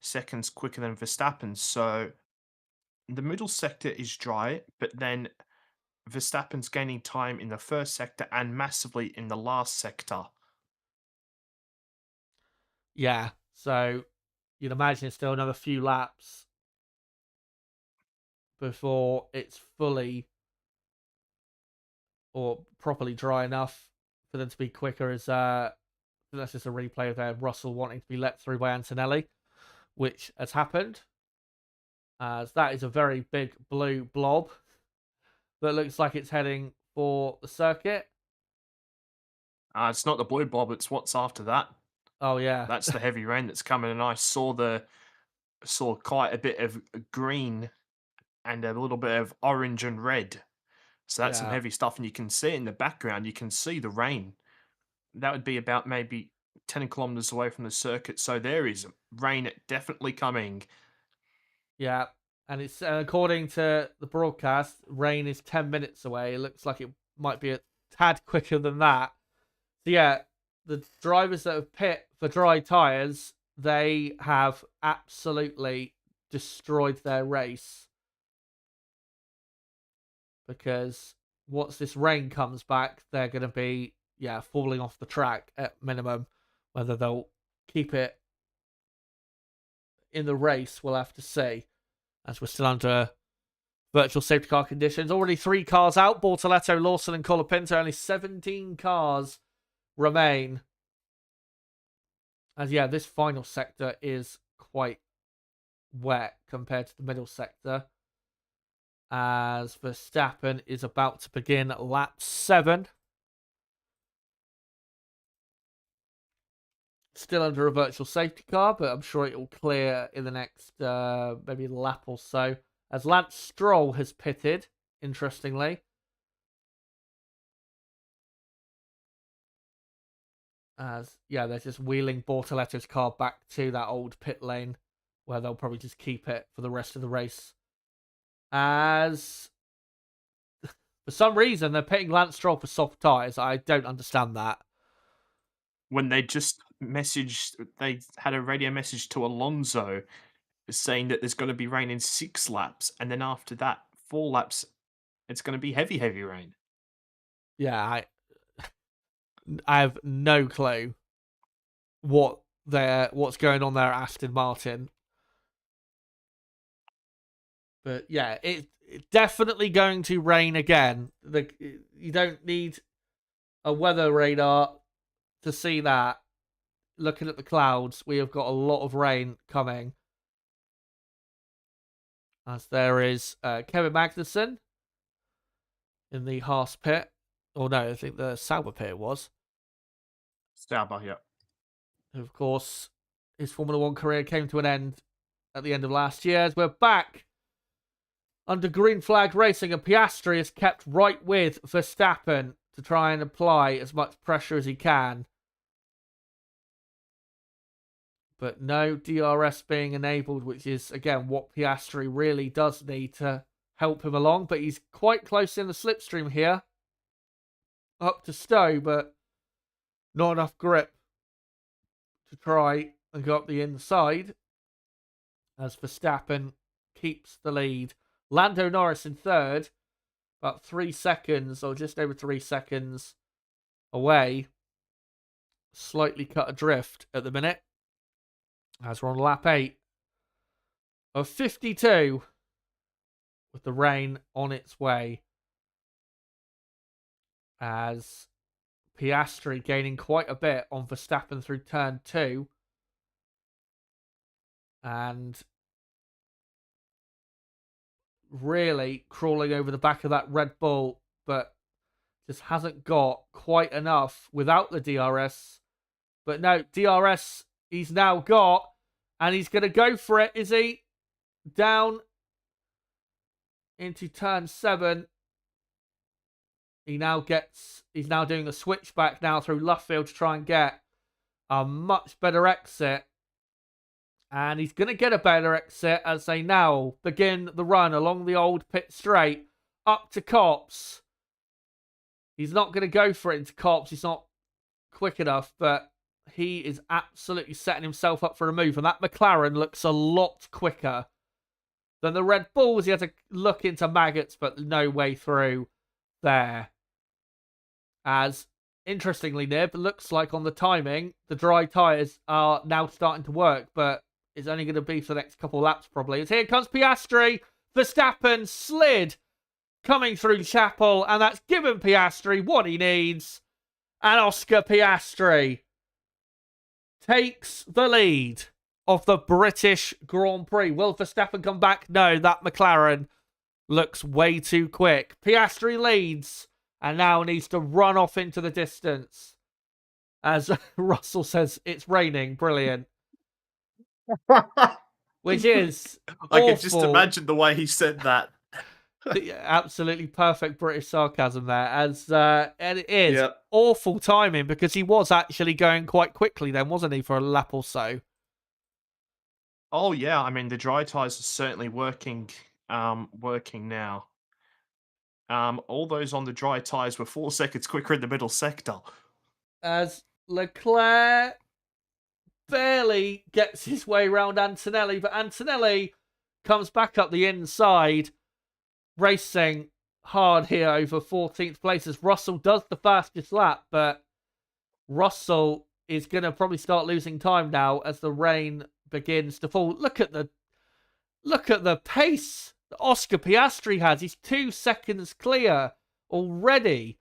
seconds quicker than Verstappen. So the middle sector is dry, but then Verstappen's gaining time in the first sector and massively in the last sector. Yeah, so you'd imagine it's still another few laps before it's fully or properly dry enough for them to be quicker. As that's just a replay of their Russell wanting to be let through by Antonelli, which has happened. As that is a very big blue blob that looks like it's heading for the circuit. It's not the blue blob, it's what's after that. Oh yeah, that's the heavy rain that's coming, and I saw quite a bit of green and a little bit of orange and red. So that's some heavy stuff, and you can see it in the background. You can see the rain. That would be about maybe 10 kilometers away from the circuit. So there is rain definitely coming. Yeah, and it's according to the broadcast, rain is 10 minutes away. It looks like it might be a tad quicker than that. So yeah, the drivers that have pit for dry tyres, they have absolutely destroyed their race. Because once this rain comes back, they're going to be, falling off the track at minimum. Whether they'll keep it in the race, we'll have to see. As we're still under virtual safety car conditions. Already 3 cars out. Bortoleto, Lawson and Colapinto. Only 17 cars remain. As this final sector is quite wet compared to the middle sector. As Verstappen is about to begin lap 7. Still under a virtual safety car, but I'm sure it will clear in the next maybe lap or so. As Lance Stroll has pitted, interestingly. As, they're just wheeling Bortoleto's car back to that old pit lane, where they'll probably just keep it for the rest of the race. As for some reason, they're pitting Lance Stroll for soft tyres. I don't understand that. When they just they had a radio message to Alonso saying that there's going to be rain in 6 laps, and then after that, 4 laps, it's going to be heavy rain. Yeah, I have no clue what's going on there at Aston Martin. But it's definitely going to rain again. You don't need a weather radar to see that. Looking at the clouds, we have got a lot of rain coming. As there is Kevin Magnussen in the Haas pit. Or no, I think the Sauber pit it was. Sauber, yeah. Of course, his Formula 1 career came to an end at the end of last year. As we're back under green flag racing, and Piastri is kept right with Verstappen to try and apply as much pressure as he can. But no DRS being enabled, which is, again, what Piastri really does need to help him along. But he's quite close in the slipstream here. Up to Stowe, but not enough grip to try and go up the inside. As Verstappen keeps the lead. Lando Norris in third. About 3 seconds, or just over 3 seconds away. Slightly cut adrift at the minute. As we're on lap 8 of 52 with the rain on its way. As Piastri gaining quite a bit on Verstappen through turn 2. And really crawling over the back of that Red Bull, but just hasn't got quite enough without the DRS. But no, DRS he's now got, and he's going to go for it, is he? Down into turn 7. He's now doing the switchback now through Luffield to try and get a much better exit. And he's going to get a better exit as they now begin the run along the old pit straight up to Copse. He's not going to go for it into Copse. He's not quick enough, but he is absolutely setting himself up for a move. And that McLaren looks a lot quicker than the Red Bulls. He had to look into maggots, but no way through there. As, interestingly, Nib, looks like on the timing, the dry tyres are now starting to work, but it's only going to be for the next couple of laps, probably. As here comes Piastri. Verstappen slid coming through Chapel, and that's given Piastri what he needs. And Oscar Piastri takes the lead of the British Grand Prix. Will Verstappen come back? No, that McLaren looks way too quick. Piastri leads and now needs to run off into the distance. As Russell says, it's raining. Brilliant. Which is I can just imagine the way he said that. Absolutely perfect British sarcasm there. And it is awful timing because he was actually going quite quickly then, wasn't he, for a lap or so? Oh yeah, I mean the dry tyres are certainly working now. All those on the dry tyres were 4 seconds quicker in the middle sector. As Leclerc barely gets his way around Antonelli, but Antonelli comes back up the inside, racing hard here over 14th place as Russell does the fastest lap, but Russell is going to probably start losing time now as the rain begins to fall. Look at the pace that Oscar Piastri has. He's 2 seconds clear already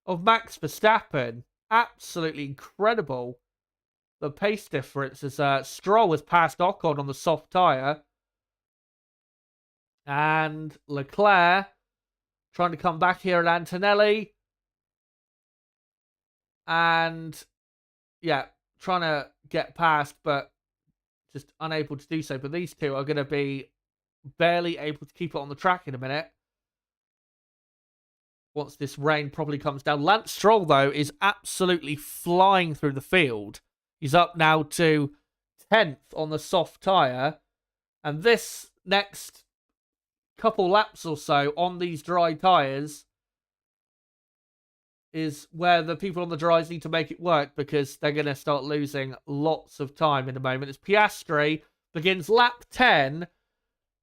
of Max Verstappen. Absolutely incredible. The pace difference as Stroll has passed Ocon on the soft tyre. And Leclerc trying to come back here at Antonelli. And, yeah, trying to get past, but just unable to do so. But these two are going to be barely able to keep it on the track in a minute. Once this rain probably comes down. Lance Stroll, though, is absolutely flying through the field. He's up now to 10th on the soft tyre. And this next couple laps or so on these dry tyres is where the people on the dries need to make it work, because they're going to start losing lots of time in a moment. As Piastri begins lap 10,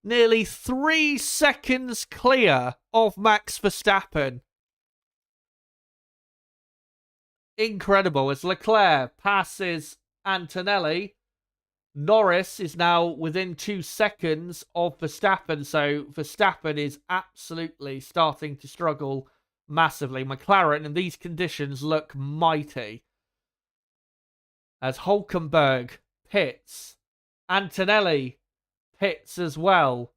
nearly 3 seconds clear of Max Verstappen. Incredible. As Leclerc passes Antonelli, Norris is now within 2 seconds of Verstappen, so Verstappen is absolutely starting to struggle massively. McLaren in these conditions look mighty. As Hülkenberg pits, Antonelli pits as well.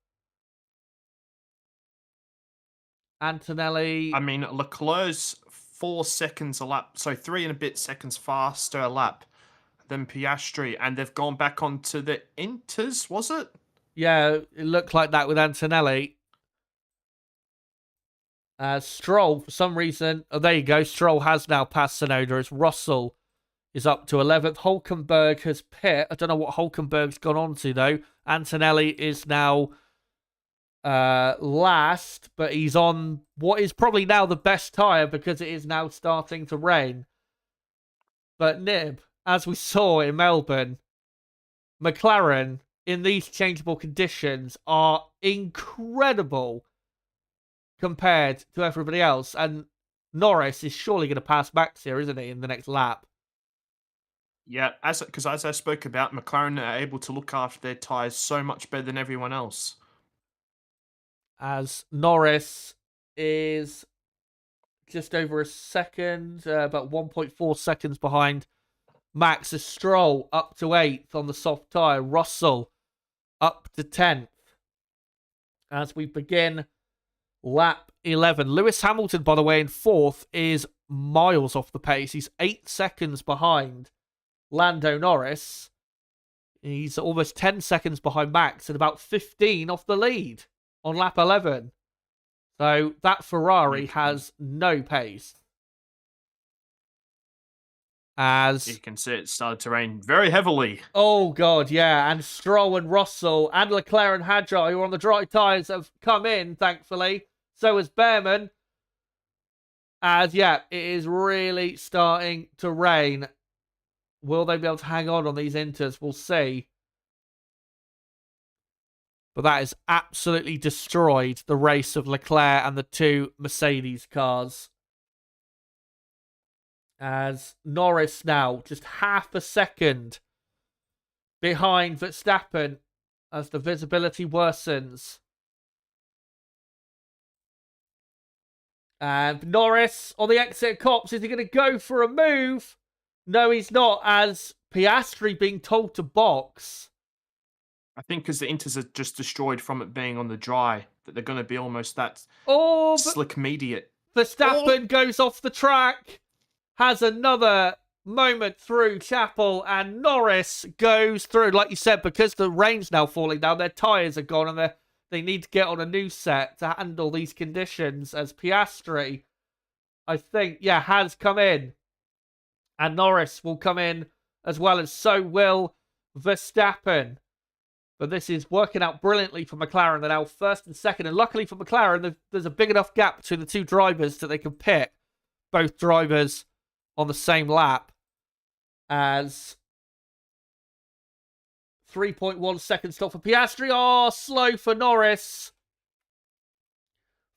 Antonelli. I mean, Leclerc's 4 seconds a lap, so 3 and a bit seconds faster a lap than Piastri, and they've gone back onto the inters, was it? Yeah, it looked like that with Antonelli. Stroll, for some reason, oh, there you go. Stroll has now passed Tsunoda as Russell is up to 11th. Hülkenberg has pit. I don't know what Hülkenberg's gone on to, though. Antonelli is now last, but he's on what is probably now the best tyre because it is now starting to rain. But Nib, as we saw in Melbourne, McLaren in these changeable conditions are incredible compared to everybody else. And Norris is surely going to pass Max here, isn't he, in the next lap? Yeah, because as I spoke about, McLaren are able to look after their tyres so much better than everyone else. As Norris is just over a second, about 1.4 seconds behind Max. As Stroll up to 8th on the soft tyre. Russell up to 10th. As we begin lap 11. Lewis Hamilton, by the way, in 4th, is miles off the pace. He's 8 seconds behind Lando Norris. He's almost 10 seconds behind Max and about 15 off the lead on lap 11. So that Ferrari has no pace. As you can see, it started to rain very heavily. Oh, God, yeah. And Stroll and Russell and Leclerc and Hadjar, who are on the dry tyres, have come in, thankfully. So has Behrman. As, yeah, it is really starting to rain. Will they be able to hang on these inters? We'll see. But that has absolutely destroyed the race of Leclerc and the two Mercedes cars. As Norris now just half a second behind Verstappen as the visibility worsens. And Norris on the exit cops. Is he going to go for a move? No, he's not, as Piastri being told to box. I think because the inters are just destroyed from it being on the dry, that they're going to be almost that slick mediate. Verstappen goes off the track, has another moment through Chapel, and Norris goes through. Like you said, because the rain's now falling down, their tyres are gone, and they need to get on a new set to handle these conditions, as Piastri, I think, has come in. And Norris will come in as well, as so will Verstappen. But this is working out brilliantly for McLaren. They're now first and second. And luckily for McLaren, there's a big enough gap between the two drivers that they can pit both drivers on the same lap. As 3.1 second stop for Piastri. Oh, slow for Norris.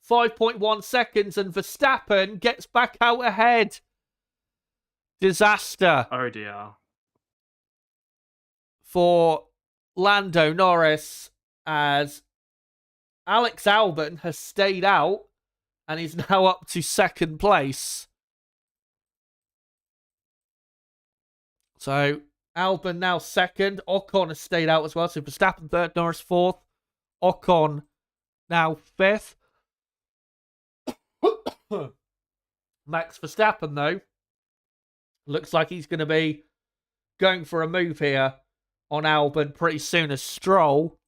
5.1 seconds, and Verstappen gets back out ahead. Disaster Oh dear. for Lando Norris, as Alex Albon has stayed out and he's now up to second place. So Albon now second. Ocon has stayed out as well. So Verstappen third, Norris fourth. Ocon now fifth. Max Verstappen, though, looks like he's going to be going for a move here on Albon pretty soon as Stroll.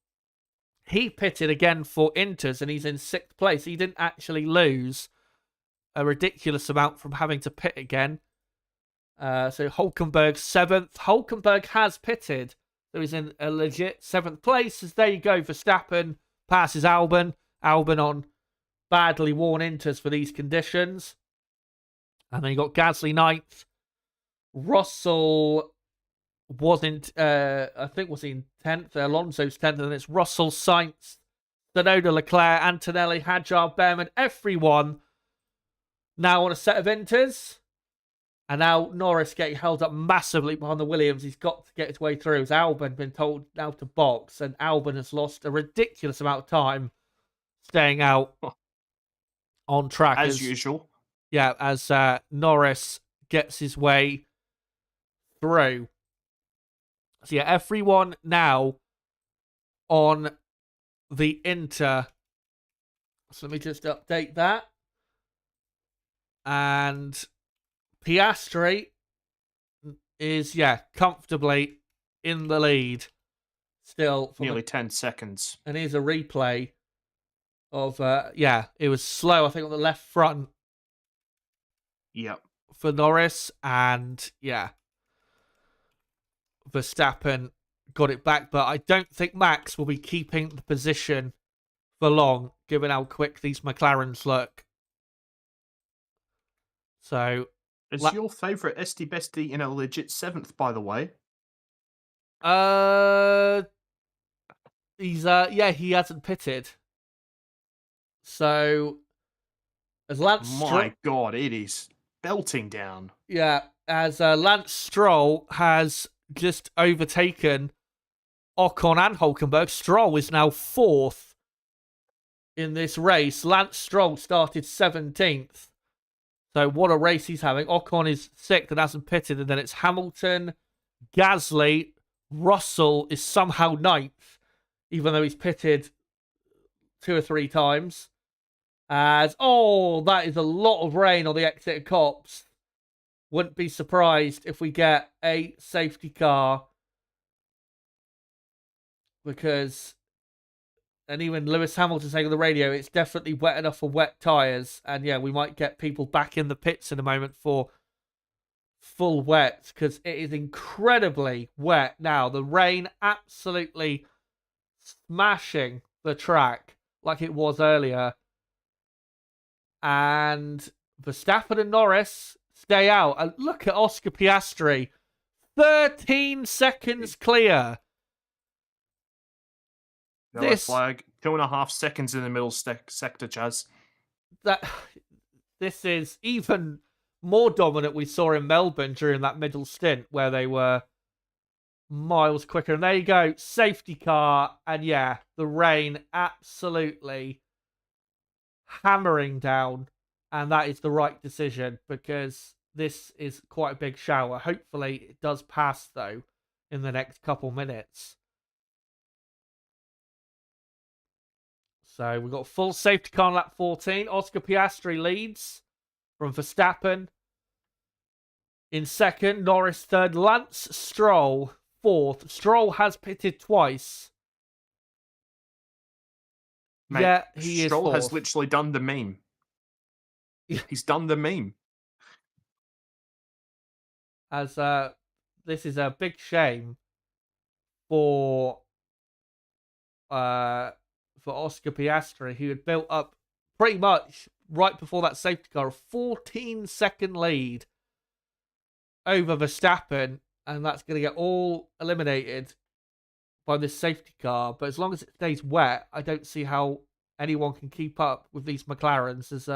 He pitted again for Inters and he's in sixth place. He didn't actually lose a ridiculous amount from having to pit again. So Hulkenberg seventh. Hulkenberg has pitted, so he's in a legit seventh place. As there you go, Verstappen passes Albon. Albon on badly worn Inters for these conditions. And then you got Gasly ninth. Russell wasn't, I think was in 10th. Alonso's 10th. And it's Russell, Sainz, Fernando Leclerc, Antonelli, Hadjar, Behrman, everyone now on a set of Inters. And now Norris getting held up massively behind the Williams. He's got to get his way through. As Albon been told now to box, and Albon has lost a ridiculous amount of time staying out on track. As usual. Yeah, as Norris gets his way through. So yeah, everyone now on the Inter. So let me just update that. And Piastri is, comfortably in the lead still. Nearly 10 seconds. And here's a replay of, it was slow, I think, on the left front. Yep. For Norris, and, Verstappen got it back, but I don't think Max will be keeping the position for long, given how quick these McLarens look. So... Is your favourite Esti Besti in a legit seventh, by the way? He hasn't pitted. So, as Lance My God, it is belting down. Yeah, as Lance Stroll has just overtaken Ocon and Hulkenberg. Stroll is now fourth in this race. Lance Stroll started 17th. So what a race he's having. Ocon is sixth and hasn't pitted. And then it's Hamilton, Gasly, Russell is somehow ninth, even though he's pitted 2 or 3 times. That is a lot of rain on the exit of Cops. Wouldn't be surprised if we get a safety car. And even Lewis Hamilton saying on the radio, it's definitely wet enough for wet tyres. And we might get people back in the pits in a moment for full wet, because it is incredibly wet now. The rain absolutely smashing the track like it was earlier. And Verstappen and Norris stay out. And look at Oscar Piastri. 13 seconds clear. This flag, 2.5 seconds in the middle sector, Chaz. This is even more dominant we saw in Melbourne during that middle stint where they were miles quicker. And there you go, safety car. And the rain absolutely hammering down. And that is the right decision, because this is quite a big shower. Hopefully it does pass, though, in the next couple minutes. So we've got full safety car on lap 14. Oscar Piastri leads from Verstappen. In second, Norris third. Lance Stroll fourth. Stroll has pitted twice. Mate, he is Stroll fourth. has literally done the meme. He's done the meme. As this is a big shame for Oscar Piastri, who had built up pretty much right before that safety car a 14-second lead over Verstappen, and that's going to get all eliminated by this safety car, but as long as it stays wet, I don't see how anyone can keep up with these McLarens. As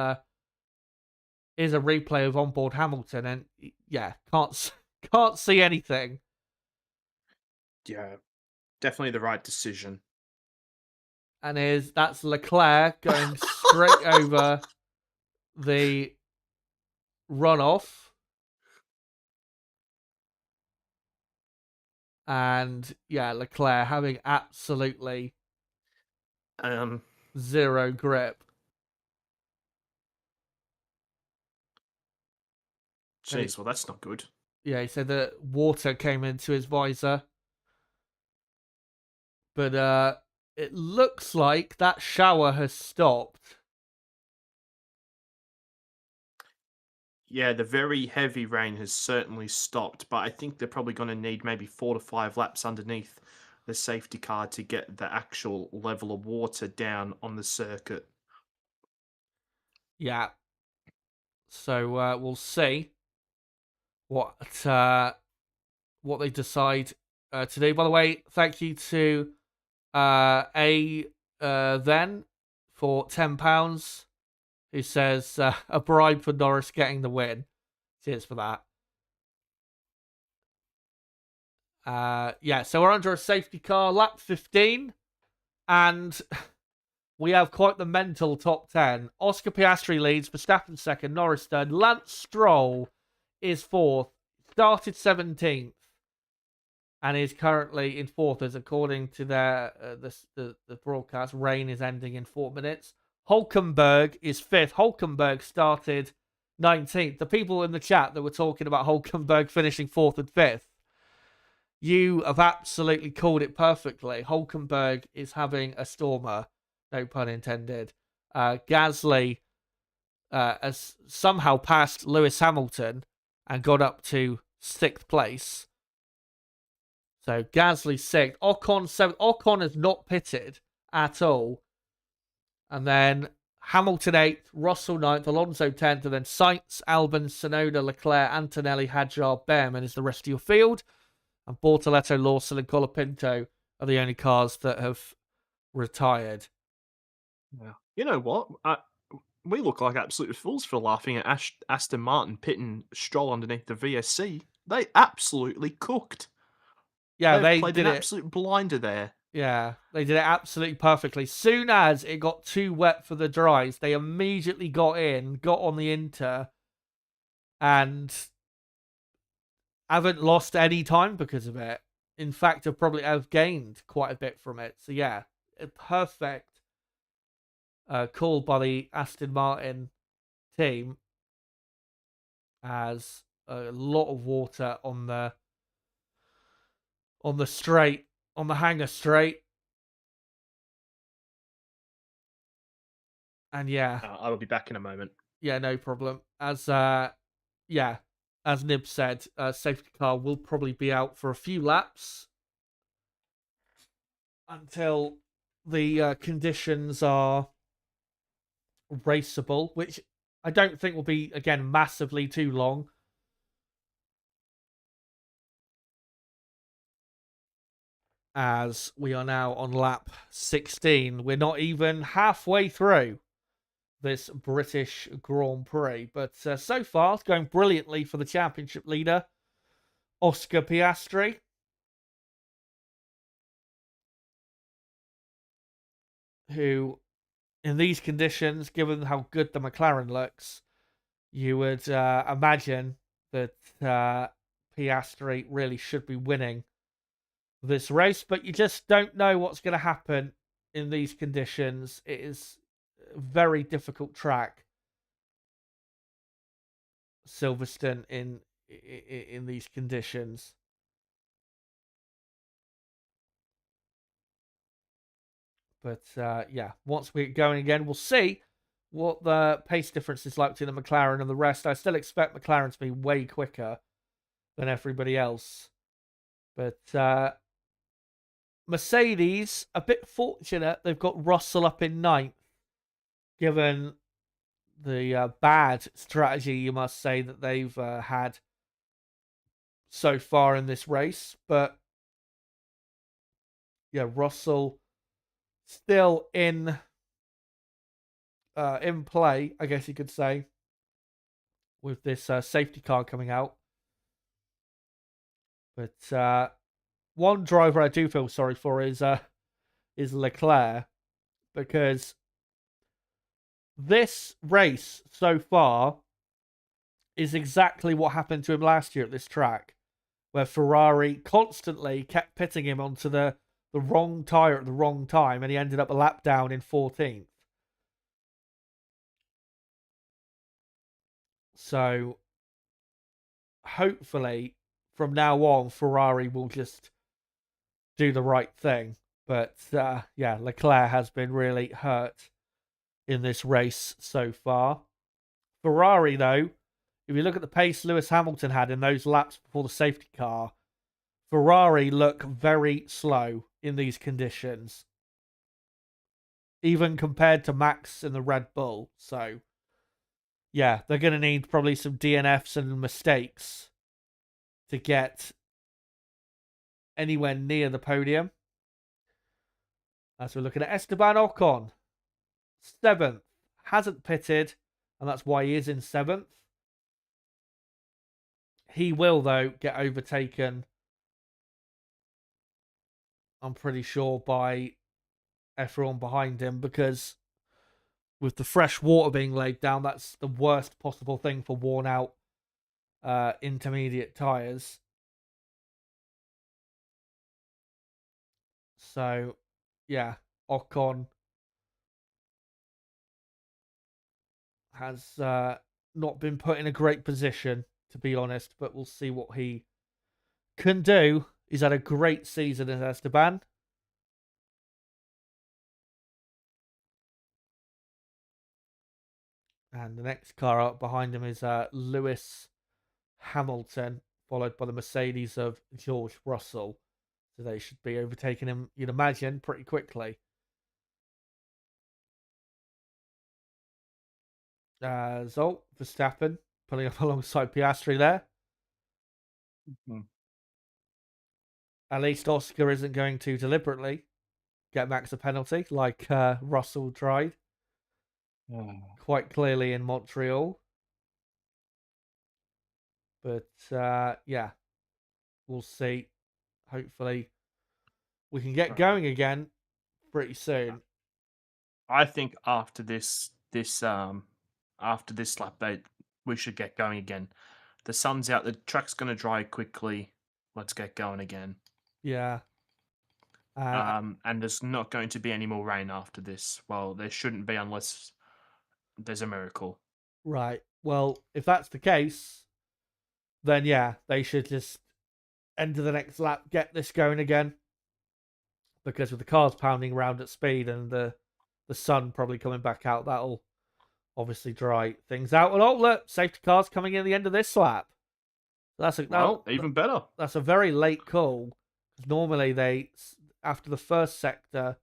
is a replay of onboard Hamilton, and yeah, can't see anything. Yeah, definitely the right decision. And that's Leclerc going straight over the runoff. And yeah, Leclerc having absolutely zero grip. Jeez, well, that's not good. Yeah, he said that water came into his visor. But it looks like that shower has stopped. Yeah, the very heavy rain has certainly stopped, but I think they're probably going to need maybe 4 to 5 laps underneath the safety car to get the actual level of water down on the circuit. Yeah. So we'll see what they decide to do. By the way, thank you to then for £10, who says a bribe for Norris getting the win. Cheers for that. Yeah, so we're under a safety car, lap 15, and we have quite the mental top 10. Oscar Piastri leads, Verstappen second, Norris third, Lance Stroll is fourth, started 17th, and is currently in fourth, as according to their the broadcast, rain is ending in 4 minutes. Hulkenberg is fifth. Hulkenberg started 19th. The people in the chat that were talking about Hulkenberg finishing fourth and fifth, you have absolutely called it perfectly. Hulkenberg is having a stormer, no pun intended. Gasly has somehow passed Lewis Hamilton and got up to 6th place. So Gasly 6th, Ocon 7th. Ocon has not pitted at all. And then Hamilton 8th, Russell 9th, Alonso 10th, and then Sainz, Albon, Tsunoda, Leclerc, Antonelli, Hadjar, Behrman is the rest of your field. And Bortoletto, Lawson, and Colapinto are the only cars that have retired. Yeah. You know what? We look like absolute fools for laughing at Aston Martin pitting Stroll underneath the VSC. They absolutely cooked. Yeah, They've they played did an it. absolute blinder there. Yeah, they did it absolutely perfectly. Soon as it got too wet for the dries, they immediately got on the Inter, and haven't lost any time because of it. In fact, have gained quite a bit from it. So yeah, a perfect call by the Aston Martin team, as a lot of water on the straight, on the hangar straight. And yeah, I will be back in a moment. yeah, no problem. As Nib said, safety car will probably be out for a few laps until the conditions are raceable, which I don't think will be, again, massively too long. As we are now on lap 16. We're not even halfway through this British Grand Prix. But so far, it's going brilliantly for the championship leader, Oscar Piastri, who, in these conditions, given how good the McLaren looks, you would imagine that Piastri really should be winning this race. But you just don't know what's going to happen in these conditions. It is a very difficult track, Silverstone, in these conditions. But yeah, once we get going again, we'll see what the pace difference is like between the McLaren and the rest. I still expect McLaren to be way quicker than everybody else. But Mercedes, a bit fortunate. They've got Russell up in 9th, given the bad strategy, you must say, that they've had so far in this race. But Russell still in play, I guess you could say, with this safety car coming out. But one driver I do feel sorry for is Leclerc, because this race so far is exactly what happened to him last year at this track, where Ferrari constantly kept pitting him onto the wrong tyre at the wrong time, and he ended up a lap down in 14th. So hopefully from now on, Ferrari will just do the right thing. But Leclerc has been really hurt in this race so far. Ferrari, though, if you look at the pace Lewis Hamilton had in those laps before the safety car, Ferrari look very slow in these conditions, even compared to Max and the Red Bull. So, yeah, they're going to need probably some DNFs and mistakes to get anywhere near the podium. As we're looking at Esteban Ocon, 7th, hasn't pitted, and that's why he is in 7th. He will, though, get overtaken, I'm pretty sure, by everyone behind him, because with the fresh water being laid down, that's the worst possible thing for worn out intermediate tyres. So, yeah, Ocon has not been put in a great position, to be honest, but we'll see what he can do. He's had a great season in Esteban. And the next car up behind him is Lewis Hamilton, followed by the Mercedes of George Russell. So they should be overtaking him, you'd imagine, pretty quickly. Verstappen pulling up alongside Piastri there. Mm-hmm. At least Oscar isn't going to deliberately get Max a penalty like Russell tried quite clearly in Montreal. But we'll see. Hopefully we can get going again pretty soon. I think after this lap, we should get going again. The sun's out, the track's going to dry quickly. Let's get going again. Yeah. And there's not going to be any more rain after this. Well, there shouldn't be unless there's a miracle. Right. Well, if that's the case, then yeah, they should just enter the next lap, get this going again. Because with the cars pounding around at speed and the sun probably coming back out, that'll obviously dry things out. And look, safety cars coming in at the end of this lap. Even better. That's a very late call. Normally they, after the first sector,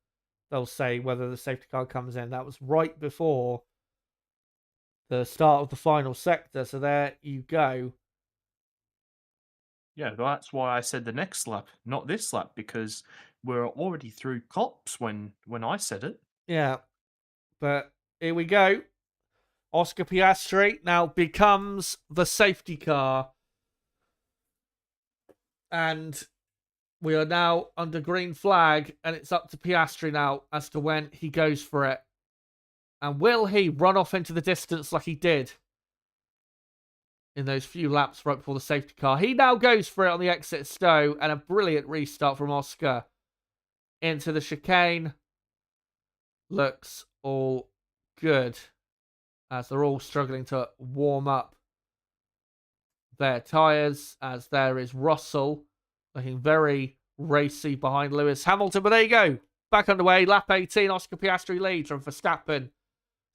they'll say whether the safety car comes in. That was right before the start of the final sector. So there you go. Yeah, that's why I said the next lap, not this lap, because we're already through cops when I said it. Yeah, but here we go. Oscar Piastri now becomes the safety car. And we are now under green flag, and it's up to Piastri now as to when he goes for it. And will he run off into the distance like he did in those few laps right before the safety car? He now goes for it on the exit Stowe, and a brilliant restart from Oscar into the chicane. Looks all good as they're all struggling to warm up their tyres, as there is Russell looking very racy behind Lewis Hamilton. But there you go. Back underway. Lap 18. Oscar Piastri leads from Verstappen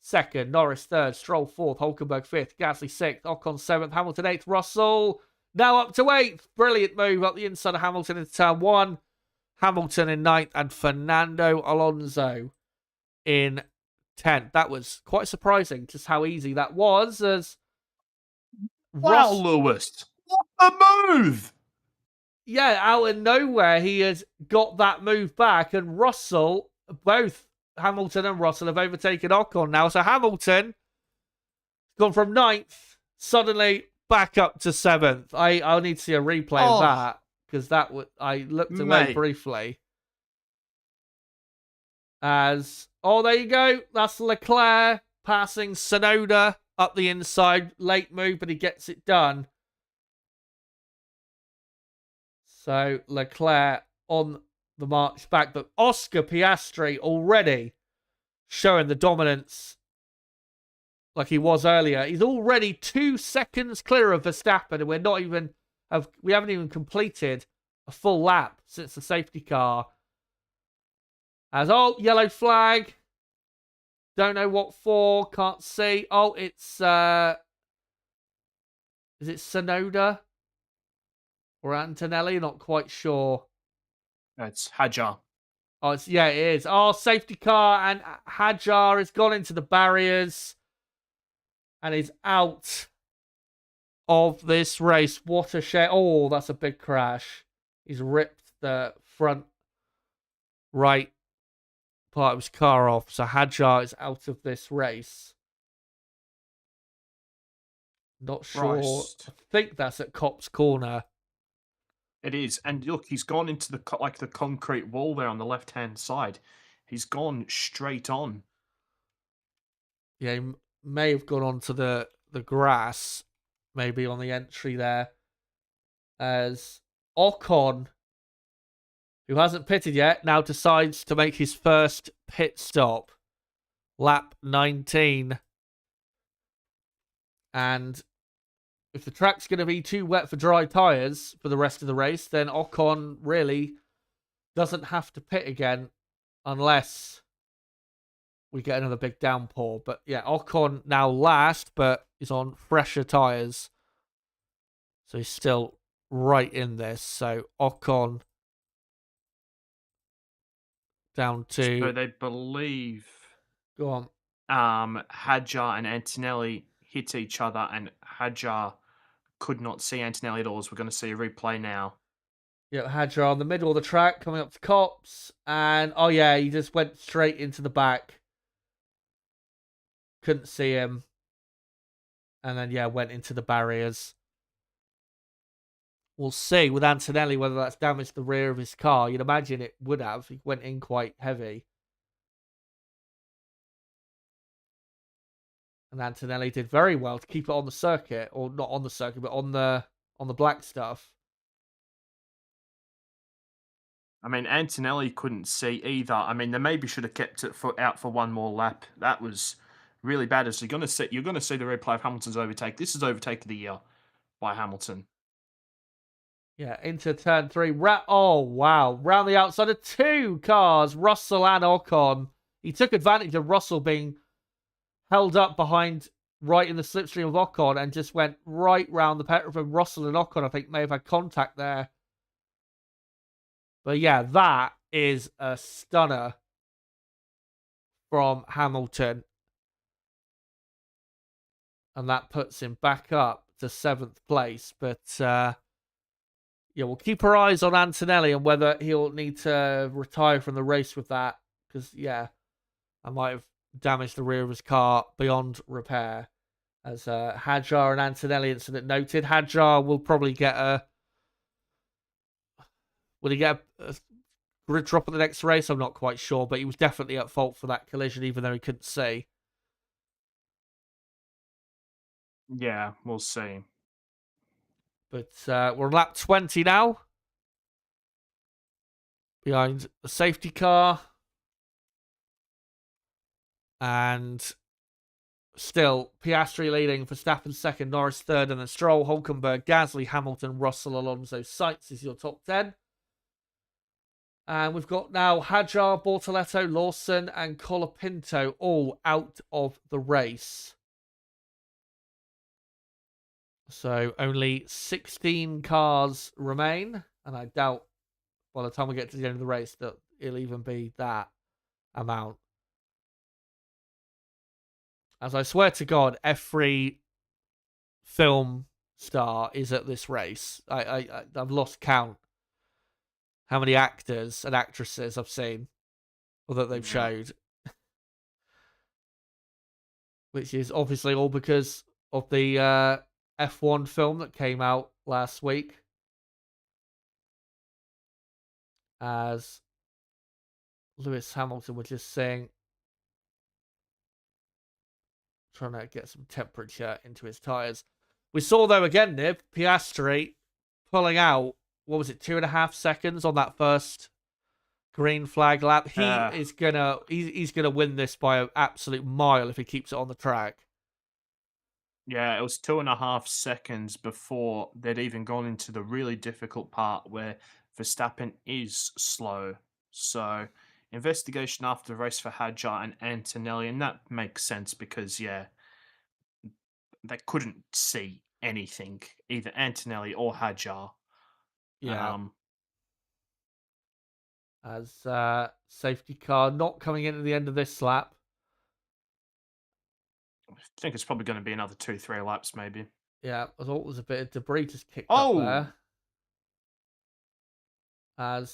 2nd. Norris 3rd. Stroll 4th. Hulkenberg 5th. Gasly 6th. Ocon 7th. Hamilton 8th. Russell now up to 8th. Brilliant move up the inside of Hamilton into turn 1. Hamilton in 9th. And Fernando Alonso in 10th. That was quite surprising just how easy that was. As Wow, Lewis. What a move! yeah, out of nowhere, he has got that move back, and Russell, both Hamilton and Russell, have overtaken Ocon now. So Hamilton gone from 9th, suddenly back up to 7th. I'll need to see a replay of that, because I looked away briefly. There you go. That's Leclerc passing Tsunoda up the inside. Late move, but he gets it done. So Leclerc on the march back, but Oscar Piastri already showing the dominance like he was earlier. He's already 2 seconds clear of Verstappen, and we haven't even completed a full lap since the safety car. Yellow flag. Don't know what for. Can't see. It's is it Tsunoda or Antonelli? Not quite sure. It's Hadjar. It is. Safety car, and Hadjar has gone into the barriers and is out of this race. What a shame. That's a big crash. He's ripped the front right part of his car off. So Hadjar is out of this race. Not sure. Christ. I think that's at Copse Corner. It is. And look, he's gone into the concrete wall there on the left-hand side. He's gone straight on. Yeah, he may have gone onto the grass, maybe on the entry there. As Ocon, who hasn't pitted yet, now decides to make his first pit stop. Lap 19. And if the track's going to be too wet for dry tyres for the rest of the race, then Ocon really doesn't have to pit again unless we get another big downpour. But yeah, Ocon now last, but he's on fresher tyres. So he's still right in this. So Ocon down to... So they believe... Go on. Hadjar and Antonelli hit each other, and Hadjar could not see Antonelli at all. So we're going to see a replay now. Yeah, Hadjar on the middle of the track, coming up to Copse. And, he just went straight into the back. Couldn't see him. And then, went into the barriers. We'll see with Antonelli whether that's damaged the rear of his car. You'd imagine it would have. He went in quite heavy. And Antonelli did very well to keep it on the circuit. Or not on the circuit, but on the black stuff. I mean, Antonelli couldn't see either. I mean, they maybe should have kept it out for one more lap. That was really bad. As you're going to see the replay of Hamilton's overtake. This is overtake of the year by Hamilton. Yeah, into turn 3. Wow. Round the outside of 2 cars, Russell and Ocon. He took advantage of Russell being held up behind right in the slipstream of Ocon and just went right round the petrol from Russell and Ocon. I think may have had contact there. But yeah, that is a stunner from Hamilton. And that puts him back up to 7th place. But we'll keep our eyes on Antonelli and whether he'll need to retire from the race with that. Because, I might have damaged the rear of his car beyond repair. As Hadjar and Antonelli incident noted, Hadjar will probably get a... Will he get a grid drop at the next race? I'm not quite sure, but he was definitely at fault for that collision, even though he couldn't see. Yeah, we'll see. But we're on lap 20 now. Behind the safety car. And still, Piastri leading, Verstappen second, Norris third, and then Stroll, Hulkenberg, Gasly, Hamilton, Russell, Alonso, Sainz is your top 10. And we've got now Hadjar, Bortoletto, Lawson, and Colapinto all out of the race. So only 16 cars remain. And I doubt by the time we get to the end of the race that it'll even be that amount. As I swear to God, every film star is at this race. I've lost count how many actors and actresses I've seen, or that they've showed. Which is obviously all because of the F1 film that came out last week. As Lewis Hamilton was just saying, trying to get some temperature into his tyres. We saw, though, again, Nib, Piastri pulling out, what was it, 2.5 seconds on that first green flag lap. He's gonna win this by an absolute mile if he keeps it on the track. Yeah, it was 2.5 seconds before they'd even gone into the really difficult part where Verstappen is slow. So, investigation after the race for Hadjar and Antonelli, and that makes sense because, yeah, they couldn't see anything, either Antonelli or Hadjar. Yeah. As safety car not coming in at the end of this lap. I think it's probably going to be another 2-3 laps, maybe. Yeah, I thought there was a bit of debris just kicked up there. As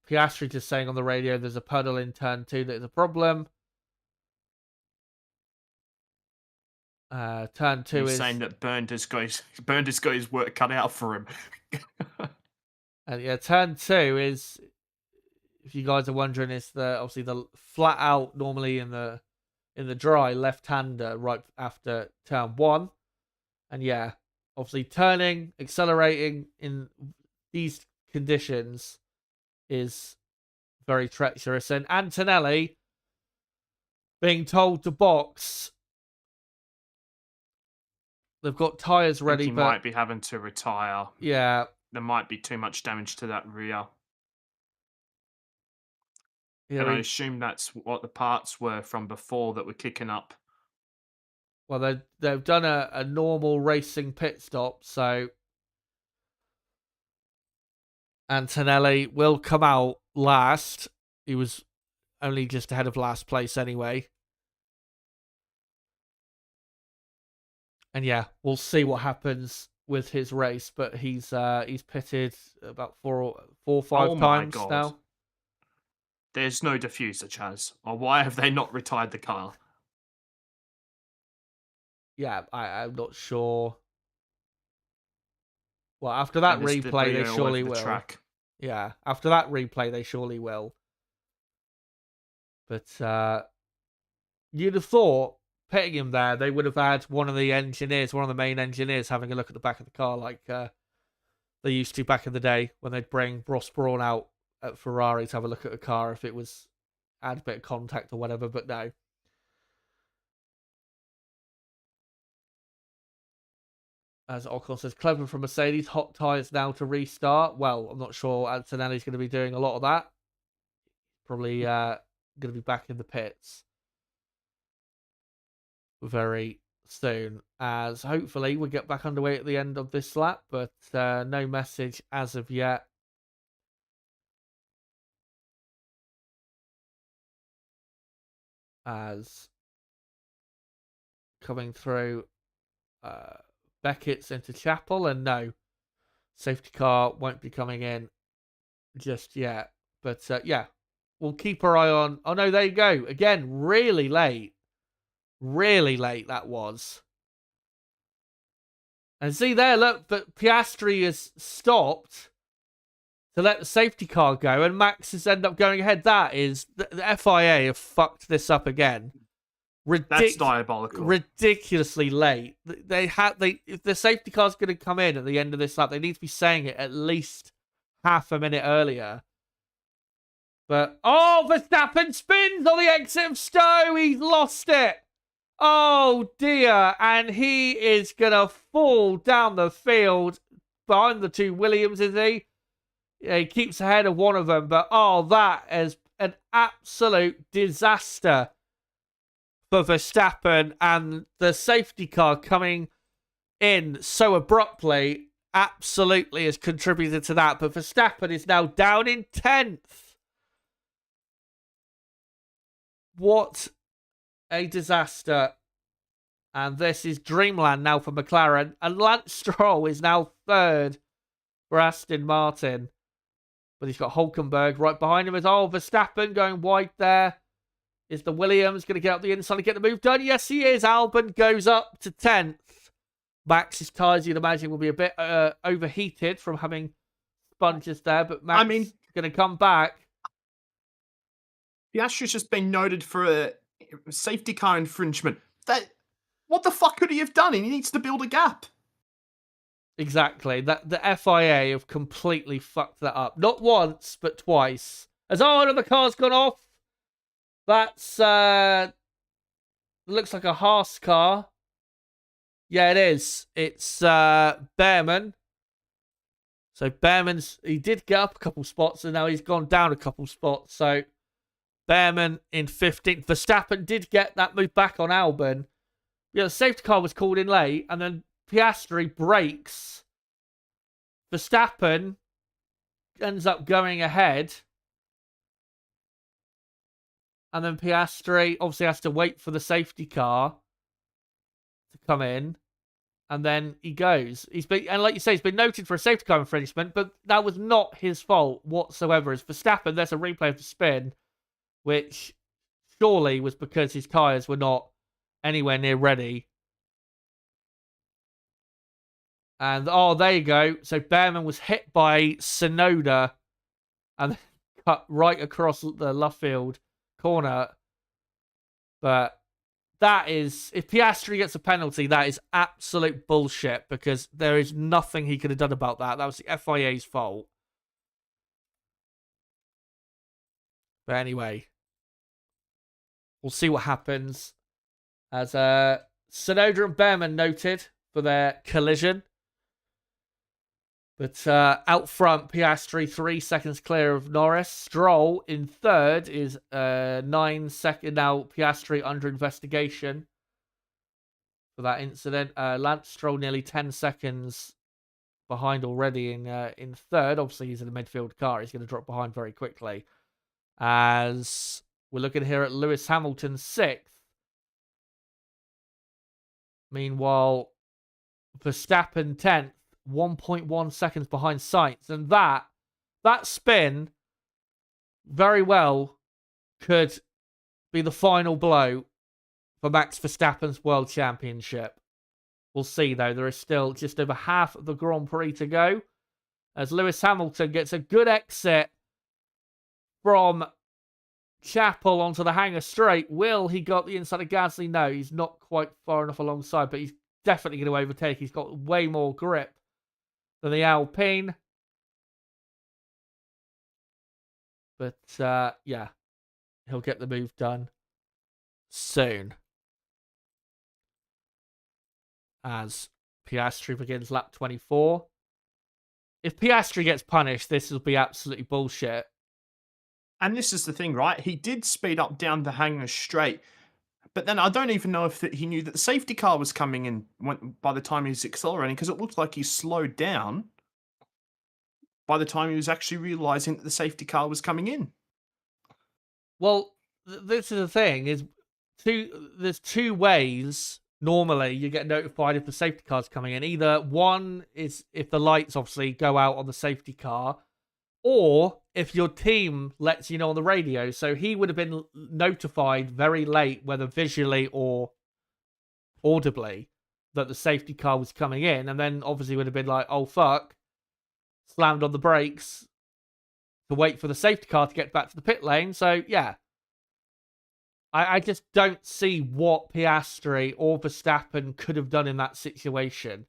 Piastri just saying on the radio, there's a puddle in turn 2 that is a problem. Turn 2 He's is saying that Bernd has got his work cut out for him. And yeah, turn 2 is, if you guys are wondering, is obviously the flat out normally in the dry left-hander right after turn 1. And yeah, obviously turning, accelerating in these conditions is very treacherous. And Antonelli being told to box. They've got tyres ready, he might be having to retire. Yeah. There might be too much damage to that rear. Yeah, and I assume that's what the parts were from before that were kicking up. Well, they've done a normal racing pit stop, so Antonelli will come out last. He was only just ahead of last place anyway. And yeah, we'll see what happens with his race, but he's pitted about four or five times now. There's no diffuser, Chaz. Or why have they not retired the car? Yeah, I'm not sure. Well, after that replay, they surely will. Track. Yeah, after that replay, they surely will. But you'd have thought, pitting him there, they would have had one of the main engineers, having a look at the back of the car like they used to back in the day when they'd bring Ross Brawn out at Ferrari to have a look at a car if it had a bit of contact or whatever, but no. As Ocon says, clever from Mercedes, hot tyres now to restart. Well, I'm not sure Antonelli's going to be doing a lot of that. Probably going to be back in the pits very soon, as hopefully we get back underway at the end of this lap, but no message as of yet. As coming through Beckett's into Chapel, and no, safety car won't be coming in just yet. But yeah, we'll keep our eye on. Oh no, there you go. Again, really late that was. And see there, look, but Piastri has stopped to let the safety car go, and Max has ended up going ahead. That is, the FIA have fucked this up again. That's diabolical. Ridiculously late. If the safety car's going to come in at the end of this lap, they need to be saying it at least half a minute earlier. But, Verstappen spins on the exit of Stowe. He's lost it. Oh, dear. And he is going to fall down the field behind the two Williams, is he? Yeah, he keeps ahead of one of them. But, that is an absolute disaster for Verstappen. And the safety car coming in so abruptly absolutely has contributed to that. But Verstappen is now down in 10th. What a disaster. And this is dreamland now for McLaren. And Lance Stroll is now third for Aston Martin. But he's got Hulkenberg right behind him. Verstappen going wide there. Is the Williams going to get up the inside and get the move done? Yes, he is. Albon goes up to 10th. Max's tyres, you'd imagine, will be a bit overheated from having sponges there. But Max going to come back. Piastri's just been noted for a safety car infringement. What the fuck could he have done? He needs to build a gap. Exactly. The FIA have completely fucked that up. Not once, but twice. As another car's gone off. That's looks like a Haas car. Yeah, it is. It's Behrman. So he did get up a couple spots, and now he's gone down a couple spots. So Behrman in 15th. Verstappen did get that move back on Albon. Yeah, the safety car was called in late, and then Piastri brakes. Verstappen ends up going ahead. And then Piastri obviously has to wait for the safety car to come in. And then he goes. And like you say, he's been noted for a safety car infringement, but that was not his fault whatsoever. As Verstappen, there's a replay of the spin, which surely was because his tyres were not anywhere near ready. And, there you go. So Behrman was hit by Tsunoda and cut right across the left field corner. But that is, if Piastri gets a penalty, that is absolute bullshit, because there is nothing he could have done about that. That was the FIA's fault. But anyway, we'll see what happens. As Tsunoda and Behrman noted for their collision. But out front, Piastri 3 seconds clear of Norris. Stroll in third is 9 seconds. Now Piastri under investigation for that incident. Lance Stroll nearly 10 seconds behind already in third. Obviously, he's in a midfield car. He's going to drop behind very quickly. As we're looking here at Lewis Hamilton 6th. Meanwhile, Verstappen 10th. 1.1 seconds behind Sainz, and that spin very well could be the final blow for Max Verstappen's World Championship. We'll see, though. There is still just over half of the Grand Prix to go, as Lewis Hamilton gets a good exit from Chapel onto the hangar straight. Will he got the inside of Gasly? No, he's not quite far enough alongside, but he's definitely going to overtake. He's got way more grip than the Alpine. But, yeah. He'll get the move done soon. As Piastri begins lap 24. If Piastri gets punished, this will be absolutely bullshit. And this is the thing, right? He did speed up down the hangar straight. But then I don't even know if he knew that the safety car was coming in by the time he was accelerating, because it looked like he slowed down by the time he was actually realizing that the safety car was coming in. Well, this is the thing, there's two ways normally you get notified if the safety car's coming in. Either one is if the lights obviously go out on the safety car, or if your team lets you know on the radio. So he would have been notified very late, whether visually or audibly, that the safety car was coming in. And then obviously would have been like, oh, fuck. Slammed on the brakes to wait for the safety car to get back to the pit lane. So, yeah. I just don't see what Piastri or Verstappen could have done in that situation.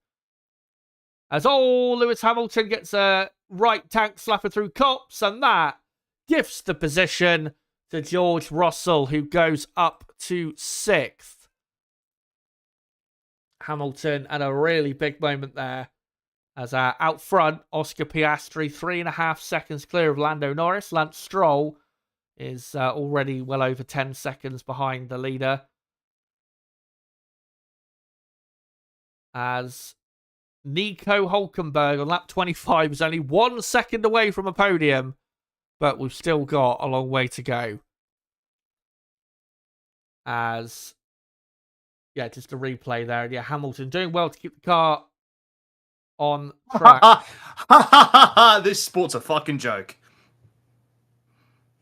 As Lewis Hamilton gets a right tank slapper through Cops, and that gifts the position to George Russell, who goes up to 6th. Hamilton had a really big moment there. As out front, Oscar Piastri, 3.5 seconds clear of Lando Norris. Lance Stroll is already well over 10 seconds behind the leader. As Nico Hulkenberg on lap 25 is only 1 second away from a podium, but we've still got a long way to go. As, yeah, just a replay there. Yeah, Hamilton doing well to keep the car on track. This sport's a fucking joke.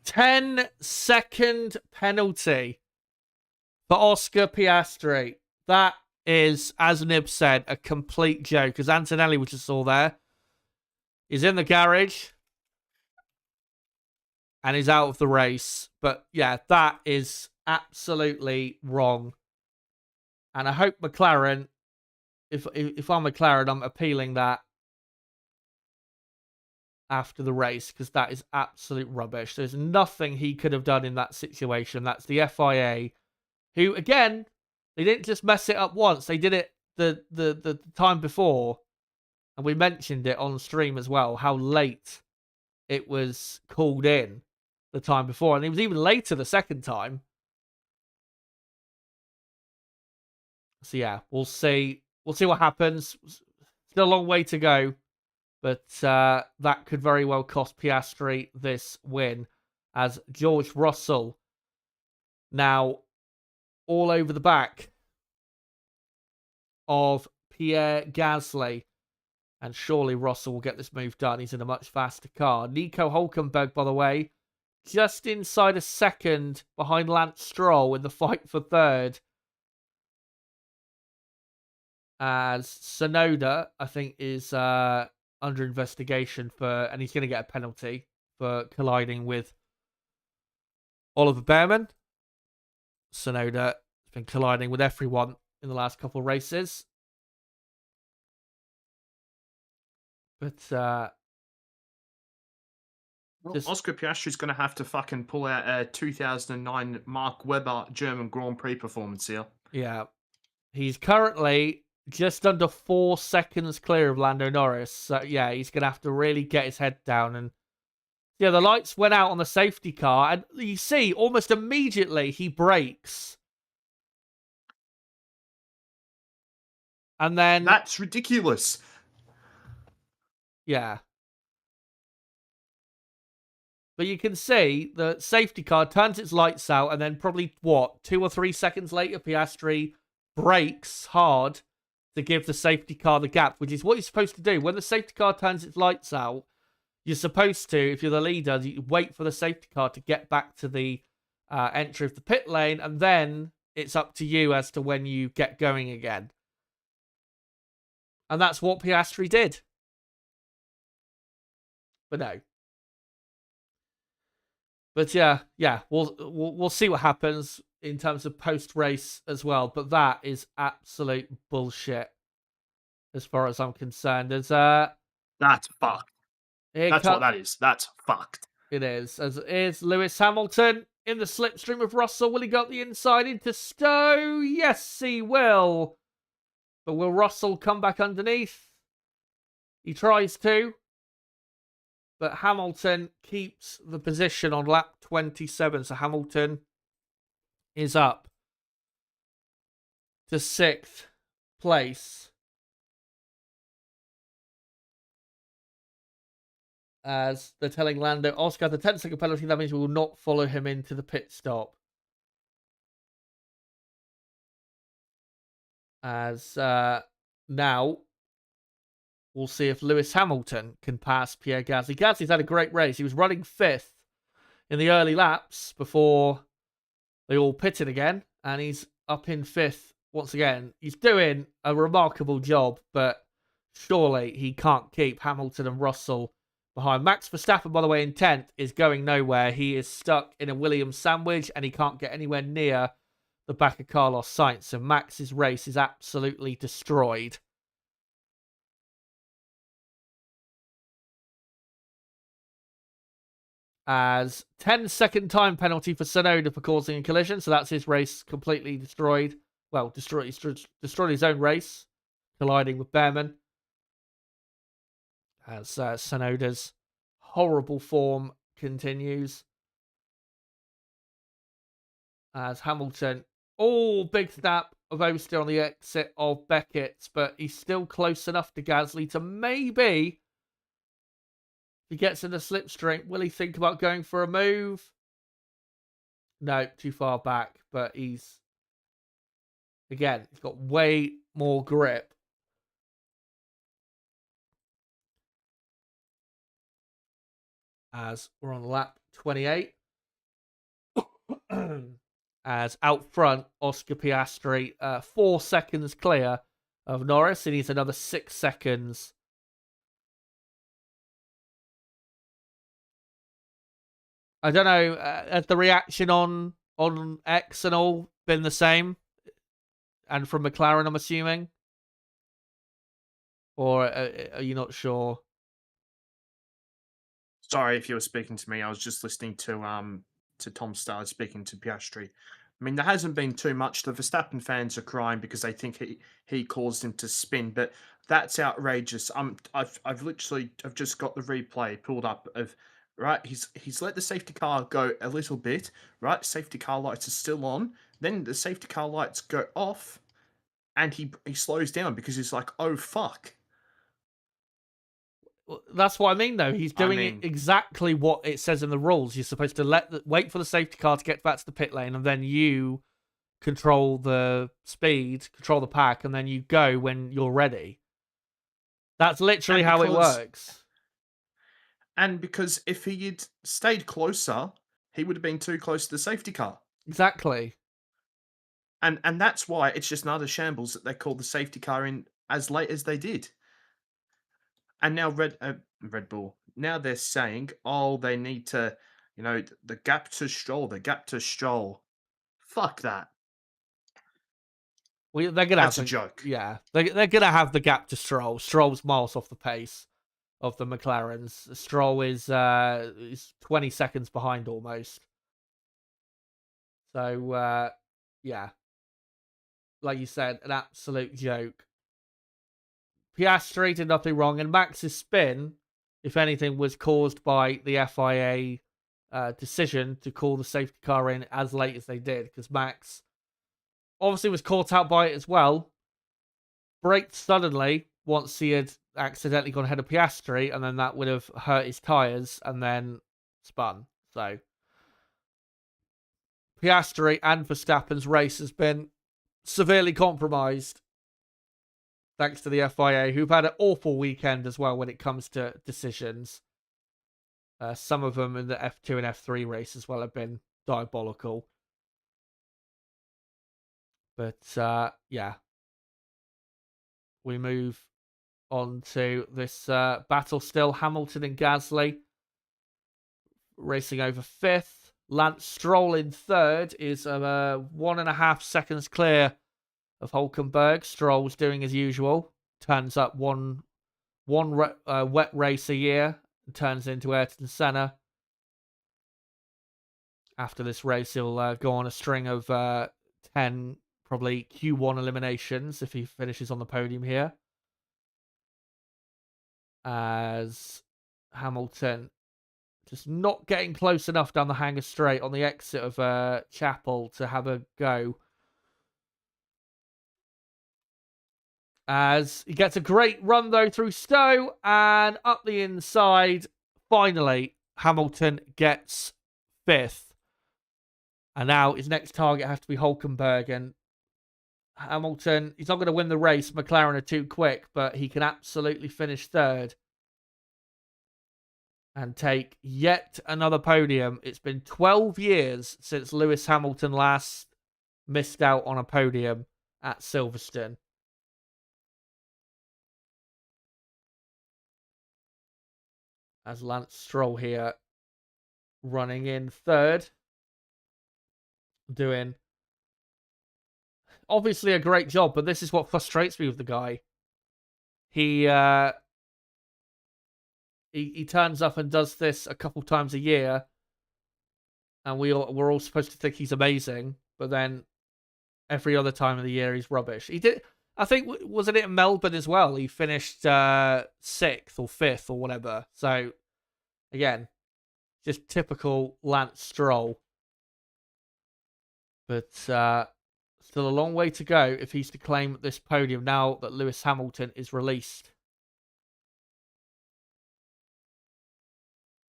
10-second penalty for Oscar Piastri. That is, as Nib said, a complete joke. Because Antonelli, which I saw there, is in the garage and is out of the race. But yeah, that is absolutely wrong. And I hope McLaren, if I'm McLaren, I'm appealing that after the race, because that is absolute rubbish. There's nothing he could have done in that situation. That's the FIA, who, again, they didn't just mess it up once. They did it the time before. And we mentioned it on stream as well, how late it was called in the time before. And it was even later the second time. So yeah, we'll see. We'll see what happens. Still a long way to go. But that could very well cost Piastri this win, as George Russell now all over the back of Pierre Gasly. And surely Russell will get this move done. He's in a much faster car. Nico Hülkenberg, by the way, just inside a second behind Lance Stroll in the fight for third. As Tsunoda, I think, is under investigation for, and he's going to get a penalty for colliding with Oliver Behrman. Tsunoda has been colliding with everyone in the last couple of races. But Oscar Piastri's going to have to fucking pull out a 2009 Mark Webber German Grand Prix performance here. Yeah. He's currently just under 4 seconds clear of Lando Norris. So, yeah, he's going to have to really get his head down. And, yeah, the lights went out on the safety car. And you see, almost immediately, he brakes. And then... That's ridiculous. Yeah. But you can see the safety car turns its lights out, and then probably, 2 or 3 seconds later, Piastri brakes hard to give the safety car the gap, which is what you're supposed to do. When the safety car turns its lights out, you're supposed to, if you're the leader, you wait for the safety car to get back to the entry of the pit lane, and then it's up to you as to when you get going again. And that's what Piastri did. But no. But yeah, we'll see what happens in terms of post-race as well. But that is absolute bullshit, as far as I'm concerned. As that's fucked. That's what that is. That's fucked. It is. As is Lewis Hamilton in the slipstream of Russell. Will he go the inside into Stowe? Yes, he will. But will Russell come back underneath? He tries to. But Hamilton keeps the position on lap 27. So Hamilton is up to 6th place. As they're telling Lando, Oscar, the 10-second penalty, that means we will not follow him into the pit stop. As now, we'll see if Lewis Hamilton can pass Pierre Gasly. Gasly's had a great race. He was running 5th in the early laps before they all pitted again. And he's up in 5th once again. He's doing a remarkable job, but surely he can't keep Hamilton and Russell behind. Max Verstappen, by the way, in 10th, is going nowhere. He is stuck in a Williams sandwich and he can't get anywhere near the back of Carlos Sainz. So Max's race is absolutely destroyed. As 10-second time penalty for Tsunoda for causing a collision. So that's his race completely destroyed. Well, destroyed his own race, colliding with Behrman. As Tsunoda's horrible form continues. As Hamilton, big snap of Oster on the exit of Beckett, but he's still close enough to Gasly to maybe... If he gets in the slipstream, will he think about going for a move? No, too far back. But he's got way more grip. As we're on lap 28. As out front, Oscar Piastri 4 seconds clear of Norris. He needs another 6 seconds. I don't know, has the reaction on X and all been the same? And from McLaren, I'm assuming? Or are you not sure? Sorry if you were speaking to me. I was just listening to Tom Starr speaking to Piastri. I mean, there hasn't been too much. The Verstappen fans are crying because they think he caused him to spin, but that's outrageous. I've just got the replay pulled up of right. He's let the safety car go a little bit. Right, safety car lights are still on. Then the safety car lights go off, and he slows down because he's like, oh fuck. That's what I mean, though. He's doing mean- exactly what it says in the rules. You're supposed to wait for the safety car to get back to the pit lane, and then you control the speed, control the pack, and then you go when you're ready. That's literally how it works. And because if he had stayed closer, he would have been too close to the safety car. Exactly. And that's why it's just another shambles that they called the safety car in as late as they did. And now Red Bull, now they're saying, oh, they need to, the gap to Stroll. Fuck that. They're gonna That's have a joke. Yeah, they're gonna have the gap to Stroll. Stroll's miles off the pace of the McLarens. Stroll is 20 seconds behind almost. So yeah, like you said, an absolute joke. Piastri did nothing wrong, and Max's spin, if anything, was caused by the FIA decision to call the safety car in as late as they did, because Max obviously was caught out by it as well. Braked suddenly once he had accidentally gone ahead of Piastri, and then that would have hurt his tyres, and then spun. So Piastri and Verstappen's race has been severely compromised, thanks to the FIA, who've had an awful weekend as well when it comes to decisions. Some of them in the F2 and F3 race as well have been diabolical. But yeah, we move on to this battle still. Hamilton and Gasly racing over 5th. Lance Stroll in 3rd is 1.5 seconds clear of Hulkenberg. Stroll's doing as usual. Turns up one wet race a year and turns into Ayrton Senna. After this race, he'll go on a string of 10 probably Q1 eliminations if he finishes on the podium here. As Hamilton just not getting close enough down the Hanger Straight on the exit of Chapel to have a go. As he gets a great run, though, through Stowe and up the inside. Finally, Hamilton gets 5th. And now his next target has to be Hulkenberg. And Hamilton, he's not going to win the race. McLaren are too quick, but he can absolutely finish 3rd. And take yet another podium. It's been 12 years since Lewis Hamilton last missed out on a podium at Silverstone. As Lance Stroll here running in 3rd. Doing obviously a great job, but this is what frustrates me with the guy. He turns up and does this a couple times a year, and we're all supposed to think he's amazing, but then every other time of the year he's rubbish. He did, I think, wasn't it in Melbourne as well? He finished 6th or 5th or whatever. So again, just typical Lance Stroll. But still a long way to go if he's to claim this podium now that Lewis Hamilton is released.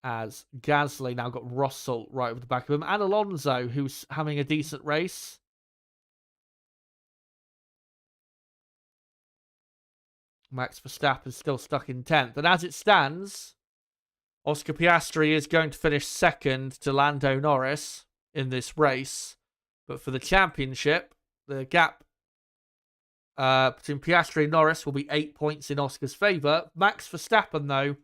As Gasly now got Russell right over the back of him, and Alonso, who's having a decent race. Max Verstappen still stuck in 10th. And as it stands, Oscar Piastri is going to finish 2nd to Lando Norris. in this race. But for the championship, the gap between Piastri and Norris will be 8 points in Oscar's favour. Max Verstappen, though,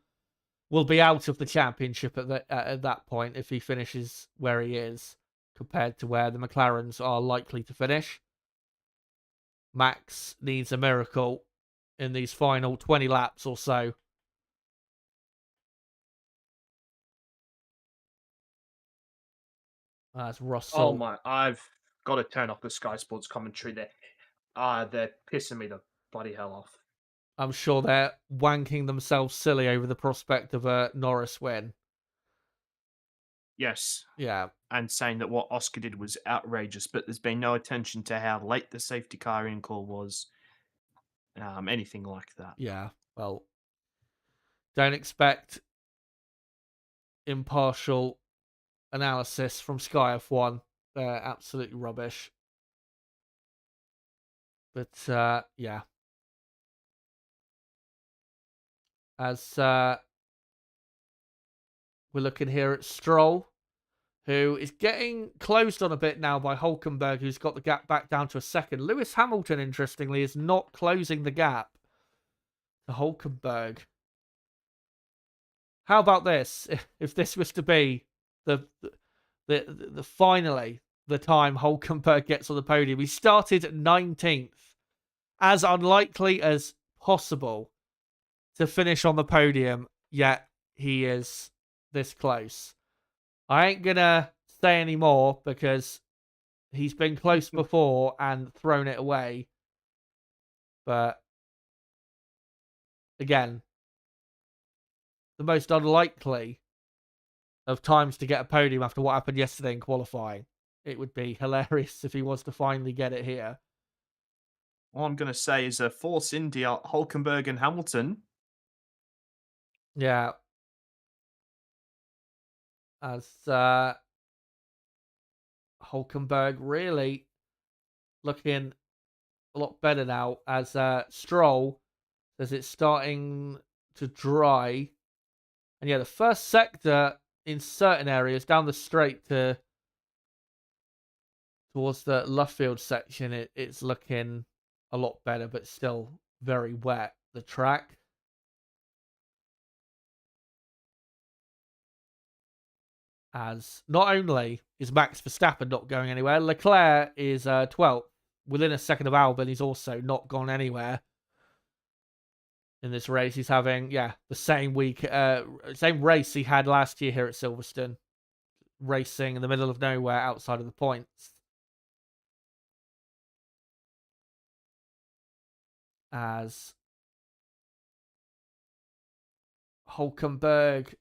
will be out of the championship at that point if he finishes where he is, compared to where the McLarens are likely to finish. Max needs a miracle in these final 20 laps or so. That's Russell. Oh my! I've got to turn off the Sky Sports commentary. They're pissing me the bloody hell off. I'm sure they're wanking themselves silly over the prospect of a Norris win. Yes, Yeah, and saying that what Oscar did was outrageous, but there's been no attention to how late the safety car in call was, anything like that. yeah. Well, don't expect impartial analysis from Sky F1. They're absolutely rubbish. But yeah, as we're looking here at Stroll, who is getting closed on a bit now by Hülkenberg, who's got the gap back down to a second. Lewis Hamilton, interestingly, is not closing the gap to Hülkenberg. How about this? If this was to be the finally the time Hülkenberg gets on the podium, he started 19th, as unlikely as possible to finish on the podium, yet he is this close. I ain't gonna say any more because he's been close before and thrown it away. But again, the most unlikely of times to get a podium after what happened yesterday in qualifying. It would be hilarious if he was to finally get it here. All I'm going to say is Force India, Hulkenberg and Hamilton. Yeah. As Hulkenberg really looking a lot better now, as Stroll says it's starting to dry. And yeah, the first sector in certain areas down the straight towards the Luffield section, it's looking a lot better, but still very wet, the track. As not only is Max Verstappen not going anywhere, Leclerc is 12th. Within a second of Albon, he's also not gone anywhere in this race. He's having, the same same race he had last year here at Silverstone. Racing in the middle of nowhere outside of the points. As Hulkenberg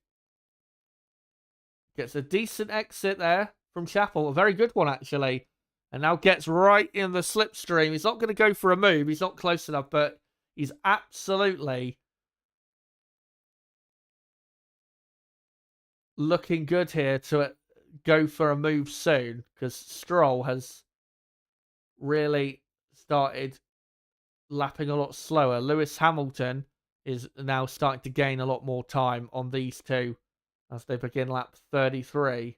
gets a decent exit there from Chapel. A very good one, actually. And now gets right in the slipstream. He's not going to go for a move. He's not close enough, but he's absolutely looking good here to go for a move soon, because Stroll has really started lapping a lot slower. Lewis Hamilton is now starting to gain a lot more time on these two as they begin lap 33.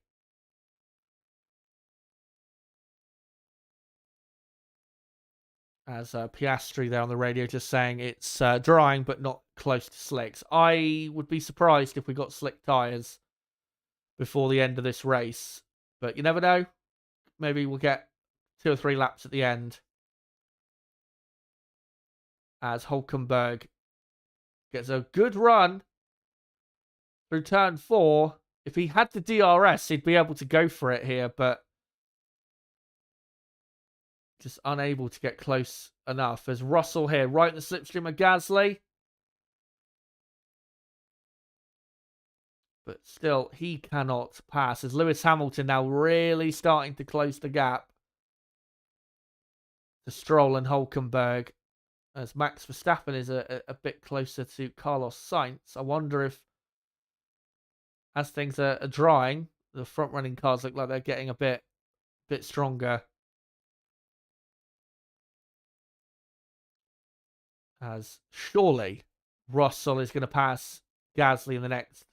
As Piastri there on the radio just saying it's drying but not close to slicks. I would be surprised if we got slick tyres before the end of this race. But you never know. Maybe we'll get 2 or 3 laps at the end. As Hulkenberg gets a good run through turn 4. If he had the DRS, he'd be able to go for it here, but just unable to get close enough. As Russell here, right in the slipstream of Gasly. But still, he cannot pass. As Lewis Hamilton now really starting to close the gap to Stroll and Hulkenberg. As Max Verstappen is a bit closer to Carlos Sainz. I wonder if, as things are drying, the front-running cars look like they're getting a bit stronger. As surely Russell is going to pass Gasly in the next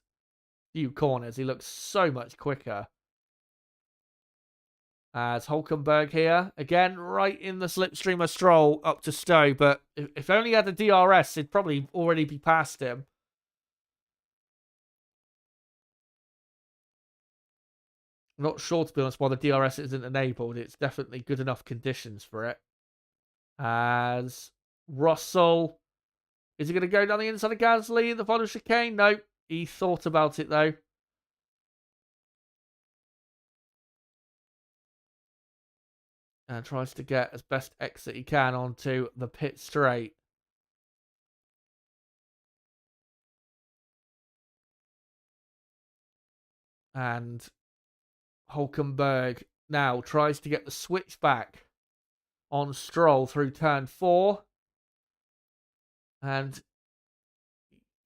few corners. He looks so much quicker. As Hulkenberg here, again, right in the slipstream of Stroll up to Stowe. But if only he had the DRS, he'd probably already be past him. I'm not sure, to be honest, why the DRS isn't enabled. It's definitely good enough conditions for it. As Russell, is he going to go down the inside of Gasly in the final chicane? Nope. He thought about it, though. And tries to get as best exit he can onto the pit straight. And Hulkenberg now tries to get the switch back on Stroll through turn 4. And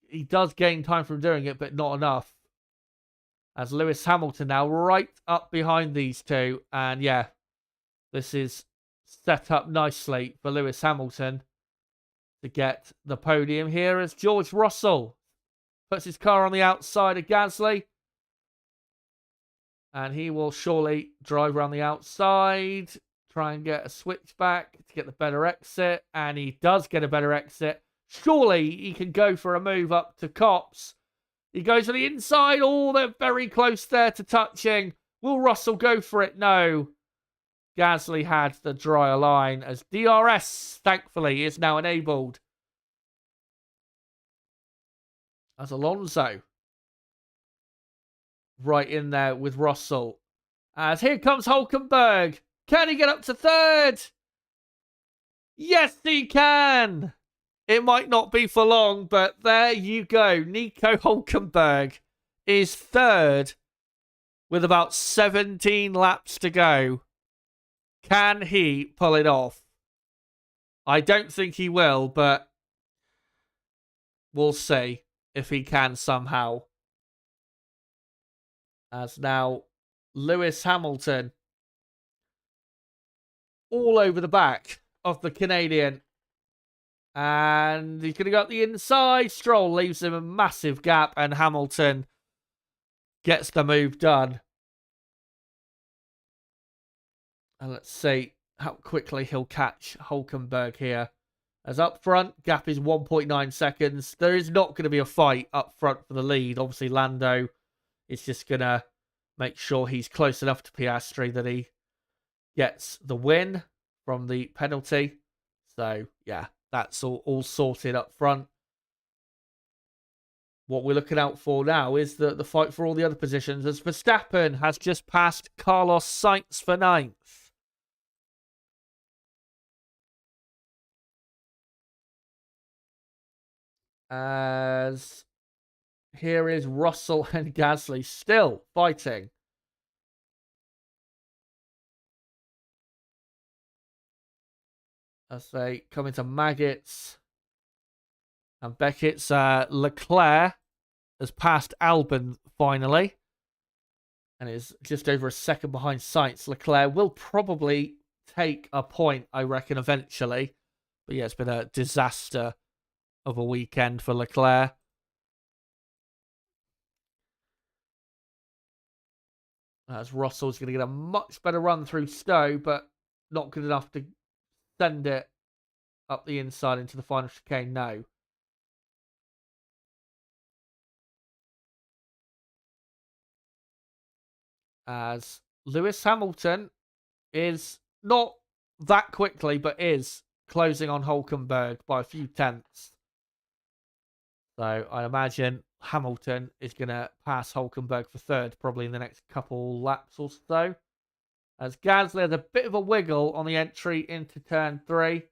he does gain time from doing it, but not enough. As Lewis Hamilton now right up behind these two. And yeah, this is set up nicely for Lewis Hamilton to get the podium here as George Russell puts his car on the outside of Gasly. And he will surely drive around the outside, try and get a switchback to get the better exit. And he does get a better exit. Surely he can go for a move up to Copse. He goes for the inside. Oh, they're very close there to touching. Will Russell go for it? No. Gasly had the drier line as DRS, thankfully, is now enabled. As Alonso right in there with Russell. As here comes Hulkenberg. Can he get up to third? Yes, he can. It might not be for long, but there you go. Nico Hulkenberg is third with about 17 laps to go. Can he pull it off? I don't think he will, but we'll see if he can somehow. As now Lewis Hamilton all over the back of the Canadian. And he's going to go up the inside. Stroll leaves him a massive gap, and Hamilton gets the move done. And let's see how quickly he'll catch Hulkenberg here. As up front, gap is 1.9 seconds. There is not going to be a fight up front for the lead. Obviously, Lando is just going to make sure he's close enough to Piastri that he gets the win from the penalty. So, yeah, that's all sorted up front. What we're looking out for now is the fight for all the other positions, as Verstappen has just passed Carlos Sainz for 9th. As here is Russell and Gasly still fighting. As they come into Maggots and Beckett's, Leclerc has passed Albon finally. And is just over a second behind Sainz. Leclerc will probably take a point, I reckon, eventually. But yeah, it's been a disaster of a weekend for Leclerc. As Russell's going to get a much better run through Stowe, but not good enough to send it up the inside into the final chicane. No. As Lewis Hamilton is not that quickly, but is closing on Hulkenberg by a few tenths. So I imagine Hamilton is going to pass Hulkenberg for third probably in the next couple laps or so. As Gasly has a bit of a wiggle on the entry into turn 3.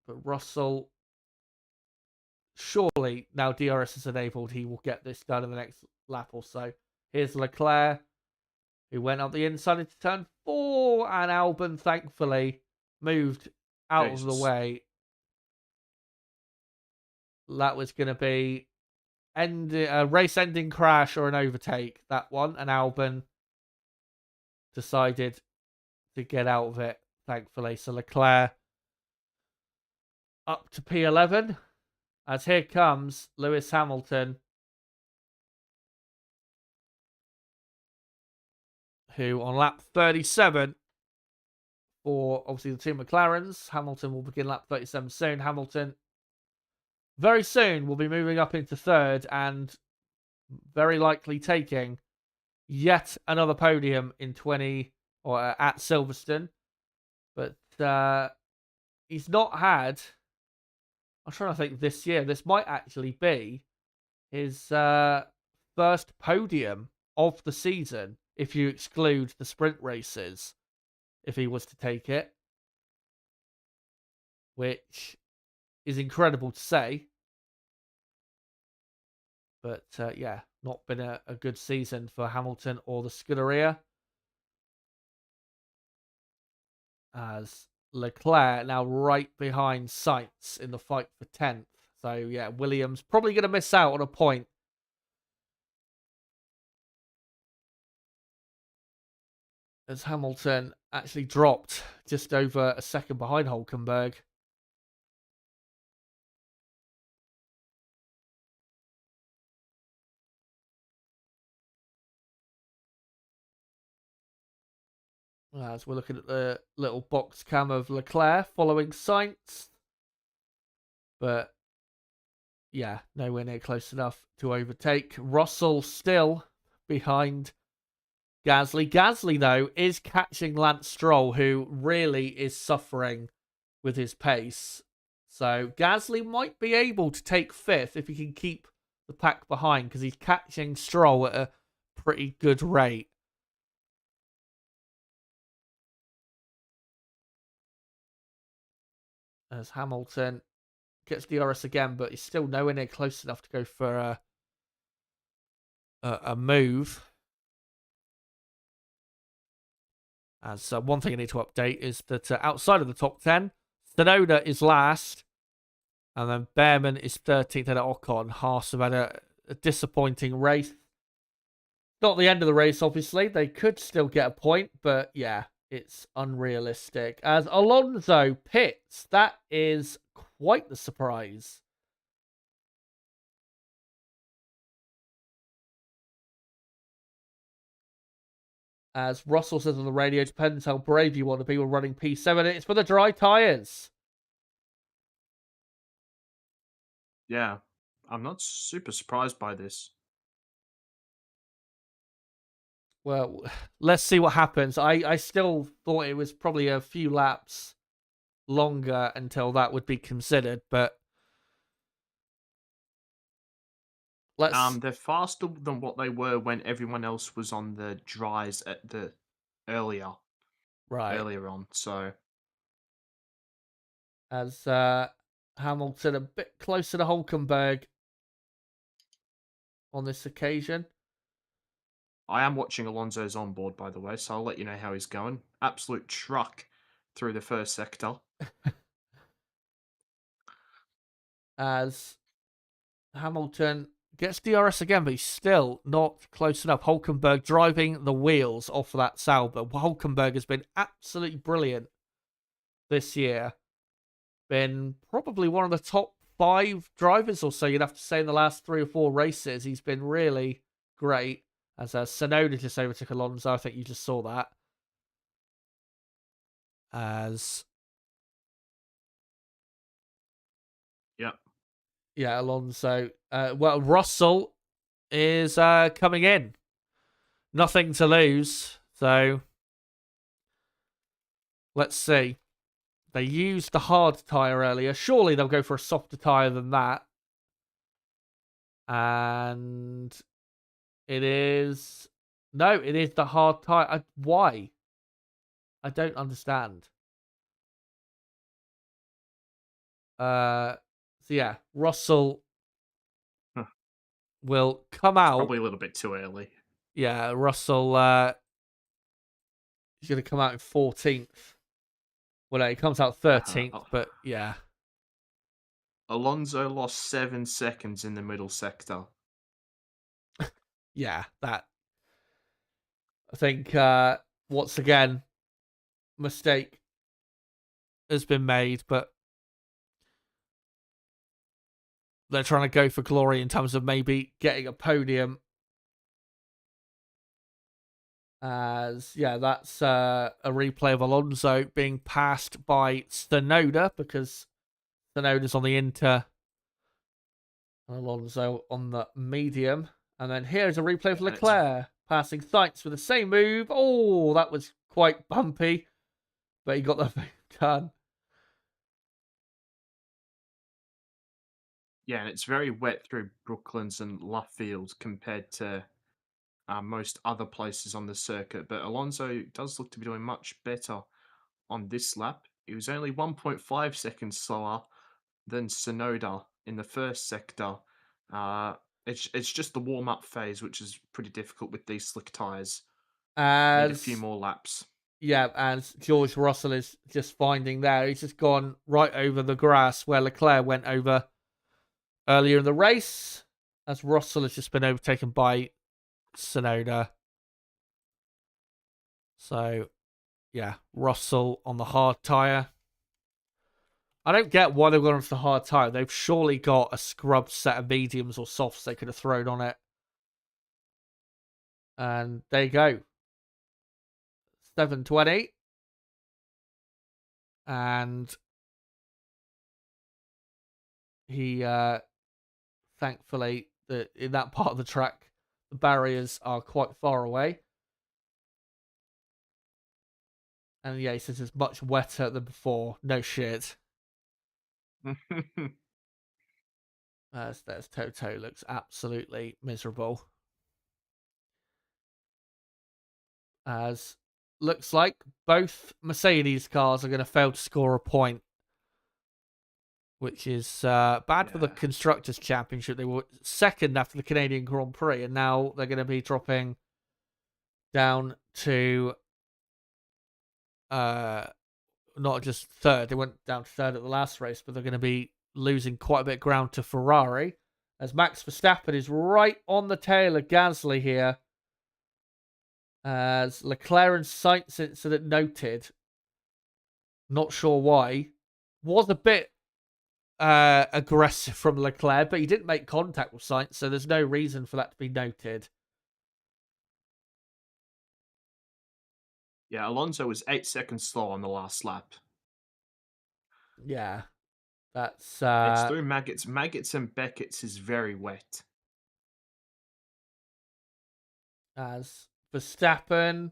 But Russell, surely now DRS is enabled, he will get this done in the next lap or so. Here's Leclerc, who went up the inside into turn 4, and Albon thankfully moved out of the way. That was going to be a race-ending crash or an overtake, that one. And Albon decided to get out of it, thankfully. So Leclerc up to P11. As here comes Lewis Hamilton who on lap 37 for obviously the two McLarens. Hamilton will begin lap 37 soon. Hamilton very soon will be moving up into third and very likely taking yet another podium in 20 or at Silverstone. But he's not had. I'm trying to think this year. This might actually be his first podium of the season if you exclude the sprint races. If he was to take it, which is incredible to say. But yeah, not been a good season for Hamilton or the Scuderia. As Leclerc now right behind Sainz in the fight for 10th. So yeah, Williams probably going to miss out on a point. As Hamilton actually dropped just over a second behind Hülkenberg. As we're looking at the little box cam of Leclerc following Sainz. But yeah, nowhere near close enough to overtake. Russell still behind Gasly. Gasly, though, is catching Lance Stroll, who really is suffering with his pace. So Gasly might be able to take fifth if he can keep the pack behind, because he's catching Stroll at a pretty good rate. As Hamilton gets DRS again, but he's still nowhere near close enough to go for a move. As one thing I need to update is that outside of the top 10, Tsunoda is last, and then Behrman is 13th at Ocon. Haas have had a disappointing race. Not the end of the race, obviously. They could still get a point, but yeah, it's unrealistic. As Alonso pits, that is quite the surprise. As Russell says on the radio, depends how brave you want to be when running P7. It's for the dry tyres. Yeah, I'm not super surprised by this. Well, let's see what happens. I still thought it was probably a few laps longer until that would be considered, but they're faster than what they were when everyone else was on the dries at the earlier on. So as Hamilton a bit closer to Hülkenberg on this occasion. I am watching Alonso's on board, by the way, so I'll let you know how he's going. Absolute truck through the first sector. As Hamilton gets DRS again, but he's still not close enough. Hülkenberg driving the wheels off of that Sauber. Hülkenberg has been absolutely brilliant this year. Been probably one of the top 5 drivers or so, you'd have to say, in the last 3 or 4 races. He's been really great. As Tsunoda just overtook Alonso. I think you just saw that. As Yep. Yeah, Alonso. Well, Russell is coming in. Nothing to lose. So let's see. They used the hard tyre earlier. Surely they'll go for a softer tyre than that. And it is... No, it is the hard tyre. Why? I don't understand. So yeah, Russell will come out. Probably a little bit too early. Yeah, Russell is going to come out in 14th. Well, no, he comes out 13th, but yeah. Alonso lost 7 seconds in the middle sector. Yeah, that. I think, once again, mistake has been made, but they're trying to go for glory in terms of maybe getting a podium. As yeah, that's a replay of Alonso being passed by Tsunoda because Tsunoda's on the inter and Alonso on the medium. And then here's a replay of Yeah, and it's Leclerc passing Sainz with the same move. Oh, that was quite bumpy, but he got the thing done. yeah, and it's very wet through Brooklands and Luffield compared to most other places on the circuit. But Alonso does look to be doing much better on this lap. He was only 1.5 seconds slower than Tsunoda in the first sector. Uh, it's just the warm up phase, which is pretty difficult with these slick tyres. Need a few As more laps. yeah, as George Russell is just finding there, he's just gone right over the grass where Leclerc went over earlier in the race. As Russell has just been overtaken by Tsunoda. So, yeah, Russell on the hard tyre. I don't get why they've gone onto the hard tyre. They've surely got a scrubbed set of mediums or softs they could have thrown on it. And there you go. 720. And he, thankfully, in that part of the track, the barriers are quite far away. And yeah, he says it's much wetter than before. No shit. There's Toto looks absolutely miserable. As looks like both Mercedes cars are going to fail to score a point, which is bad for the Yeah. Constructors' Championship. They were second after the Canadian Grand Prix, and now they're going to be dropping down to not just third. They went down to third at the last race, but they're going to be losing quite a bit of ground to Ferrari, as Max Verstappen is right on the tail of Gasly here. As Leclerc and Sainz incident noted, not sure why, was a bit aggressive from Leclerc, but he didn't make contact with Sainz, so there's no reason for that to be noted. Yeah, Alonso was 8 seconds slow on the last lap. Yeah, that's It's through Maggots. Maggots and Beckett's is very wet. as Verstappen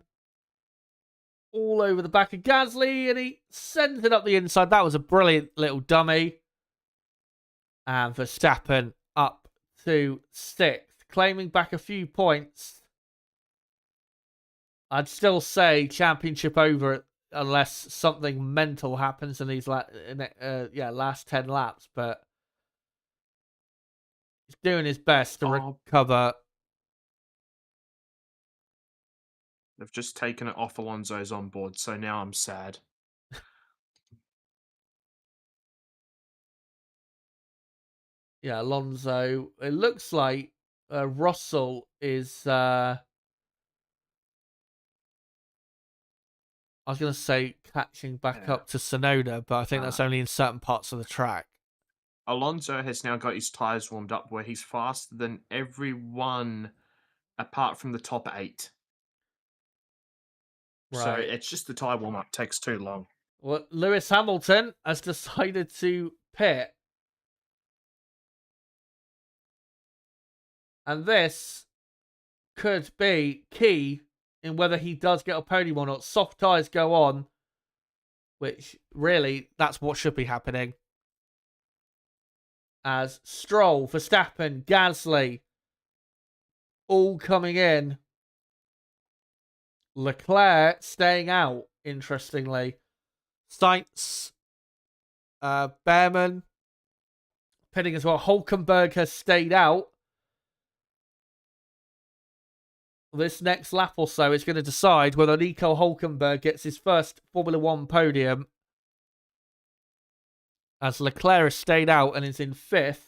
all over the back of Gasly, and he sends it up the inside. That was a brilliant little dummy. And Verstappen up to 6th, claiming back a few points. I'd still say championship over unless something mental happens in these last 10 laps, but he's doing his best to recover. They've just taken it off Alonso's on board, so now I'm sad. Yeah, Alonso. It looks like Russell is. I was going to say catching back up to Tsunoda, but I think that's only in certain parts of the track. Alonso has now got his tyres warmed up where he's faster than everyone apart from the top 8. Right. So it's just the tyre warm up takes too long. Well, Lewis Hamilton has decided to pit. And this could be key in whether he does get a podium or not. Soft tyres go on, which really, that's what should be happening. As Stroll, Verstappen, Gasly, all coming in. Leclerc staying out, interestingly. Sainz, Behrman pitting as well. Hulkenberg has stayed out. This next lap or so is going to decide whether Nico Hulkenberg gets his first Formula One podium, as Leclerc has stayed out and is in 5th.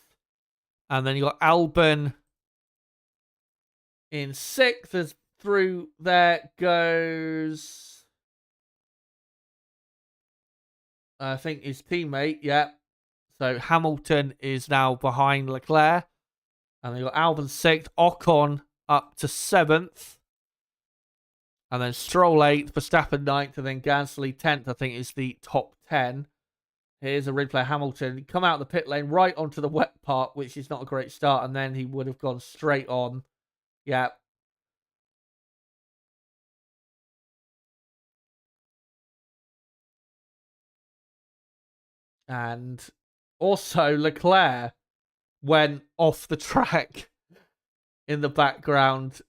And then you got Albon in 6th. As through there goes, I think his teammate, yeah. So Hamilton is now behind Leclerc. And then you got Albon 6th, Ocon up to 7th. And then Stroll 8th, Verstappen 9th, and then Gasly 10th, I think, is the top 10. Here's a replay. Hamilton come out of the pit lane right onto the wet part, which is not a great start, and then he would have gone straight on. Yeah. And also Leclerc went off the track in the background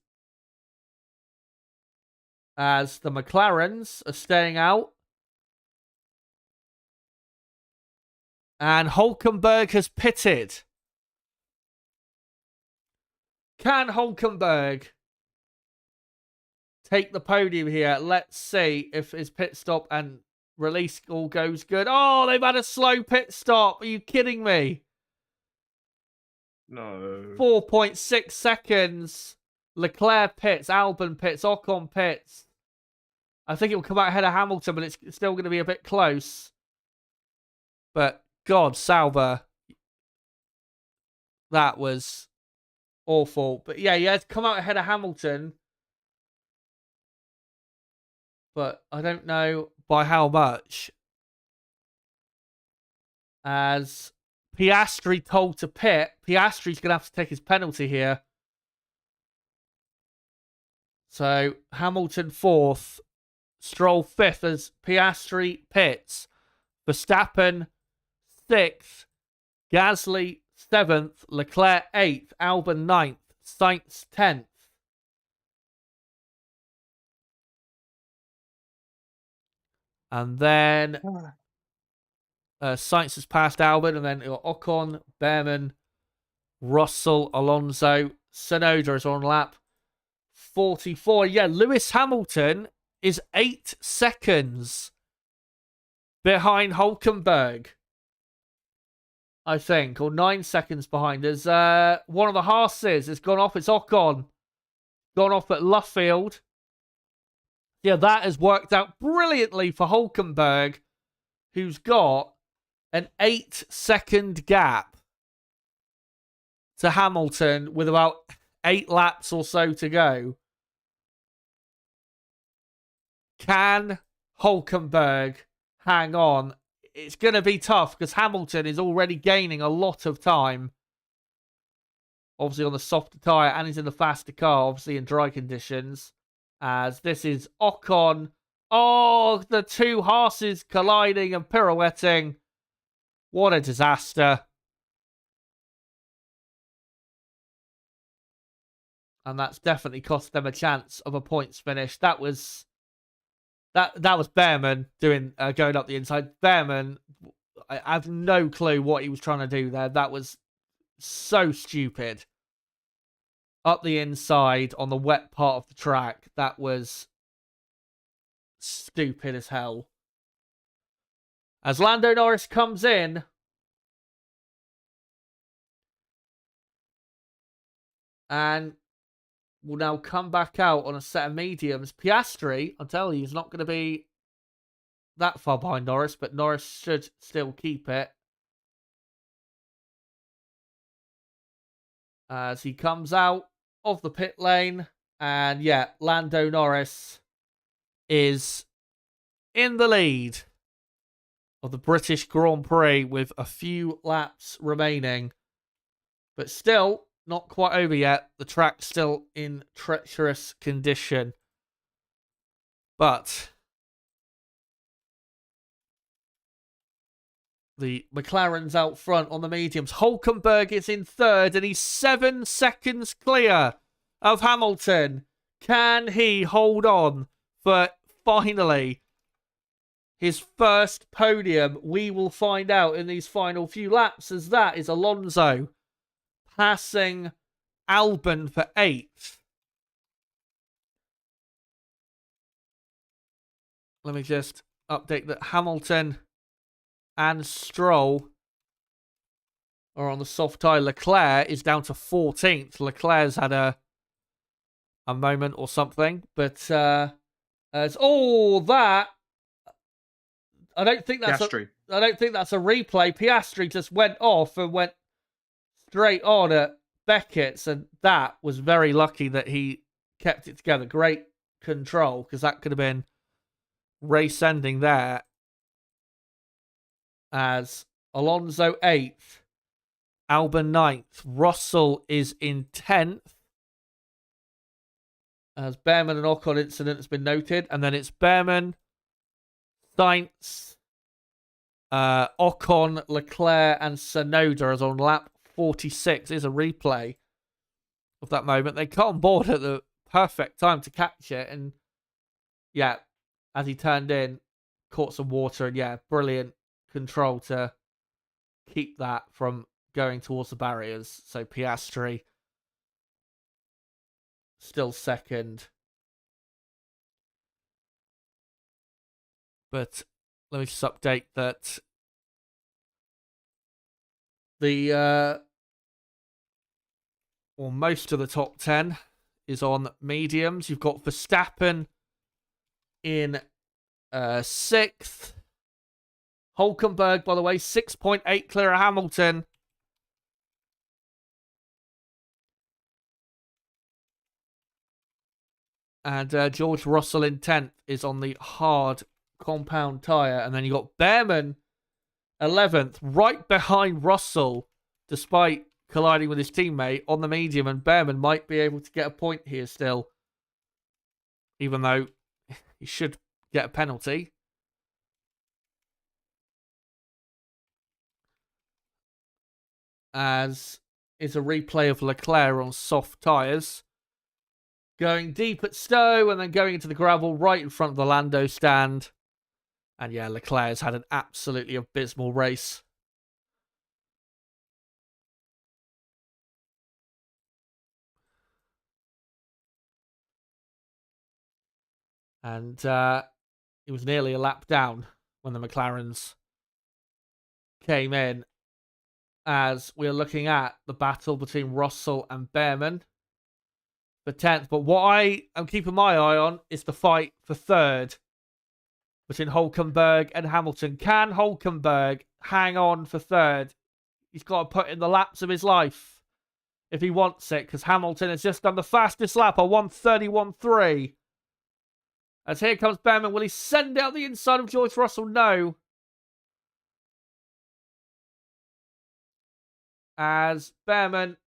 as the McLarens are staying out. And Hülkenberg has pitted. Can Hülkenberg take the podium here? Let's see if his pit stop and release all goes good. Oh, they've had a slow pit stop. Are you kidding me? No. 4.6 seconds. Leclerc pits, Albon pits, Ocon pits. I think it will come out ahead of Hamilton, but it's still going to be a bit close. But, God, Sauber. That was awful. But, yeah, he has come out ahead of Hamilton. But I don't know by how much. As Piastri told to pit. Piastri's going to have to take his penalty here. So, Hamilton 4th. Stroll 5th as Piastri pits. Verstappen 6th. Gasly 7th. Leclerc 8th. Albon 9th. Sainz 10th. And then Sainz has passed Albon, and then Ocon, Behrman, Russell, Alonso, Tsunoda is on lap 44. Yeah, Lewis Hamilton is 8 seconds behind Hülkenberg, I think, or 9 seconds behind. There's one of the Haas's has gone off. It's Ocon, gone off at Luffield. Yeah, that has worked out brilliantly for Hülkenberg, who's got an 8-second gap to Hamilton with about 8 laps or so to go. Can Hülkenberg hang on? It's going to be tough because Hamilton is already gaining a lot of time. Obviously on the softer tyre, and he's in the faster car, obviously in dry conditions. As this is Ocon. Oh, the two Haas's colliding and pirouetting. What a disaster. And that's definitely cost them a chance of a points finish. That was Behrman doing going up the inside. Behrman, I have no clue what he was trying to do there. That was so stupid. Up the inside on the wet part of the track. That was stupid as hell. As Lando Norris comes in. And will now come back out on a set of mediums. Piastri, I'll tell you, is not going to be that far behind Norris, but Norris should still keep it. As he comes out of the pit lane. And yeah, Lando Norris is in the lead of the British Grand Prix with a few laps remaining. But still, not quite over yet. The track's still in treacherous condition. But the McLaren's out front on the mediums. Hülkenberg is in third and he's 7 seconds clear of Hamilton. Can he hold on for finally his first podium? We will find out in these final few laps, as that is Alonso passing Albon for 8th. Let me just update that Hamilton and Stroll are on the soft tyre. Leclerc is down to 14th. Leclerc's had a moment or something, but that I don't think that's a replay. Piastri just went off and went straight on at Beckett's, and that was very lucky that he kept it together. Great control, because that could have been race ending there. As Alonso 8th, Albon 9th, Russell is in 10th. As Behrman and Ocon incident has been noted. And then it's Behrman, Sainz, Ocon, Leclerc, and Tsunoda as on lap 46. Is a replay of that moment. They got on board at the perfect time to catch it. And yeah, as he turned in, caught some water. And yeah, brilliant control to keep that from going towards the barriers. So Piastri still second. But let me just update that most of the top 10 is on mediums. You've got Verstappen in 6th. Hulkenberg, by the way, 6.8 clear of Hamilton. And George Russell in 10th is on the hard compound tyre. And then you got Behrman 11th, right behind Russell, despite colliding with his teammate on the medium. And Behrman might be able to get a point here still, even though he should get a penalty. As is a replay of Leclerc on soft tyres. Going deep at Stowe and then going into the gravel right in front of the Lando stand. And yeah, Leclerc has had an absolutely abysmal race. And he was nearly a lap down when the McLarens came in. As we're looking at the battle between Russell and Behrman for 10th. But what I am keeping my eye on is the fight for 3rd between Hulkenberg and Hamilton. Can Hulkenberg hang on for 3rd? He's got to put in the laps of his life if he wants it, because Hamilton has just done the fastest lap, a 1:31.3. As here comes Behrman. Will he send out the inside of George Russell? No. As Behrman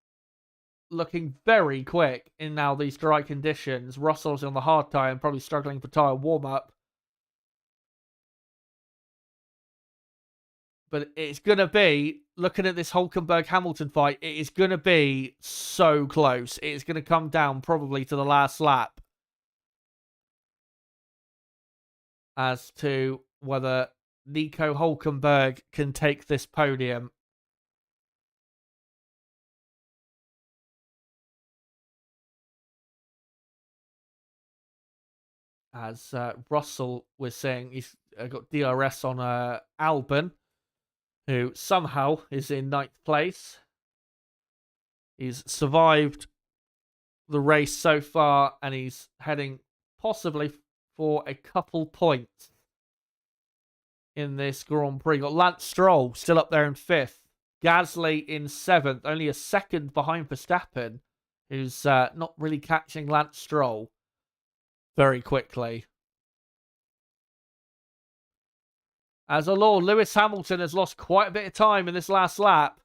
looking very quick in now these dry conditions. Russell's on the hard tyre and probably struggling for tyre warm-up. But it's going to be, looking at this Hulkenberg-Hamilton fight, it is going to be so close. It is going to come down probably to the last lap as to whether Nico Hulkenberg can take this podium. As Russell was saying, he's got DRS on Albon, who somehow is in 9th place. He's survived the race so far, and he's heading possibly for a couple points in this Grand Prix. Got Lance Stroll still up there in 5th. Gasly in 7th, only a second behind Verstappen, who's not really catching Lance Stroll very quickly. As a law, Lewis Hamilton has lost quite a bit of time in this last lap.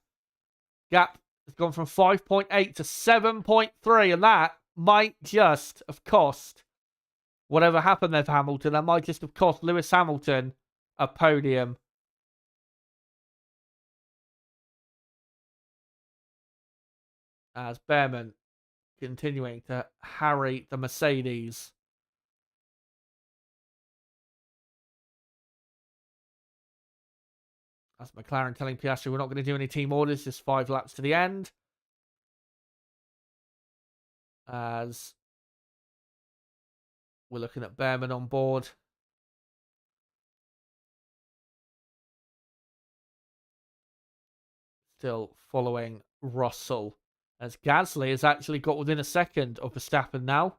Gap has gone from 5.8 to 7.3, and that might just have cost whatever happened there for Hamilton. That might just have cost Lewis Hamilton a podium. As Behrman continuing to harry the Mercedes. As McLaren telling Piastri we're not going to do any team orders, just 5 laps to the end. As we're looking at Behrman on board. Still following Russell. As Gasly has actually got within a second of Verstappen now.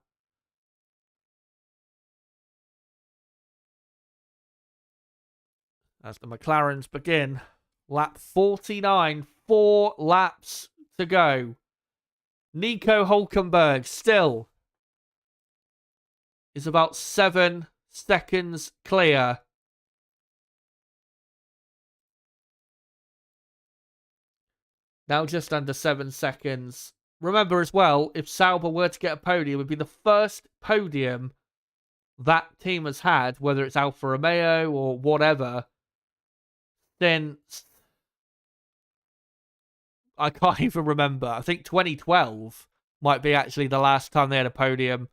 As the McLarens begin. Lap 49. 4 laps to go. Nico Hulkenberg still is about 7 seconds clear. Now just under 7 seconds. Remember as well, if Sauber were to get a podium, it would be the first podium that team has had, whether it's Alfa Romeo or whatever, since I can't even remember. I think 2012 might be actually the last time they had a podium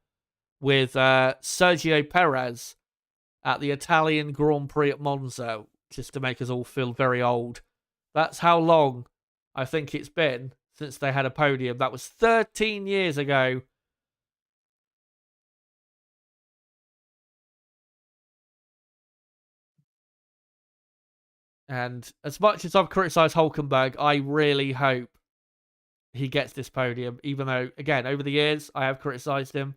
with Sergio Perez at the Italian Grand Prix at Monza, just to make us all feel very old. That's how long I think it's been since they had a podium. That was 13 years ago. And as much as I've criticised Hulkenberg, I really hope he gets this podium, even though, again, over the years, I have criticised him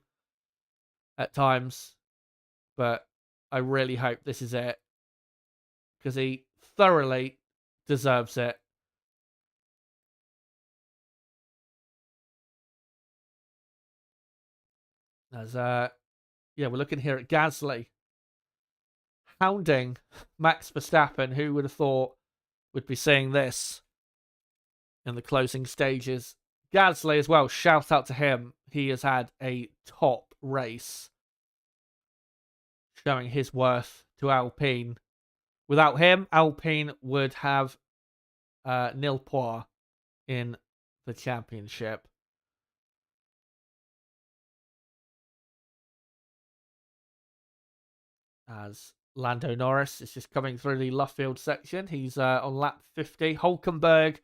at times. But I really hope this is it, because he thoroughly deserves it. As we're looking here at Gasly hounding Max Verstappen. Who would have thought we'd be seeing this in the closing stages? Gasly as well, shout out to him. He has had a top race, showing his worth to Alpine. Without him, Alpine would have nil points in the championship. As Lando Norris is just coming through the Luffield section. He's on lap 50. Hulkenberg,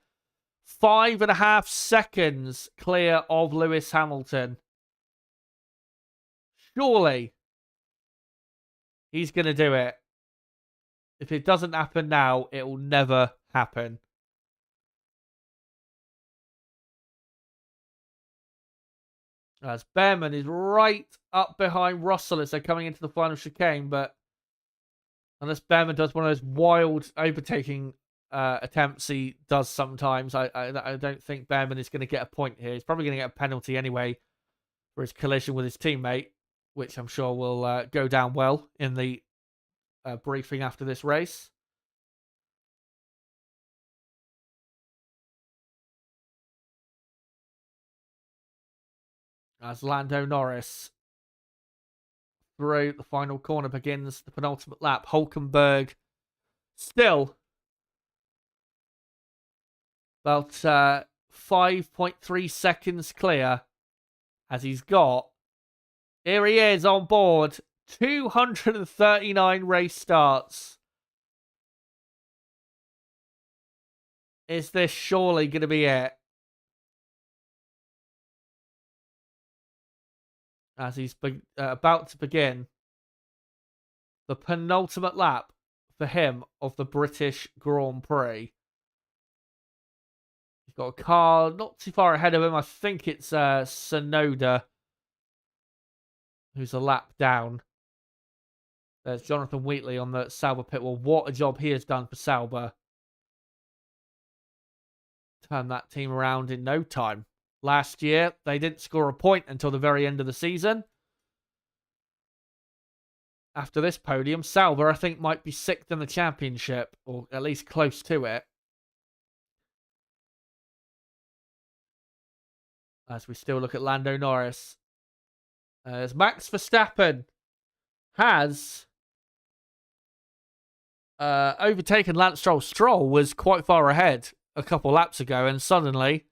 5.5 seconds clear of Lewis Hamilton. Surely he's going to do it. If it doesn't happen now, it will never happen. As Behrman is right up behind Russell as they're coming into the final chicane, but unless Behrman does one of those wild overtaking attempts he does sometimes, I don't think Behrman is going to get a point here. He's probably going to get a penalty anyway for his collision with his teammate, which I'm sure will go down well in the briefing after this race. As Lando Norris through the final corner begins the penultimate lap. Hulkenberg still about 5.3 seconds clear, as he's got, here he is on board, 239 race starts. Is this surely going to be it? As he's about to begin the penultimate lap for him of the British Grand Prix. He's got a car not too far ahead of him. I think it's Sonoda, who's a lap down. There's Jonathan Wheatley on the Sauber pit wall. What a job he has done for Sauber. Turn that team around in no time. Last year, they didn't score a point until the very end of the season. After this podium, Sauber, I think, might be 6th in the championship, or at least close to it. As we still look at Lando Norris. As Max Verstappen has overtaken Lance Stroll. Stroll was quite far ahead a couple laps ago, and suddenly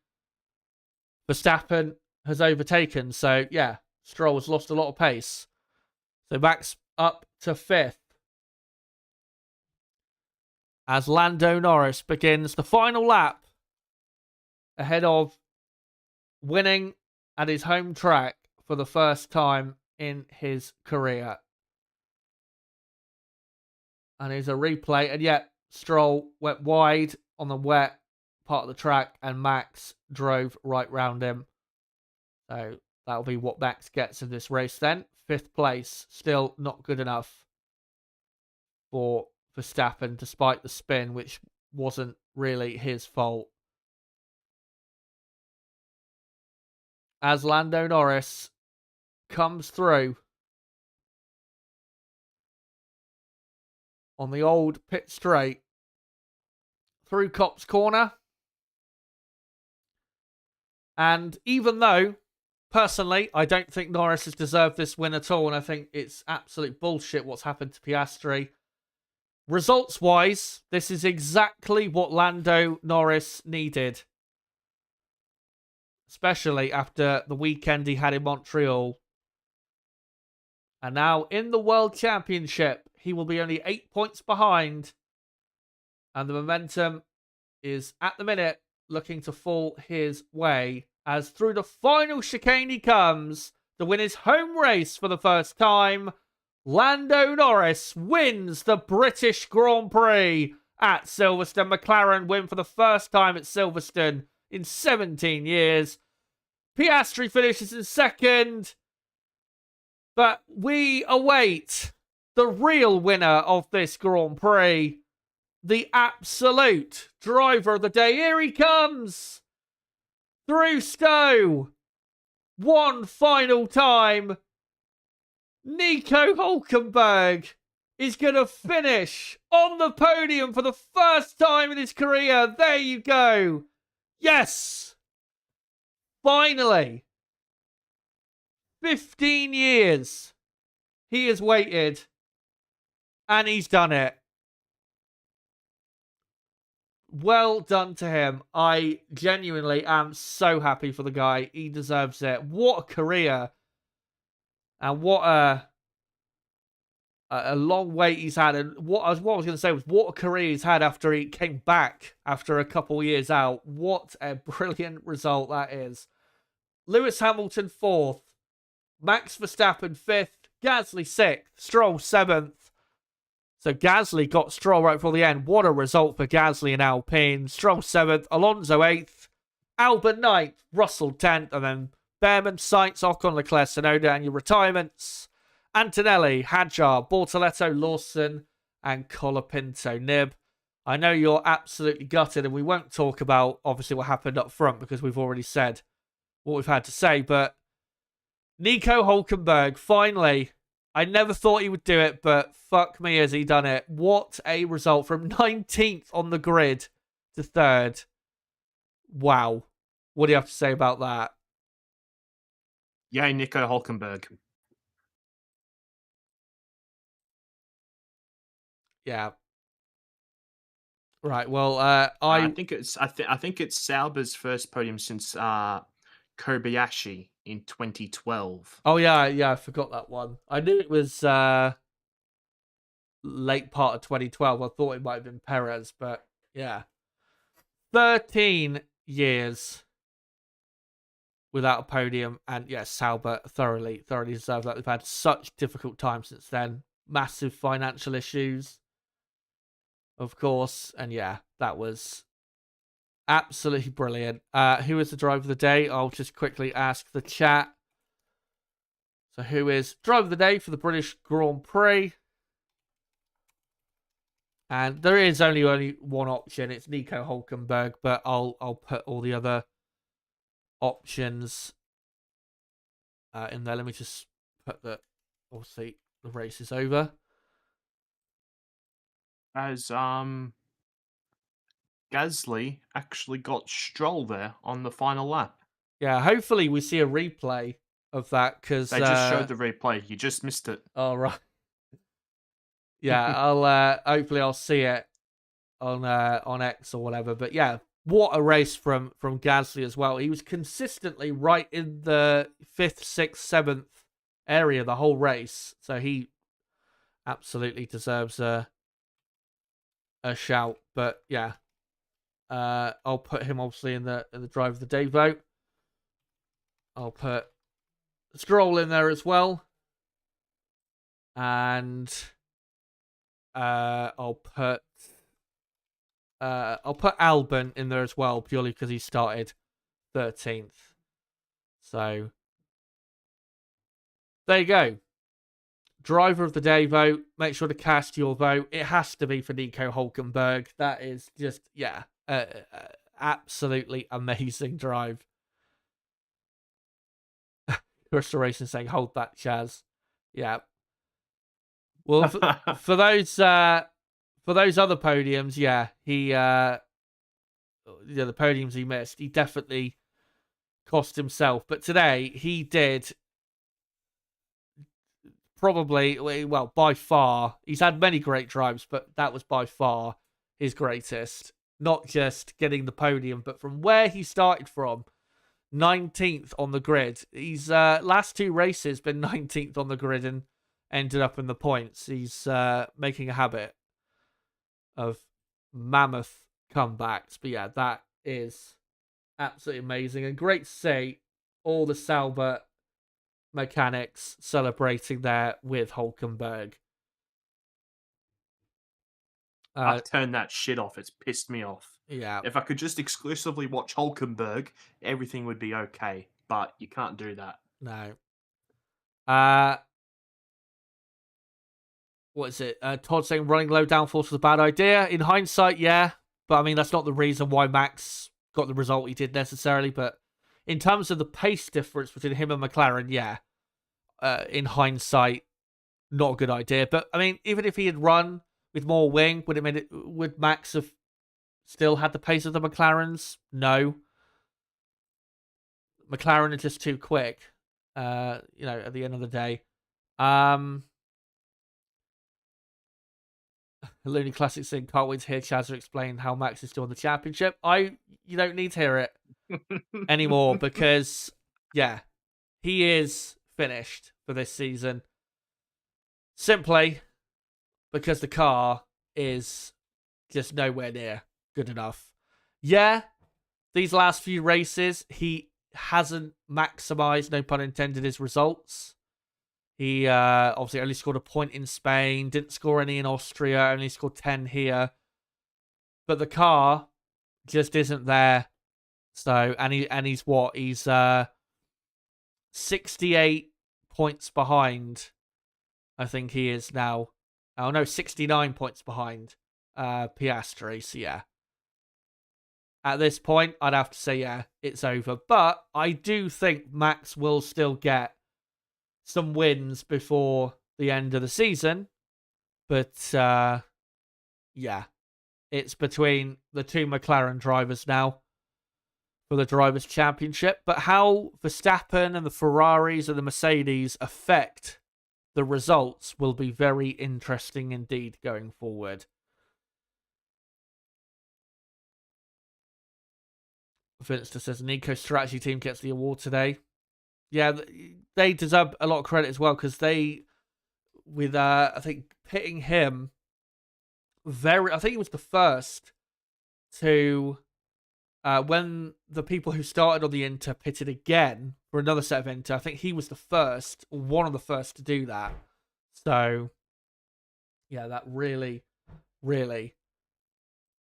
Verstappen has overtaken. So, yeah, Stroll has lost a lot of pace. So, Max up to 5th. As Lando Norris begins the final lap ahead of winning at his home track for the first time in his career. And here's a replay. And yet, Stroll went wide on the wet part of the track, and Max drove right round him. So that'll be what Max gets in this race then. 5th place, still not good enough for Verstappen, despite the spin, which wasn't really his fault. As Lando Norris comes through on the old pit straight through Copse Corner. And even though, personally, I don't think Norris has deserved this win at all, and I think it's absolute bullshit what's happened to Piastri, results-wise, this is exactly what Lando Norris needed. Especially after the weekend he had in Montreal. And now in the World Championship, he will be only 8 points behind. And the momentum is, at the minute, looking to fall his way. As through the final chicane he comes to win his home race for the first time. Lando Norris wins the British Grand Prix at Silverstone. McLaren win for the first time at Silverstone in 17 years. Piastri finishes in second. But we await the real winner of this Grand Prix. The absolute driver of the day. Here he comes. Through Stowe. One final time. Nico Hülkenberg is going to finish on the podium for the first time in his career. There you go. Yes. Finally. 15 years. He has waited. And he's done it. Well done to him. I genuinely am so happy for the guy. He deserves it. What a career. And what a long wait he's had. And what I was going to say was what a career he's had after he came back after a couple years out. What a brilliant result that is. Lewis Hamilton 4th. Max Verstappen 5th. Gasly 6th. Stroll 7th. So Gasly got Stroll right before the end. What a result for Gasly and Alpine. Stroll 7th. Alonso 8th. Albon 9th. Russell 10th. And then Behrman, Sainz, Ocon, Leclerc, Tsunoda, and your retirements. Antonelli, Hadjar, Bortoletto, Lawson, and Colapinto. Nib, I know you're absolutely gutted, and we won't talk about, obviously, what happened up front, because we've already said what we've had to say, but Nico Hülkenberg, finally, I never thought he would do it, but fuck me has he done it. What a result, from 19th on the grid to 3rd. Wow. What do you have to say about that? Yay, Nico Hülkenberg. Yeah. Right. Well, I think it's Sauber's first podium since Kobayashi in 2012. Oh yeah, I forgot that one. I knew it was late part of 2012. I thought it might have been Perez, but yeah. 13 years without a podium, and yes, Sauber thoroughly deserves that. They've had such difficult times since then. Massive financial issues, of course, and yeah, that was absolutely brilliant. Who is the driver of the day? I'll just quickly ask the chat. So who is driver of the day for the British Grand Prix? And there is only one option. It's Nico Hülkenberg, but I'll put all the other options in there. Let me just put that. Obviously, the race is over. As Gasly actually got Stroll there on the final lap. Yeah, hopefully we see a replay of that, because they just showed the replay. You just missed it. Oh right. Yeah, hopefully I'll see it on X or whatever. But yeah, what a race from Gasly as well. He was consistently right in the 5th, 6th, 7th area the whole race. So he absolutely deserves a shout. But yeah, I'll put him obviously in the driver of the day vote. I'll put Stroll in there as well, and I'll put Albon in there as well, purely because he started 13th. So there you go. Driver of the day vote. Make sure to cast your vote. It has to be for Nico Hülkenberg. That is just, yeah, absolutely amazing drive. Restoration saying, hold that, Chaz. Yeah. Well, for those for those other podiums, yeah, the podiums he missed, he definitely cost himself. But today he did probably, well, by far, he's had many great drives, but that was by far his greatest. Not just getting the podium, but from where he started from, 19th on the grid. He's last two races been 19th on the grid and ended up in the points. He's making a habit of mammoth comebacks. But yeah, that is absolutely amazing and great to see all the Sauber mechanics celebrating there with Hulkenberg. I've turned that shit off. It's pissed me off. Yeah, If I could just exclusively watch Hulkenberg, everything would be okay. But you can't do that. no. What is it? Todd saying running low downforce was a bad idea. In hindsight, yeah. But I mean, that's not the reason why Max got the result he did necessarily. But in terms of the pace difference between him and McLaren, yeah. In hindsight, not a good idea. But I mean, even if he had run with more wing, would Max have still had the pace of the McLarens? No. McLaren are just too quick. At the end of the day. Looney Classic saying, can't wait to hear Chazza explain how Max is still in the championship. You don't need to hear it anymore because, yeah, he is finished for this season. Simply because the car is just nowhere near good enough. Yeah, these last few races, he hasn't maximized, no pun intended, his results. He obviously only scored a point in Spain, didn't score any in Austria, only scored 10 here. But the car just isn't there. So, he's what? He's 68 points behind, I think he is now. Oh no, 69 points behind Piastri. So yeah. At this point, I'd have to say, yeah, it's over. But I do think Max will still get some wins before the end of the season. But, yeah, it's between the two McLaren drivers now for the Drivers' Championship. But how Verstappen and the Ferraris and the Mercedes affect the results will be very interesting indeed going forward. Finster says Nico's strategy team gets the award today. Yeah, they deserve a lot of credit as well because they, with I think pitting him, I think he was the first to, when the people who started on the Inter pitted again for another set of Inter, I think he was the first, one of the first to do that. So, yeah, that really, really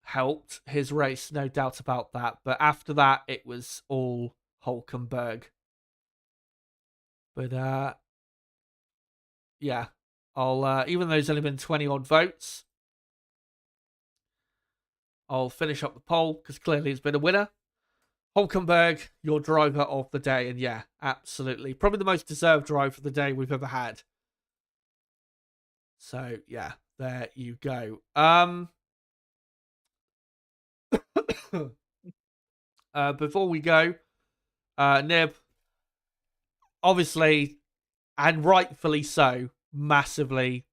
helped his race, no doubt about that. But after that, it was all Hulkenberg. But yeah, I'll even though there's only been 20 odd votes, I'll finish up the poll because clearly it's been a winner. Hulkenberg, your driver of the day, and yeah, absolutely, probably the most deserved driver of the day we've ever had. So yeah, there you go. Before we go, Nib, obviously, and rightfully so, massively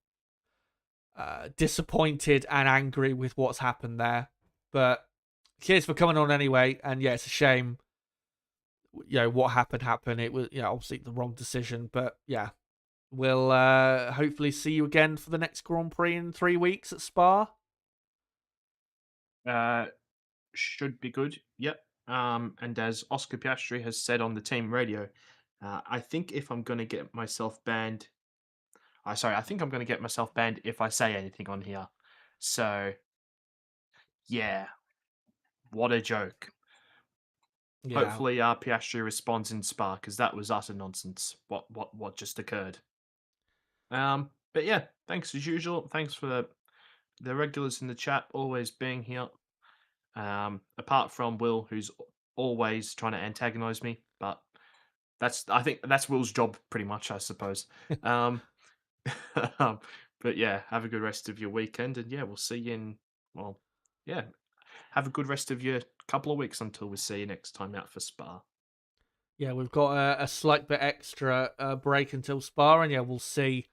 disappointed and angry with what's happened there. But cheers for coming on anyway. And yeah, it's a shame. What happened. It was, obviously the wrong decision. But yeah, we'll hopefully see you again for the next Grand Prix in 3 weeks at Spa. Should be good. Yep. And as Oscar Piastri has said on the team radio, I think if I'm going to get myself banned, I think I'm going to get myself banned if I say anything on here. So, yeah, what a joke. Yeah. Hopefully, Piastri responds in Spa because that was utter nonsense. What just occurred? But yeah, thanks as usual. Thanks for the regulars in the chat always being here. Apart from Will, who's always trying to antagonize me, but I think that's Will's job pretty much, I suppose. But yeah, have a good rest of your weekend, and yeah, we'll see you in. Well, yeah, have a good rest of your couple of weeks until we see you next time out for Spa. Yeah, we've got a slight bit extra break until Spa, and yeah, we'll see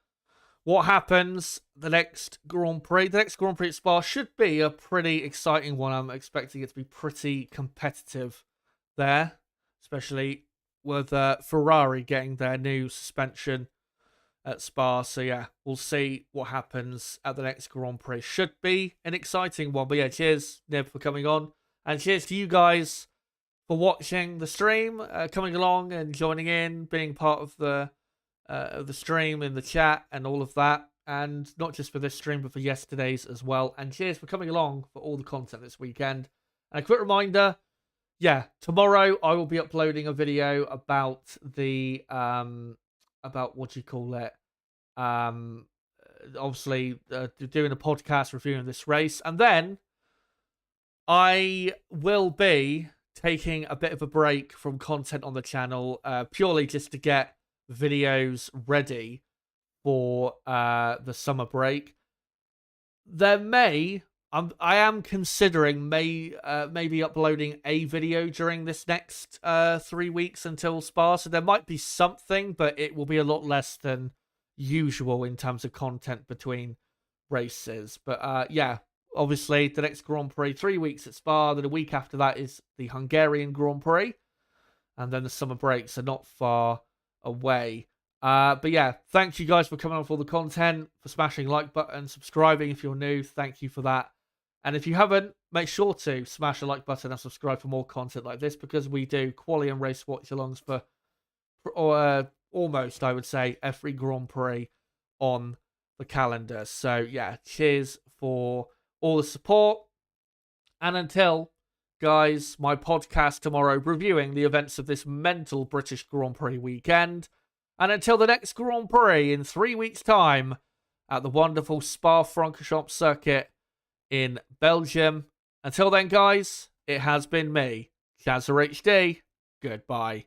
what happens the next Grand Prix. The next Grand Prix at Spa should be a pretty exciting one. I'm expecting it to be pretty competitive there, especially with Ferrari getting their new suspension at Spa. So yeah, we'll see what happens at the next Grand Prix. Should be an exciting one. But yeah, cheers, Nib, for coming on. And cheers to you guys for watching the stream, coming along and joining in, being part of the stream in the chat and all of that. And not just for this stream, but for yesterday's as well. And cheers for coming along for all the content this weekend. And a quick reminder, yeah, tomorrow I will be uploading a video about the about what do you call it? Obviously doing a podcast reviewing this race, and then I will be taking a bit of a break from content on the channel, purely just to get videos ready for the summer break. I am considering maybe uploading a video during this next 3 weeks until Spa, so there might be something, but it will be a lot less than usual in terms of content between races. But yeah, obviously the next Grand Prix, 3 weeks at Spa, then a week after that is the Hungarian Grand Prix, and then the summer breaks are not far away. But yeah, thank you guys for coming on for all the content, for smashing like button, subscribing if you're new. Thank you for that. And if you haven't, make sure to smash the like button and subscribe for more content like this, because we do quali and race watch-alongs for almost, I would say, every Grand Prix on the calendar. So yeah, cheers for all the support. And until, guys, my podcast tomorrow reviewing the events of this mental British Grand Prix weekend, and until the next Grand Prix in 3 weeks' time at the wonderful Spa-Francorchamps circuit in Belgium. Until then, guys, it has been me, Chazza HD. Goodbye.